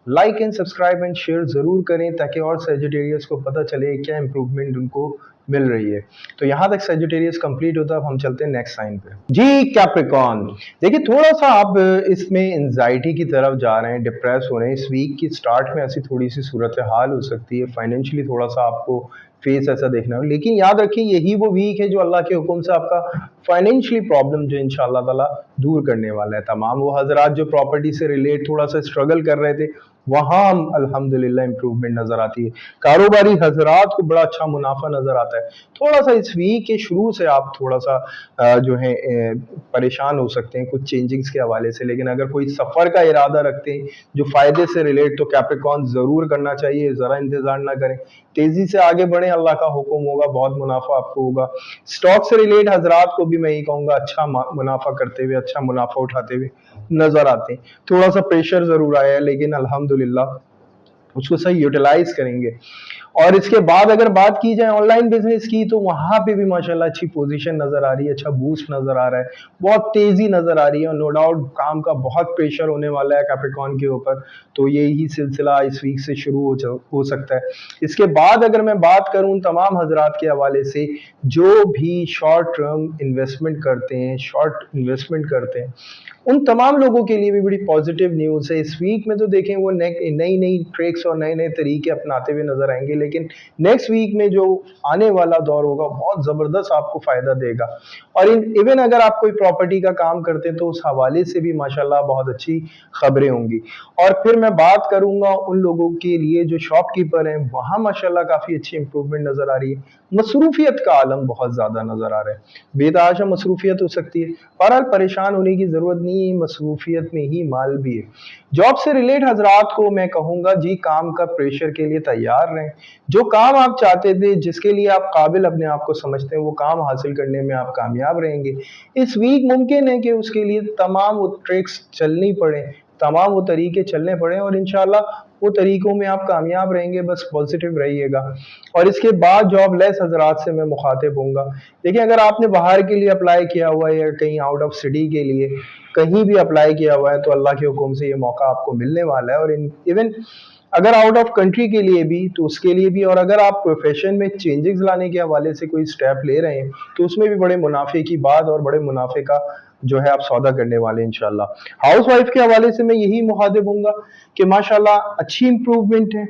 S1: like and subscribe and share ضرور کریں تاکہ اور سیجیٹیریس کو پتہ چلے کیا امپروومنٹ ان کو مل رہی ہے. تو یہاں تک سیجیٹیریس کمپلیٹ ہوتا ہے, اب ہم چلتے ہیں نیکسٹ سائن پہ. جی کیپریکون, دیکھیں تھوڑا سا آپ اس میں انزائٹی کی طرف جا رہے ہیں, ڈپریس ہو رہے ہیں. اس ویک کی سٹارٹ میں ایسی تھوڑی سی صورتحال ہو سکتی ہے, فائنینشلی تھوڑا سا آپ کو فیس ایسا دیکھنا ہے, لیکن یاد رکھیں یہی وہ ویک ہے جو اللہ کے حکم سے آپ کا فائنینشلی پرابلم جو انشاءاللہ تعالیٰ دور کرنے والا ہے. تمام وہ حضرات جو پراپرٹی سے ریلیٹ تھوڑا سا اسٹرگل کر رہے تھے وہاں ہم الحمدللہ امپروومنٹ نظر آتی ہے. کاروباری حضرات کو بڑا اچھا منافع نظر آتا ہے. تھوڑا سا اس ویک کے شروع سے آپ تھوڑا سا جو ہے پریشان ہو سکتے ہیں کچھ چینجنگز کے حوالے سے, لیکن اگر کوئی سفر کا ارادہ رکھتے ہیں جو فائدے سے ریلیٹ, تو کیپریکون ضرور کرنا چاہیے, ذرا انتظار نہ کریں, تیزی سے آگے بڑھیں, اللہ کا حکم ہوگا, بہت منافع آپ کو ہوگا. اسٹاک سے ریلیٹ حضرات کو بھی میں یہ کہوں گا اچھا منافع کرتے ہوئے, اچھا منافع اٹھاتے ہوئے نظر آتے ہیں. تھوڑا سا پریشر ضرور آیا ہے لیکن الحمدللہ اس کو صحیح یوٹیلائز کریں گے. اور اس کے بعد اگر بات کی جائے آن لائن بزنس کی, تو وہاں پہ بھی ماشاءاللہ اچھی پوزیشن نظر آ رہی ہے, اچھا بوسٹ نظر آ رہا ہے, بہت تیزی نظر آ رہی ہے. نو ڈاؤٹ کام کا بہت پریشر ہونے والا ہے کیپریکون کے اوپر, تو یہی سلسلہ اس ویک سے شروع ہو سکتا ہے. اس کے بعد اگر میں بات کروں تمام حضرات کے حوالے سے جو بھی شارٹ ٹرم انویسٹمنٹ کرتے ہیں ان تمام لوگوں کے لیے بھی بڑی پازیٹیو نیوز ہے. اس ویک میں تو دیکھیں وہ نئی ٹریکس اور نئے طریقے اپناتے ہوئے نظر آئیں گے, لیکن نیکسٹ ویک میں جو آنے والا دور ہوگا بہت زبردست آپ کو فائدہ دے گا. اور ایون اگر آپ کوئی پراپرٹی کا کام کرتے ہیں تو اس حوالے سے بھی ماشاءاللہ بہت اچھی خبریں ہوں گی. اور پھر میں بات کروں گا ان لوگوں کے لیے جو شاپ کیپر ہیں, وہاں ماشاءاللہ کافی اچھی امپروومنٹ نظر آ رہی ہے. مصروفیت کا عالم بہت زیادہ نظر آ رہا ہے, بے تحاشا مصروفیت ہو سکتی ہے, بہرحال پریشان ہونے کی ضرورت نہیں ہے, مصروفیت میں ہی مال بھی ہے. جاب سے ریلیٹ حضرات کو میں کہوں گا جی کام کا پریشر کے لیے تیار رہیں, جو کام آپ چاہتے تھے جس کے لیے آپ قابل اپنے آپ کو سمجھتے ہیں وہ کام حاصل کرنے میں آپ کامیاب رہیں گے. اس ویک ممکن ہے کہ اس کے لیے تمام وہ ٹریکس چلنی پڑیں, تمام وہ طریقے چلنے پڑیں, اور انشاءاللہ وہ طریقوں میں آپ کامیاب رہیں گے. بس پازیٹیو رہیے گا. اور اس کے بعد جاب لیس حضرات سے میں مخاطب ہوں گا. دیکھیں اگر آپ نے باہر کے لیے اپلائی کیا ہوا ہے یا کہیں آؤٹ آف سٹی کے لیے کہیں بھی اپلائی کیا ہوا ہے تو اللہ کے حکم سے یہ موقع آپ کو ملنے والا ہے. اور ایون اگر آؤٹ آف کنٹری کے لیے بھی تو اس کے لیے بھی, اور اگر آپ پروفیشن میں چینجز لانے کے حوالے سے کوئی سٹیپ لے رہے ہیں تو اس میں بھی بڑے منافع کی بات اور بڑے منافع کا جو ہے آپ سودا کرنے والے انشاءاللہ. ہاؤس وائف کے حوالے سے میں یہی مخاطب ہوں گا کہ ماشاءاللہ اچھی امپروومنٹ ہے,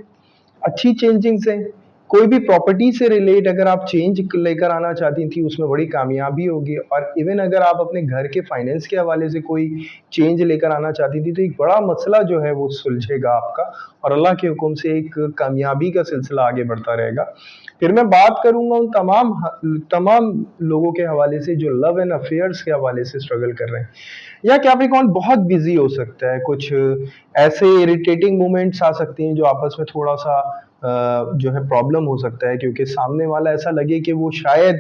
S1: اچھی چینجنگز ہیں. کوئی بھی پراپرٹی سے ریلیٹ اگر آپ چینج لے کر آنا چاہتی تھی اس میں بڑی کامیابی ہوگی. اور ایون اگر آپ اپنے گھر کے فائنینس کے حوالے سے کوئی چینج لے کر آنا چاہتی تھی تو ایک بڑا مسئلہ جو ہے وہ سلجھے گا آپ کا, اور اللہ کے حکم سے ایک کامیابی کا سلسلہ آگے بڑھتا رہے گا. پھر میں بات کروں گا ان تمام لوگوں کے حوالے سے جو لو اینڈ افیئرس کے حوالے سے اسٹرگل کر رہے ہیں, یا کیپریکون بہت بزی ہو سکتا ہے, کچھ ایسے اریٹیٹنگ مومنٹس آ سکتے ہیں جو آپس میں تھوڑا سا جو ہے پرابلم ہو سکتا ہے, کیونکہ سامنے والا ایسا لگے کہ وہ شاید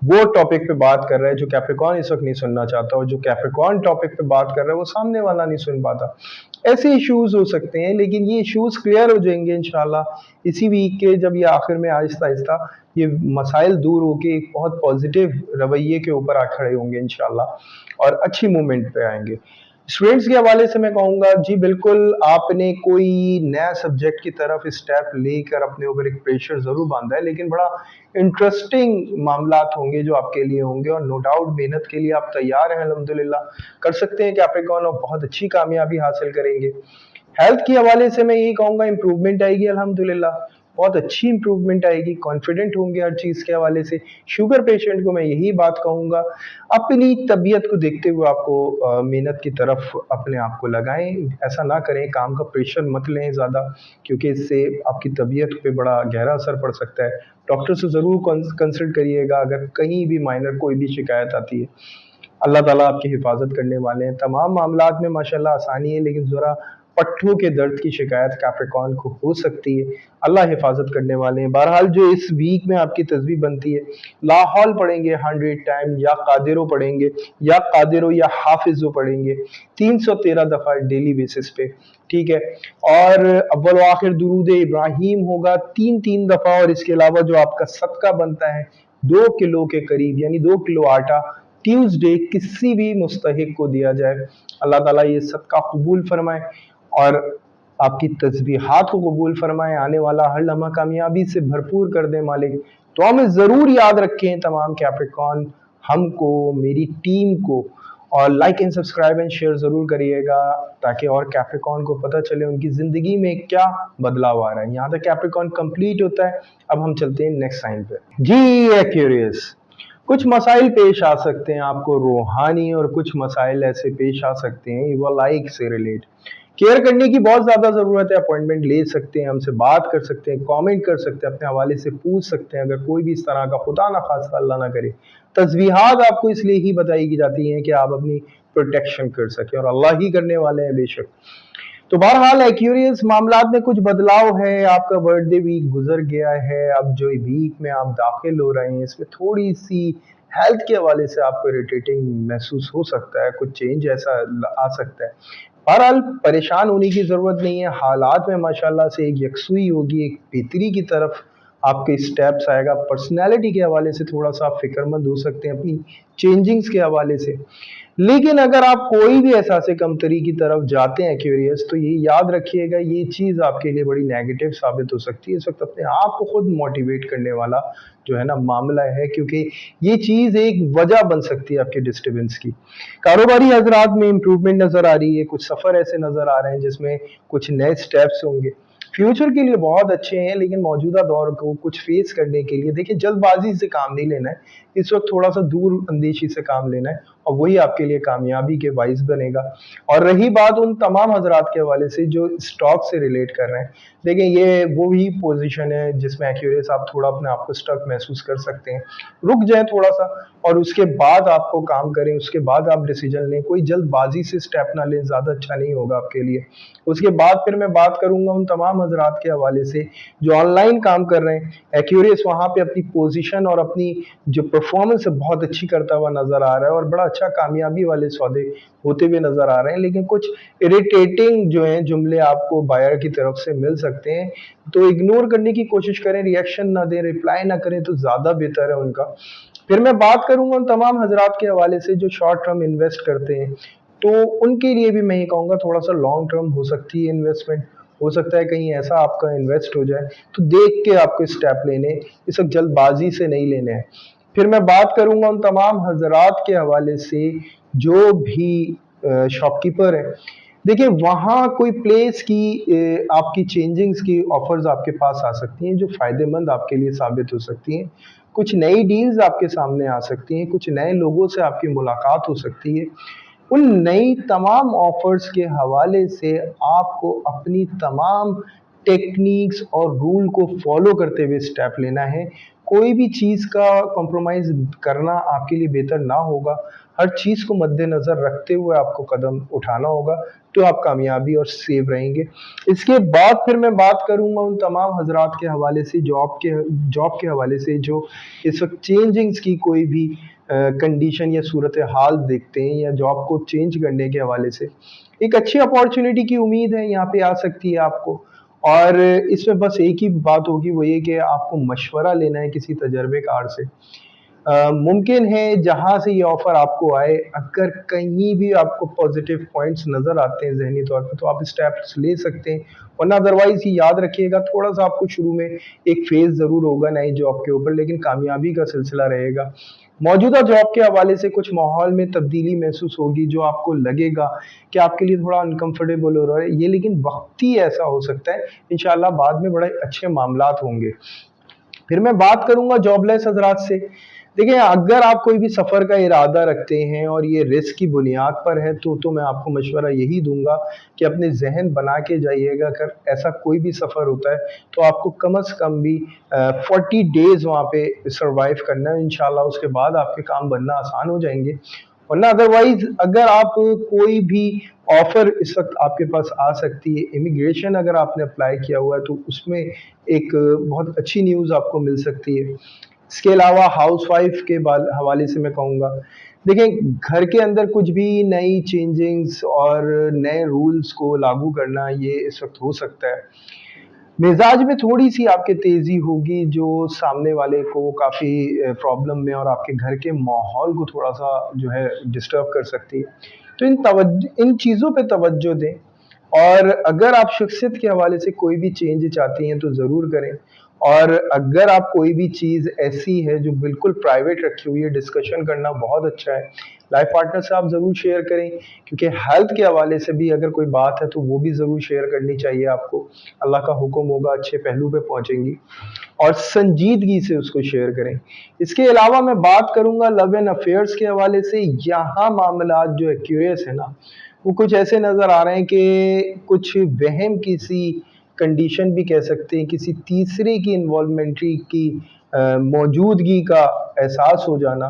S1: وہ ٹاپک پہ بات کر رہا ہے جو کیپریکون اس وقت نہیں سننا چاہتا, اور جو کیپریکون ٹاپک پہ بات کر رہا ہے وہ سامنے والا نہیں سن پاتا. ایسے ایشوز ہو سکتے ہیں, لیکن یہ ایشوز کلیئر ہو جائیں گے انشاءاللہ اسی ویک کے, جب یہ آخر میں آہستہ آہستہ یہ مسائل دور ہو کے ایک بہت پازیٹیو رویے کے اوپر آ کھڑے ہوں گے انشاءاللہ, اور اچھی مومنٹ پہ آئیں گے. स्टूडेंट्स के हवाले से मैं कहूँगा जी बिल्कुल आपने कोई नया सब्जेक्ट की तरफ स्टेप लेकर अपने ऊपर एक प्रेशर ज़रूर बांधा है, लेकिन बड़ा इंटरेस्टिंग मामलात होंगे जो आपके लिए होंगे और नो डाउट मेहनत के लिए आप तैयार हैं अल्हम्दुलिल्लाह, कर सकते हैं कैप्रिकॉर्न और बहुत अच्छी कामयाबी हासिल करेंगे। हेल्थ के हवाले से मैं यही कहूँगा इम्प्रूवमेंट आएगी अल्हम्दुलिल्लाह, बहुत अच्छी इम्प्रूवमेंट आएगी, कॉन्फिडेंट होंगे हर चीज़ के हवाले से। शुगर पेशेंट को मैं यही बात कहूँगा, अपनी तबीयत को देखते हुए आपको मेहनत की तरफ अपने आप को लगाएँ, ऐसा ना करें, काम का प्रेशर मत लें ज़्यादा क्योंकि इससे आपकी तबीयत पे बड़ा गहरा असर पड़ सकता है। डॉक्टर से ज़रूर कंसल्ट करिएगा अगर कहीं भी माइनर कोई भी शिकायत आती है। अल्लाह ताला आपकी हिफाजत करने वाले हैं। तमाम मामलात में माशाल्लाह आसानी है, लेकिन ज़रा पट्ठों के दर्द की शिकायत कैप्रिकॉर्न को हो सकती है। अल्लाह हिफाजत करने वाले हैं। बहरहाल जो इस वीक में आपकी तस्वीर बनती है, लाहौल पढ़ेंगे 100 टाइम या कादिरो पढ़ेंगे या कादिरो या हाफिज़ो पढ़ेंगे 313 दफ़ा डेली बेसिस पे, ठीक है? और अव्वल व आखिर दुरूद इब्राहीम होगा 3-3 दफ़ा और इसके अलावा जो आपका सदका बनता है 2 किलो के करीब यानी 2 किलो आटा ट्यूसडे किसी भी मुस्तहिक को दिया जाए। अल्लाह ताला ये सदका कबूल फरमाए और आपकी तस्बीहात को कबूल फरमाए, आने वाला हर लम्हा कामयाबी से भरपूर कर दे मालिक। दुआ में ज़रूर याद रखें तमाम कैप्रिकॉर्न हमको, मेरी टीम को, और like and subscribe and share ज़रूर करिएगा ताकि और कैप्रिकॉर्न को पता चले उनकी ज़िंदगी में क्या बदलाव आ रहा है। यहाँ तक कैप्रिकॉर्न कंप्लीट होता है, अब हम चलते हैं नेक्स्ट साइन पे। जी एक्यूरियस, कुछ मसाइल पेश आ सकते हैं आपको रूहानी और कुछ मसाइल ऐसे पेश आ सकते हैं इवलाइक से रिलेट। केयर करने की बहुत ज़्यादा ज़रूरत है, अपॉइंटमेंट ले सकते हैं, हमसे बात कर सकते हैं, कमेंट कर सकते हैं, अपने हवाले से पूछ सकते हैं अगर कोई भी इस तरह का खुदा ना खास्ता अल्लाह ना करे तस्बीहात आपको इसलिए ही बताई की जाती हैं कि आप अपनी प्रोटेक्शन कर सकें और अल्लाह ही करने वाले हैं बेशक। तो बहरहाल एक्यूरियस मामलात में कुछ बदलाव है, आपका बर्थडे वीक गुजर गया है, अब जो वीक में आप दाखिल हो रहे हैं इसमें थोड़ी सी हेल्थ के हवाले से आपको इरिटेटिंग महसूस हो सकता है, कुछ चेंज ऐसा आ सकता है। बहरहाल परेशान होने की ज़रूरत नहीं है, हालात में माशाल्लाह से एक यकसुई होगी, एक बेहतरी की तरफ आपके स्टेप्स आएगा। पर्सनैलिटी के हवाले से थोड़ा सा आप फ़िक्रमंद हो सकते हैं अपनी चेंजिंग्स के हवाले से, लेकिन अगर आप कोई भी एहसास कमतरी की तरफ जाते हैं क्यूरियस, तो ये याद रखिएगा ये चीज़ आपके लिए बड़ी नेगेटिव साबित हो सकती है। इस वक्त अपने आप को खुद मोटिवेट करने वाला जो है ना मामला है, क्योंकि ये चीज़ एक वजह बन सकती है आपके डिस्टर्बेंस की। कारोबारी हजरात में इंप्रूवमेंट नज़र आ रही है, कुछ सफ़र ऐसे नज़र आ रहे हैं जिसमें कुछ नए स्टेप्स होंगे, फ्यूचर के लिए बहुत अच्छे हैं, लेकिन मौजूदा दौर को कुछ फेस करने के लिए देखिए जल्दबाजी से काम नहीं लेना है, इस वक्त थोड़ा सा दूर अंदेशी से काम लेना है और वही आपके लिए कामयाबी के बाइस बनेगा। और रही बात उन तमाम हजरात के हवाले से जो स्टॉक से रिलेट कर रहे हैं, देखिए ये वो ही पोजीशन है जिसमें एक्यूरेस आप थोड़ा अपने आप को स्टक महसूस कर सकते हैं। रुक जाए थोड़ा सा और उसके बाद आपको काम करें, उसके बाद आप डिसीजन लें, कोई जल्दबाजी से स्टेप ना लें, ज़्यादा अच्छा नहीं होगा आपके लिए। उसके बाद फिर मैं बात करूंगा उन तमाम हजरात के हवाले से जो ऑनलाइन काम कर रहे हैं, एक्यूरेस वहाँ पे अपनी पोजीशन और अपनी जो परफॉर्मेंस है बहुत अच्छी करता हुआ नजर आ रहा है और बड़ा अच्छा कामयाबी वाले सौदे होते हुए नजर आ रहे हैं, लेकिन कुछ इरिटेटिंग जो हैं जुमले आपको बायर की तरफ से मिल सकते हैं, तो इग्नोर करने की कोशिश करें, रिएक्शन ना दें, रिप्लाई ना करें तो ज़्यादा बेहतर है उनका। फिर मैं बात करूंगा उन तमाम हजरात के हवाले से जो शॉर्ट टर्म इन्वेस्ट करते हैं, तो उनके लिए भी मैं ये कहूँगा थोड़ा सा लॉन्ग टर्म हो सकती है इन्वेस्टमेंट। हो सकता है कहीं ऐसा आपका इन्वेस्ट हो जाए, तो देख के आपको स्टेप लेने, इस वक्त जल्दबाजी से नहीं लेने हैं। फिर मैं बात करूंगा उन तमाम हजरात के हवाले से जो भी शॉपकीपर है, देखिए वहाँ कोई प्लेस की आपकी चेंजिंग्स की ऑफर्स आपके पास आ सकती हैं जो फ़ायदेमंद आपके लिए साबित हो सकती हैं। कुछ नई डील्स आपके सामने आ सकती हैं, कुछ नए लोगों से आपकी मुलाकात हो सकती है। उन नई तमाम ऑफर्स के हवाले से आपको अपनी तमाम टेक्निक्स और रूल को फॉलो करते हुए स्टेप लेना है। कोई भी चीज़ का कॉम्प्रोमाइज़ करना आपके लिए बेहतर ना होगा। हर चीज़ को मद्देनज़र रखते हुए आपको कदम उठाना होगा, तो आप कामयाबी और सेफ रहेंगे। इसके बाद फिर मैं बात करूँगा उन तमाम हज़रात के हवाले से जॉब के हवाले से जो इस वक्त चेंजिंग्स की कोई भी कंडीशन या सूरत हाल देखते हैं या जॉब को चेंज करने के हवाले से। एक अच्छी अपॉर्चुनिटी की उम्मीद है यहाँ पे आ सकती है आपको, और इसमें बस एक ही बात होगी, वो ये कि आपको मशवरा लेना है किसी तजर्बेकार से। मुमकिन है जहाँ से ये ऑफ़र आपको आए, अगर कहीं भी आपको पॉजिटिव पॉइंट्स नज़र आते हैं ज़हनी तौर पे, तो आप स्टेप्स ले सकते हैं। वरना अदरवाइज़ ये याद रखिएगा, थोड़ा-सा आपको शुरू में एक फ़ेज़ ज़रूर होगा नई जॉब के ऊपर, लेकिन कामयाबी का सिलसिला रहेगा। मौजूदा जॉब के हवाले से कुछ माहौल में तब्दीली महसूस होगी, जो आपको लगेगा कि आपके लिए थोड़ा अनकम्फ़र्टेबल हो रहा है, ये लेकिन वक़्ती ऐसा हो सकता है। इंशाअल्लाह बाद में बड़े अच्छे मामलात होंगे। फिर मैं बात करूँगा जॉबलेस हज़रात से। देखिए, अगर आप कोई भी सफ़र का इरादा रखते हैं और ये रिस्क की बुनियाद पर है, तो मैं आपको मशवरा यही दूँगा कि अपने ज़हन बना के जाइएगा, अगर ऐसा कोई भी सफ़र होता है, तो आपको कम से कम भी 40 डेज़ वहाँ पे सर्वाइव करना है। इंशाअल्लाह उसके बाद आपके काम बनना आसान हो जाएँगे। वरना अदरवाइज़ अगर आप कोई भी ऑफ़र इस वक़्त आपके पास आ सकती है, इमिग्रेशन अगर आपने अप्लाई किया हुआ है, तो उसमें एक बहुत अच्छी न्यूज़ आपको मिल सकती है। इसके अलावा हाउसवाइफ के हवाले से मैं कहूँगा, देखिए घर के अंदर कुछ भी नई चेंजिंग्स और नए रूल्स को लागू करना ये इस वक्त हो सकता है। मिजाज में थोड़ी सी आपके तेज़ी होगी, जो सामने वाले को काफ़ी प्रॉब्लम में और आपके घर के माहौल को थोड़ा सा जो है डिस्टर्ब कर सकती है। तो इन चीज़ों पे तवज्जो दें, और अगर आप शख्सियत के हवाले से कोई भी चेंज चाहती हैं तो ज़रूर करें। और अगर आप कोई भी चीज़ ऐसी है जो बिल्कुल प्राइवेट रखी हुई है, डिस्कशन करना बहुत अच्छा है। लाइफ पार्टनर से आप ज़रूर शेयर करें, क्योंकि हेल्थ के हवाले से भी अगर कोई बात है तो वो भी ज़रूर शेयर करनी चाहिए आपको। अल्लाह का हुक्म होगा, अच्छे पहलू पे पहुँचेंगी, और संजीदगी से उसको शेयर करें। इसके अलावा मैं बात करूँगा लव एंड अफेयर्स के हवाले से। यहाँ मामलात जो है क्यूरियस है ना, वो कुछ ऐसे नज़र आ रहे हैं कि कुछ वहम, किसी कंडीशन भी कह सकते हैं, किसी तीसरे की इन्वॉल्वमेंट्री की मौजूदगी का एहसास हो जाना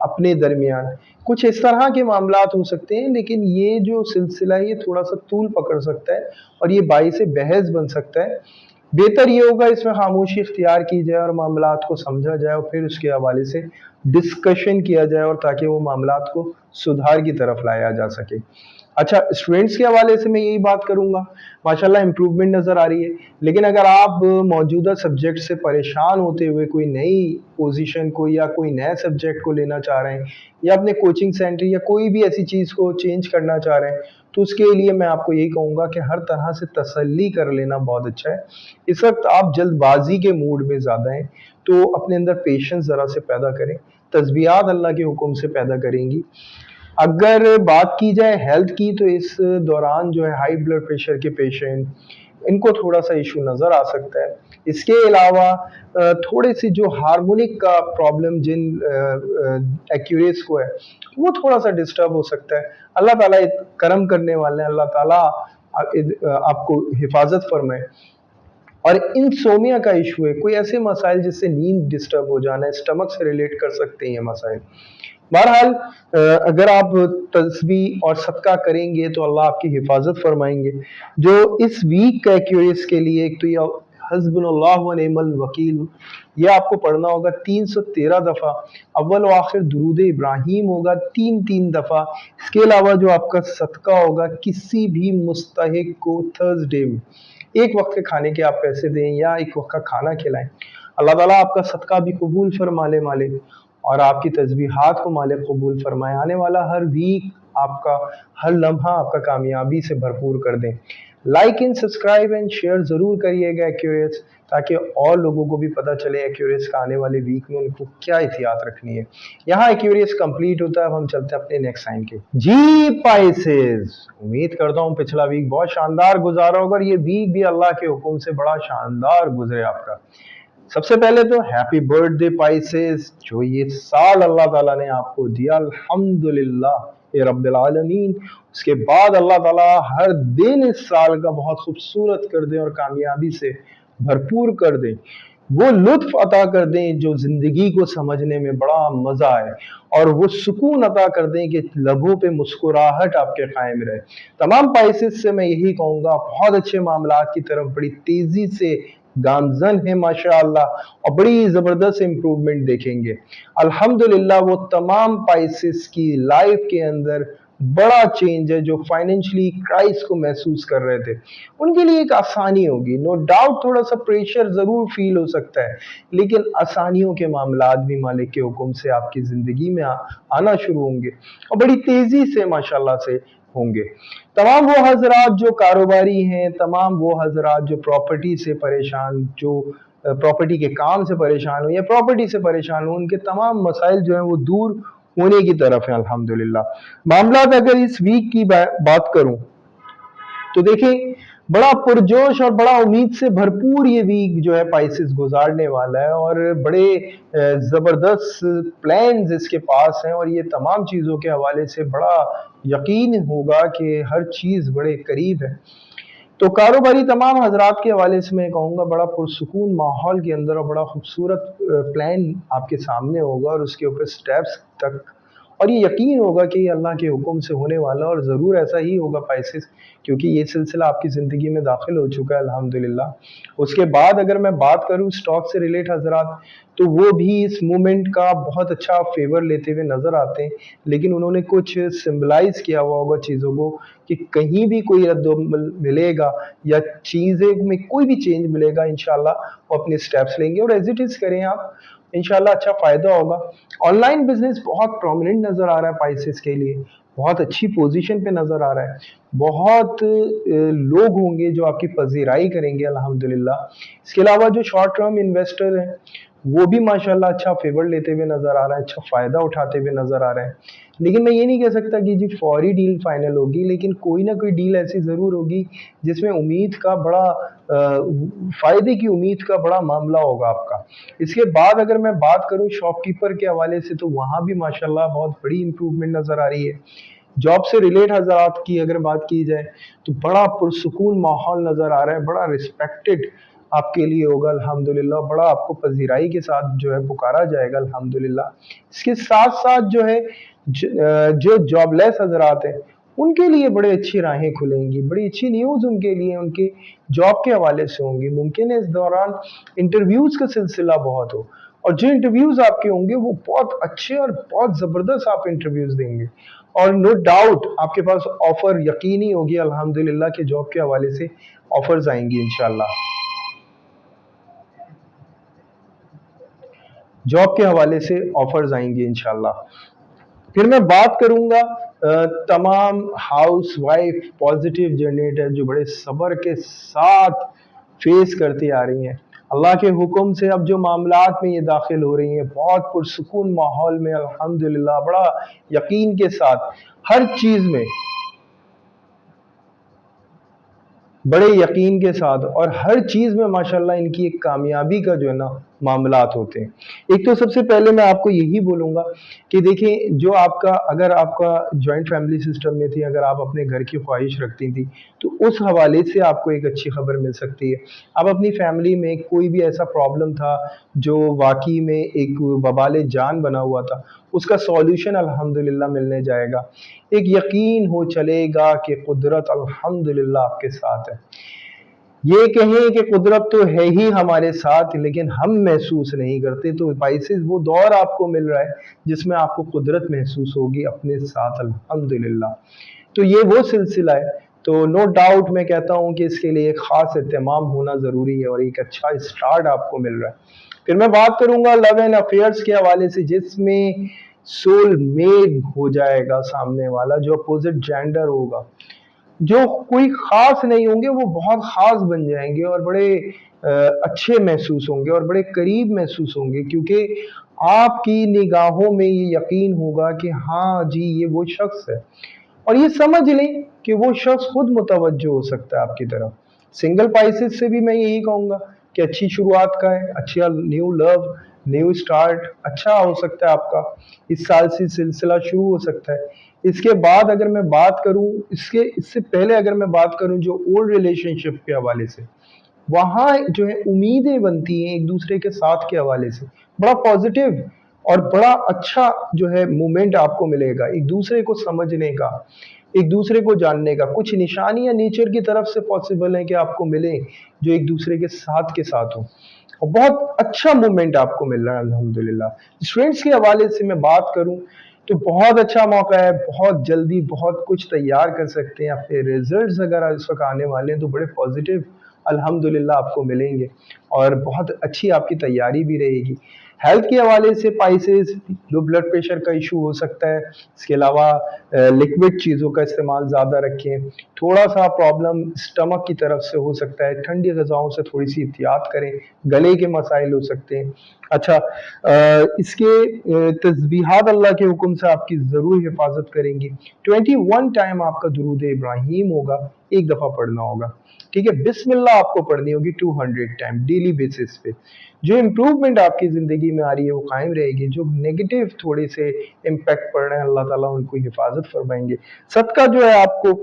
S1: अपने दरमियान, कुछ इस तरह के मामलात हो सकते हैं। लेकिन ये जो सिलसिला है ये थोड़ा-सा तूल पकड़ सकता है और ये बाइस बहस बन सकता है। बेहतर ये होगा इसमें खामोशी इख्तियार की जाए और मामलात को समझा जाए, और फिर उसके हवाले से डिस्कशन किया जाए, और ताकि वो मामलात को सुधार की तरफ लाया जा सके। अच्छा, स्टूडेंट्स के हवाले से मैं यही बात करूँगा, माशाल्लाह इम्प्रूवमेंट नज़र आ रही है। लेकिन अगर आप मौजूदा सब्जेक्ट से परेशान होते हुए कोई नई पोजीशन को या कोई नए सब्जेक्ट को लेना चाह रहे हैं, या अपने कोचिंग सेंटर या कोई भी ऐसी चीज़ को चेंज करना चाह रहे हैं, तो उसके लिए मैं आपको यही कहूँगा कि हर तरह से तसल्ली कर लेना बहुत अच्छा है। इस वक़्त आप जल्दबाज़ी के मूड में ज़्यादा हैं, तो अपने अंदर पेशेंस ज़रा से पैदा करें। तस्बीहात अल्लाह के हुक्म से पैदा करेंगी। अगर बात की जाए हेल्थ की, तो इस दौरान जो है हाई ब्लड प्रेशर के पेशेंट, इनको थोड़ा-सा इश्यू नज़र आ सकता है। इसके अलावा थोड़ी-सी जो हार्मोनिक का प्रॉब्लम जिन एक्यूरेस को है, वो थोड़ा-सा डिस्टर्ब हो सकता है। अल्लाह ताला करम करने वाले हैं, अल्लाह ताला आपको हिफाज़त फरमाए। और इंसोमिया का इशू है, कोई ऐसे मसाइल जिससे नींद डिस्टर्ब हो जाना है, स्टमक से रिलेट कर सकते हैं ये मसाइल। बहरहाल अगर आप तस्बीह और सदका करेंगे तो अल्लाह आपकी हिफाजत फरमाएंगे। जो इस वीक का एक्यूरेस के लिए, एक तो ये हस्बुनल्लाह व निअमल वकील, ये आपको पढ़ना होगा 313 दफ़ा। अव्वल व आखिर दुरूद इब्राहीम होगा 3-3 दफ़ा। इसके अलावा जो आपका सदका होगा, किसी भी मुस्तहिक को थर्सडे में एक वक्त के खाने के आप पैसे दें या एक वक्त का खाना खिलाएं, अल्लाह ताला आपका सदका भी कबूल फरमाले मालिक, और आपकी तस्बीहात को मालिक कबूल फरमाए। आने वाला हर वीक आपका, हर लम्हा आपका कामयाबी से भरपूर कर दें। Like and subscribe and share ज़रूर करिएगा एक्यूरेस, ताकि और लोगों को भी पता चले एक्यूरेस का आने वाले वीक में उनको क्या एहतियात रखनी है। यहाँ एक्यूरेस कंप्लीट होता है। अब हम चलते हैं अपने नेक्स्ट साइन के। जी पाइसेस, उम्मीद करता हूँ पिछला वीक बहुत शानदार गुजारा होगा, और ये वीक भी अल्लाह के हुक्म से बड़ा शानदार गुजरे आपका। सबसे पहले तो हैप्पी बर्थडे पाइसेस, जो ये साल अल्लाह ताला ने आपको दिया, अल्हम्दुलिल्लाह ये रब्बिल आलमीन। उसके बाद अल्लाह ताला हर दिन इस साल का बहुत खूबसूरत कर दे और कामयाबी से भरपूर कर दे। वो लुत्फ अता कर दें जो ज़िंदगी को समझने में बड़ा मज़ा आए, और वो सुकून अता कर दें कि लबों पे मुस्कुराहट आपके कायम रहे। तमाम पाइसेस से मैं यही कहूँगा, बहुत अच्छे मामलात की तरफ बड़ी तेज़ी से गामज़न है माशाअल्लाह, और बड़ी ज़बरदस्त इम्प्रूवमेंट देखेंगे। अल्हम्दुलिल्लाह वो तमाम पाइसेस की लाइफ के अंदर बड़ा चेंज है, जो फाइनेंशियली क्राइस को महसूस कर रहे थे उनके लिए एक आसानी होगी। नो डाउट थोड़ा सा प्रेशर ज़रूर फील हो सकता है, लेकिन आसानियों के मामलात भी मालिक के हुक्म से आपकी ज़िंदगी में आना शुरू होंगे और बड़ी तेज़ी से माशाल्लाह से होंगे। तमाम वो हजरात जो कारोबारी हैं, तमाम वो हजरात जो प्रॉपर्टी से परेशान, जो प्रॉपर्टी के काम से परेशान हो या प्रॉपर्टी से परेशान हो, उनके तमाम मसाइल जो हैं वो दूर होने की तरफ है अल्हम्दुलिल्लाह। मामला अगर इस वीक की बात करूं तो देखें, बड़ा पुरजोश और बड़ा उम्मीद से भरपूर ये वीक जो है पाइसेस गुजारने वाला है और बड़े ज़बरदस्त प्लान्स इसके पास हैं और ये तमाम चीज़ों के हवाले से बड़ा यकीन होगा कि हर चीज़ बड़े करीब है। तो कारोबारी तमाम हजरात के हवाले से मैं कहूँगा बड़ा पुरसुकून माहौल के अंदर और बड़ा खूबसूरत प्लान आपके सामने होगा और उसके ऊपर स्टेप्स तक, और ये यकीन होगा कि ये अल्लाह के हुक्म से होने वाला और ज़रूर ऐसा ही होगा पाइसेस, क्योंकि ये सिलसिला आपकी ज़िंदगी में दाखिल हो चुका है अल्हम्दुलिल्लाह। उसके बाद अगर मैं बात करूँ स्टॉक से रिलेट हजरात, तो वो भी इस मूवमेंट का बहुत अच्छा फेवर लेते हुए नज़र आते हैं, लेकिन उन्होंने कुछ सिम्बलाइज़ किया हुआ होगा चीज़ों को कि कहीं भी कोई रद्द मिलेगा या चीज़ें में कोई भी चेंज मिलेगा, इंशाल्लाह वो अपने स्टेप्स लेंगे और एज इट इज़ करें आप, इंशाल्लाह अच्छा फ़ायदा होगा। ऑनलाइन बिजनेस बहुत प्रोमिनेंट नज़र आ रहा है पाइसेस के लिए, बहुत अच्छी पोजीशन पे नज़र आ रहा है, बहुत लोग होंगे जो आपकी पजीराई करेंगे अल्हम्दुलिल्लाह। इसके अलावा जो शॉर्ट टर्म इन्वेस्टर हैं वो भी माशाल्लाह अच्छा फेवर लेते हुए नज़र आ रहा है, अच्छा फ़ायदा उठाते हुए नज़र आ रहे हैं। लेकिन मैं ये नहीं कह सकता कि जी फौरी डील फाइनल होगी, लेकिन कोई ना कोई डील ऐसी ज़रूर होगी जिसमें उम्मीद का बड़ा फ़ायदे की उम्मीद का बड़ा मामला होगा आपका। इसके बाद अगर मैं बात करूँ शॉपकीपर के हवाले से, तो वहाँ भी माशाल्लाह बहुत बड़ी इम्प्रूवमेंट नज़र आ रही है। जॉब से रिलेट हज़रात की अगर बात की जाए तो बड़ा पुरसुकून माहौल नज़र आ रहा है, बड़ा रिस्पेक्टेड आपके लिए होगा अल्हम्दुलिल्लाह, बड़ा आपको पज़ीराई के साथ जो है पुकारा जाएगा अल्हम्दुलिल्लाह। इसके साथ-साथ जो है जो जॉबलेस हज़रात हैं, उनके लिए बड़े अच्छी राहें खुलेंगी, बड़ी अच्छी न्यूज़ उनके लिए उनके जॉब के हवाले से होंगी। मुमकिन है इस दौरान इंटरव्यूज़ का सिलसिला बहुत हो और जो इंटरव्यूज़ आपके होंगे वो बहुत अच्छे और बहुत ज़बरदस्त आप इंटरव्यूज़ देंगे और नो डाउट आपके पास ऑफ़र यकीनी होगी अल्हम्दुलिल्लाह कि जॉब के हवाले से ऑफ़र्स आएँगी इंशाअल्लाह। जॉब के हवाले से ऑफ़र्स आएँगी इंशाअल्लाह। फिर मैं बात करूँगा तमाम हाउसवाइफ पॉजिटिव जनरेटर जो बड़े सब्र के साथ फेस करती आ रही हैं। अल्लाह के हुक्म से अब जो मामलात में ये दाखिल हो रही हैं, बहुत पुरसुकून माहौल में अल्हम्दुलिल्लाह बड़ा यकीन के साथ हर चीज़ में बड़े यकीन के साथ और हर चीज़ में माशाल्लाह इनकी एक कामयाबी का जो है ना मामलात होते हैं। एक तो सबसे पहले मैं आपको यही बोलूँगा कि देखिए, जो आपका अगर आपका जॉइंट फैमिली सिस्टम में थी, अगर आप अपने घर की ख्वाहिश रखती थी, तो उस हवाले से आपको एक अच्छी खबर मिल सकती है। अब अपनी फैमिली में कोई भी ऐसा प्रॉब्लम था जो वाक़ई में एक वबाल जान बना हुआ था, उसका सॉल्यूशन अल्हम्दुलिल्लाह मिलने जाएगा। एक यकीन हो चलेगा कि कुदरत अल्हम्दुलिल्लाह आपके साथ है। ये कहें कि कुदरत तो है ही हमारे साथ, लेकिन हम महसूस नहीं करते, तो स्पाइसेस वो दौर आपको मिल रहा है जिसमें आपको कुदरत महसूस होगी अपने साथ अल्हम्दुलिल्लाह। तो ये वो सिलसिला है। तो नो डाउट मैं कहता हूँ कि इसके लिए एक ख़ास एहतमाम होना ज़रूरी है और एक अच्छा स्टार्ट आपको मिल रहा है। फिर मैं बात करूँगा लव एंड अफेयर्स के हवाले से, जिसमें सोल मेट हो जाएगा सामने वाला, जो अपोजिट जेंडर होगा, जो कोई ख़ास नहीं होंगे वो बहुत ख़ास बन जाएँगे और बड़े अच्छे महसूस होंगे और बड़े करीब महसूस होंगे, क्योंकि आपकी निगाहों में ये यकीन होगा कि हाँ जी, ये वो शख़्स है और ये समझ लें कि वो शख़्स खुद मुतवज्जो हो सकता है आपकी तरफ। सिंगल पाइसेस से भी मैं यही कहूँगा कि अच्छी शुरुआत का है, अच्छा न्यू लव, न्यू स्टार्ट अच्छा हो सकता है आपका। इस साल से सिलसिला शुरू हो सकता है। इसके बाद अगर मैं बात करूँ, इससे पहले अगर मैं बात करूँ जो ओल्ड रिलेशनशिप के हवाले से, वहाँ जो है उम्मीदें बनती हैं एक-दूसरे के साथ के हवाले से। बड़ा पॉज़िटिव और बड़ा अच्छा जो है मूवमेंट आपको मिलेगा, एक-दूसरे को समझने का, एक-दूसरे को जानने का। कुछ निशानियाँ नेचर की तरफ से पॉसिबल हैं कि आपको मिलें, जो एक-दूसरे के साथ हों। और बहुत अच्छा मूवमेंट आपको मिल रहा है अल्हम्दुलिल्लाह। स्टूडेंट्स के हवाले से मैं बात करूँ, तो बहुत अच्छा मौका है, बहुत जल्दी बहुत कुछ तैयार कर सकते हैं। अपने रिजल्ट्स अगर इस वक्त आने वाले हैं तो बड़े पॉजिटिव अल्हम्दुलिल्लाह आपको मिलेंगे, और बहुत अच्छी आपकी तैयारी भी रहेगी। हेल्थ के हवाले से पाइसेस, लो ब्लड प्रेशर का इशू हो सकता है। इसके अलावा लिक्विड चीज़ों का इस्तेमाल ज़्यादा रखें। थोड़ा सा प्रॉब्लम स्टमक की तरफ से हो सकता है, ठंडी ग़िज़ाओं से थोड़ी सी एहतियात करें। गले के मसाइल हो सकते हैं। अच्छा, इसके तस्बीहात अल्लाह के हुक्म से आपकी ज़रूर हिफाजत करेंगी। 21 टाइम आपका दुरूद इब्राहीम होगा, एक दफ़ा पढ़ना होगा। ठीक है, बिस्मिल्लाह आपको पढ़नी होगी 200 टाइम डेली बेसिस पे। जो इम्प्रूवमेंट आपकी ज़िंदगी में आ रही है वो कायम रहेगी। जो नेगेटिव थोड़े से इम्पैक्ट पड़ रहे हैं, अल्लाह ताला उनको हिफाजत फरमाएंगे। सदका जो है आपको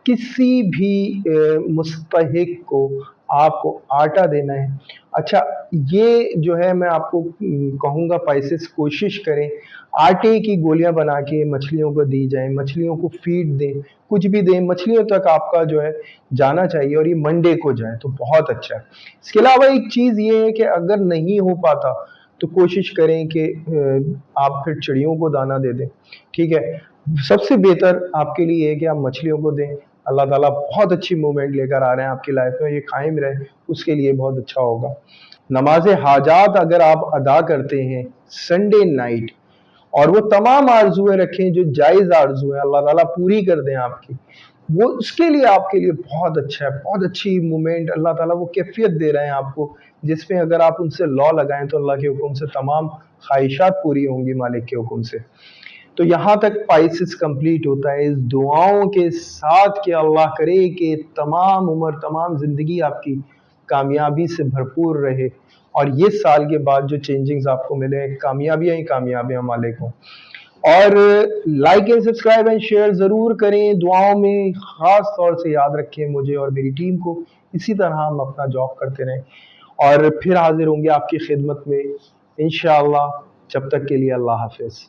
S1: किसी भी मुस्तहिक को आपको आटा देना है। अच्छा, ये जो है मैं आपको कहूँगा पाइसेस कोशिश करें आटे की गोलियां बना के मछलियों को दी जाए, मछलियों को फीड दें, कुछ भी दें, मछलियों तक आपका जो है जाना चाहिए, और ये मंडे को जाए तो बहुत अच्छा है। इसके अलावा एक चीज़ ये है कि अगर नहीं हो पाता तो कोशिश करें कि आप फिर चिड़ियों को दाना दे दें। ठीक है, सबसे बेहतर आपके लिए है कि आप मछलियों को दें। अल्लाह ताला बहुत अच्छी मूवमेंट लेकर आ रहे हैं आपकी लाइफ में, ये कायम रहे, उसके लिए बहुत अच्छा होगा। नमाज हाजात अगर आप अदा करते हैं संडे नाइट, और वो तमाम आरजुएं रखें जो जायज़ आरजू हैं, अल्लाह ताला पूरी कर दें आपकी, वो उसके लिए आपके लिए बहुत अच्छा है। बहुत अच्छी मूवमेंट अल्लाह ताला वो कैफियत दे रहे हैं आपको, जिसमें अगर आप उनसे लॉ लगाएं तो अल्लाह के हुक्म से तमाम ख्वाहिशात पूरी होंगी मालिक के हुक्म से। तो यहाँ तक पाइसेस कंप्लीट होता है इस दुआओं के साथ कि अल्लाह करे कि तमाम उम्र तमाम ज़िंदगी आपकी कामयाबी से भरपूर रहे, और ये साल के बाद जो चेंजिंग्स आपको मिले कामयाबियाँ ही कामयाबियाँ मालिक हों। और like and subscribe and share ज़रूर करें। दुआओं में ख़ास तौर से याद रखें मुझे और मेरी टीम को। इसी तरह हम अपना जॉब करते रहें, और फिर हाजिर होंगे आपकी खिदमत में इंशाअल्लाह। जब तक के लिए अल्लाह हाफ़िज़।